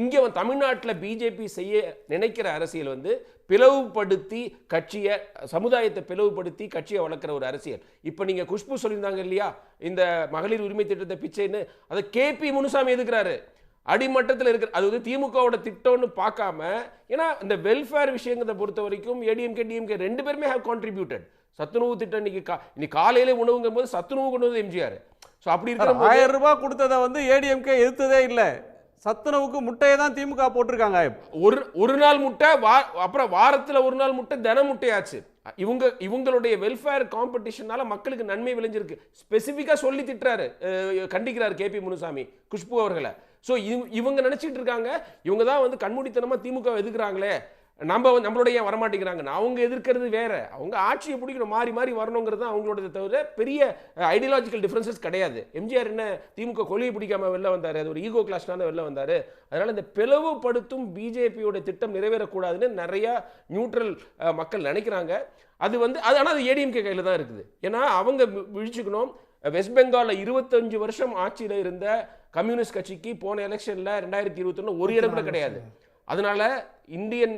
இங்கே தமிழ்நாட்டில் பிஜேபி செய்ய நினைக்கிற அரசியல் வந்து பிளவுபடுத்தி கட்சியை, சமுதாயத்தை பிளவுபடுத்தி கட்சியை வளர்க்குற ஒரு அரசியல். இப்போ நீங்கள் குஷ்பு சொல்லியிருந்தாங்க இல்லையா, இந்த மகளிர் உரிமை திட்டத்தை பிச்சைன்னு, அதை கேபி முனுசாமி எதுக்குறாரு. அடிமட்டத்தில் இருக்கிற அது வந்து திமுகவோட திட்டம்னு பார்க்காம, ஏன்னா இந்த வெல்ஃபேர் விஷயங்கிறத பொறுத்த வரைக்கும் ஏடிஎம்கே டிஎம்கே ரெண்டு பேருமே ஹேவ் கான்ட்ரிபியூட்டட். சத்துணவு திட்டம் இன்னைக்கு காலையிலே உணவுங்கும் போது சத்துணவு கொண்டு வந்து எம்ஜிஆர். ஸோ அப்படி இருக்கிற 1000 ரூபாய் கொடுத்ததை வந்து ஏடிஎம்கே எதிர்த்ததே இல்லை. சத்துணவுக்கு முட்டையை தான் திமுக போட்டிருக்காங்க. ஒரு நாள் முட்டை, அப்புறம் வாரத்தில் ஒரு நாள் முட்டை, தின முட்டையாச்சு. இவங்களுடைய வெல்ஃபேர் காம்படிஷனால மக்களுக்கு நன்மை விளைஞ்சிருக்கு. ஸ்பெசிஃபிக்காக சொல்லி திட்டுறாரு, கண்டிக்கிறாரு கேபி முனுசாமி குஷ்பு அவர்களை. ஸோ இவங்க நினைச்சிட்டு இருக்காங்க இவங்க தான் வந்து கண்மூடித்தனமாக திமுக எதிர்க்கிறாங்களே, நம்மளோட ஏன் வரமாட்டேங்கிறாங்க. அவங்க எதிர்க்கிறது வேற, அவங்க ஆட்சியை பிடிக்கணும், மாறி மாறி வரணுங்கிறது தான் அவங்களோட தவிர பெரிய ஐடியாலஜிக்கல் டிஃபரன்சஸ் கிடையாது. எம்ஜிஆர் என்ன திமுக கொள்கையை பிடிக்காம வெளில வந்தார், அது ஒரு ஈகோ கிளாஸ்னால வெளில வந்தார். அதனால இந்த பிளவுபடுத்தும் பிஜேபியோட திட்டம் நிறைவேறக்கூடாதுன்னு நிறைய நியூட்ரல் மக்கள் நினைக்கிறாங்க. அது வந்து ஆனால் அது ஏடிஎம்கே கையில் தான் இருக்குது. ஏன்னா அவங்க விழிச்சுக்கணும், வெஸ்ட் பெங்காலில் 25 வருஷம் ஆட்சியில் இருந்த கம்யூனிஸ்ட் கட்சிக்கு போன எலெக்ஷனில் 2021 ஒரு இடம் கூட கிடையாது. அதனால இந்தியன்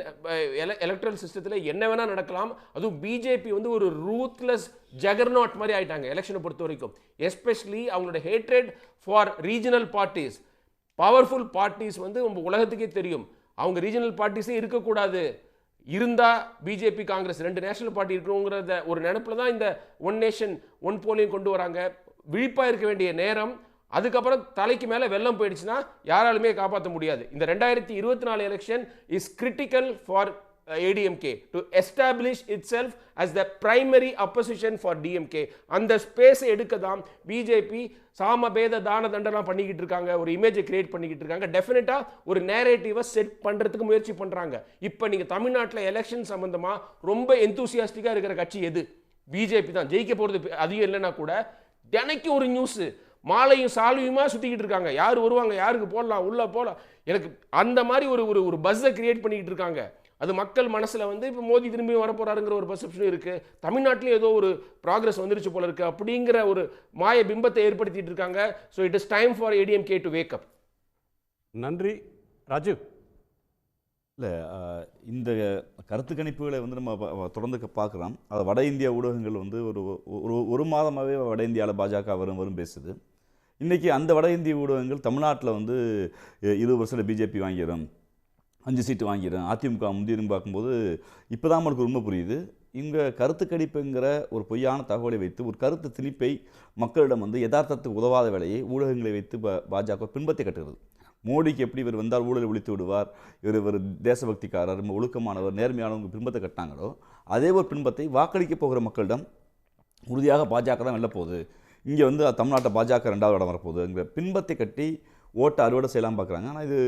எலக்ட்ரல் சிஸ்டத்தில் என்ன வேணா நடக்கலாம். அதுவும் பிஜேபி வந்து ஒரு ரூத்லெஸ் ஜகர்நாட் மாதிரி ஆயிட்டாங்க எலெக்ஷனை பொறுத்த வரைக்கும். எஸ்பெஷலி அவங்களோட hatred for regional parties, powerful parties வந்து உலகத்துக்கே தெரியும். அவங்க ரீஜனல் பார்ட்டிஸே இருக்கக்கூடாது, இருந்தா பிஜேபி காங்கிரஸ் 2 நேஷனல் பார்ட்டி இருக்கணுங்கிறத ஒரு நினைப்புல தான் இந்த ஒன் நேஷன் ஒன் போலையும் கொண்டு வராங்க. விழிப்பா இருக்க வேண்டிய நேரம். அதுக்கப்புறம் தலைக்கு மேலே வெள்ளம் போயிடுச்சுன்னா யாராலுமே காப்பாற்ற முடியாது. இந்த 2024 election is critical for ADMK to establish itself as the primary opposition for DMK. அந்த ஸ்பேஸை எடுக்க தான் பிஜேபி சாமபேத தான தண்டனா பண்ணிக்கிட்டு இருக்காங்க, ஒரு இமேஜை கிரியேட் பண்ணிக்கிட்டு இருக்காங்க. டெஃபினட்டாக ஒரு நேரேட்டிவை செட் பண்ணுறதுக்கு முயற்சி பண்ணுறாங்க. இப்போ நீங்கள் தமிழ்நாட்டில் எலெக்ஷன் சம்பந்தமாக ரொம்ப எந்தூசியாஸ்டிக்காக இருக்கிற கட்சி எது? பிஜேபி தான். ஜெயிக்க போகிறது அதிகம் இல்லைன்னா கூட தினைக்கும் ஒரு நியூஸு மாலையும் சால்வியுமா சுற்றிக்கிட்டு இருக்காங்க. யார் வருவாங்க, யாருக்கு போடலாம், உள்ளே போகலாம். எனக்கு அந்த மாதிரி ஒரு பஸ்ஸை கிரியேட் பண்ணிக்கிட்டு இருக்காங்க. அது மக்கள் மனசில் வந்து இப்போ மோடி திரும்பி வரப்போறாருங்கிற ஒரு பர்செப்ஷனும் இருக்குது. தமிழ்நாட்டிலும் ஏதோ ஒரு ப்ராக்ரஸ் வந்துருச்சு போல இருக்குது அப்படிங்கிற ஒரு மாய பிம்பத்தை ஏற்படுத்திட்டு இருக்காங்க. So it is time for ADMK to wake up. நன்றி. ராஜீவ். இல்லை, இந்த கருத்து கணிப்புகளை வந்து நம்ம தொடர்ந்து பார்க்குறோம். அது வட இந்திய ஊடகங்கள் வந்து ஒரு மாதமாகவே வட இந்தியாவில் பாஜக வரும் பேசுது. இன்றைக்கி அந்த வட இந்திய ஊடகங்கள் தமிழ்நாட்டில் வந்து 20 வருஷத்தில் பிஜேபி வாங்கிடும், 5 சீட்டு வாங்கிடும், அதிமுக முந்தியும் பார்க்கும்போது இப்போ தான் நம்மளுக்கு உண்மை புரியுது. இங்கே கருத்து கணிப்புங்கிற ஒரு பொய்யான தகவலை வைத்து ஒரு கருத்து திணிப்பை மக்களிடம் வந்து யதார்த்தத்துக்கு உதவாத வேலையை ஊடகங்களை வைத்து பாஜக பின்பற்றி கட்டுகிறது. மோடிக்கு எப்படி இவர் வந்தால் ஊழலை ஒழித்து விடுவார், இவர் தேசபக்திக்காரர், ரொம்ப ஒழுக்கமானவர், நேர்மையானவங்க பின்பத்தை கட்டினாங்களோ அதே ஒரு பின்பத்தை வாக்களிக்க போகிற மக்களிடம் உறுதியாக பாஜக தான் வெல்ல போகுது, இங்கே வந்து தமிழ்நாட்டை பாஜக 2வது இடம் வரப்போகுதுங்கிற பின்பத்தை கட்டி ஓட்டை அறுவடை செய்யலாம் பார்க்குறாங்க. ஆனால் இது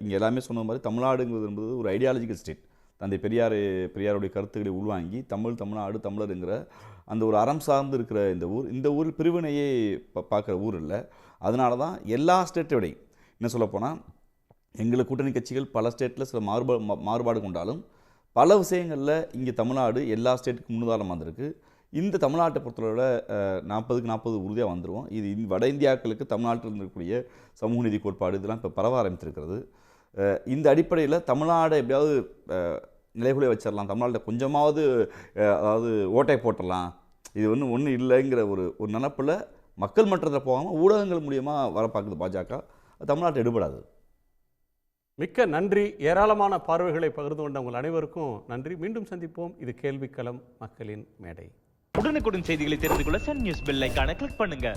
இங்கே எல்லாமே சொன்ன மாதிரி தமிழ்நாடுங்கிறது என்பது ஒரு ஐடியாலஜிக்கல் ஸ்டேட். தந்தை பெரியாருடைய கருத்துக்களை உள்வாங்கி தமிழ்நாடு தமிழருங்கிற அந்த ஒரு அறம் சார்ந்து இருக்கிற இந்த ஊரில் பிரிவினையே பார்க்குற ஊர் இல்லை. அதனால தான் எல்லா ஸ்டேட்டோடையும் என்ன சொல்லப்போனால் எங்களுக்கு கூட்டணி கட்சிகள் பல ஸ்டேட்டில் சில மாறுபாடு கொண்டாலும் பல விஷயங்களில் இங்கே தமிழ்நாடு எல்லா ஸ்டேட்டுக்கும் முன்னுதாரணமாக வந்திருக்கு. இந்த தமிழ்நாட்டை பொறுத்தவரை 40க்கு 40 உறுதியாக வந்துடுவோம். இது வட இந்தியாக்களுக்கு தமிழ்நாட்டில் இருக்கக்கூடிய சமூக நீதி கோட்பாடு இதெல்லாம் இப்போ பரவ ஆரம்பித்திருக்கிறது. இந்த அடிப்படையில் தமிழ்நாடை எப்படியாவது நிலைகுலைய வச்சிடலாம், தமிழ்நாட்டில் கொஞ்சமாவது அதாவது ஓட்டை போட்டுடலாம், இது ஒன்றும் இல்லைங்கிற ஒரு நினப்பில் மக்கள் மன்றத்தில் போகாமல் ஊடகங்கள் மூலியமாக வர பார்க்குது பாஜக. தமிழ்நாட்டை எடுபடாது. மிக்க நன்றி. ஏராளமான பார்வைகளை பகிர்ந்து கொண்ட உங்கள் அனைவருக்கும் நன்றி. மீண்டும் சந்திப்போம். இது கேள்விக்களம், மக்களின் மேடை. உடனுக்குடன் செய்திகளை தெரிந்து கொள்ள சன் நியூஸ் பெல் ஐகானை கிளிக் பண்ணுங்க.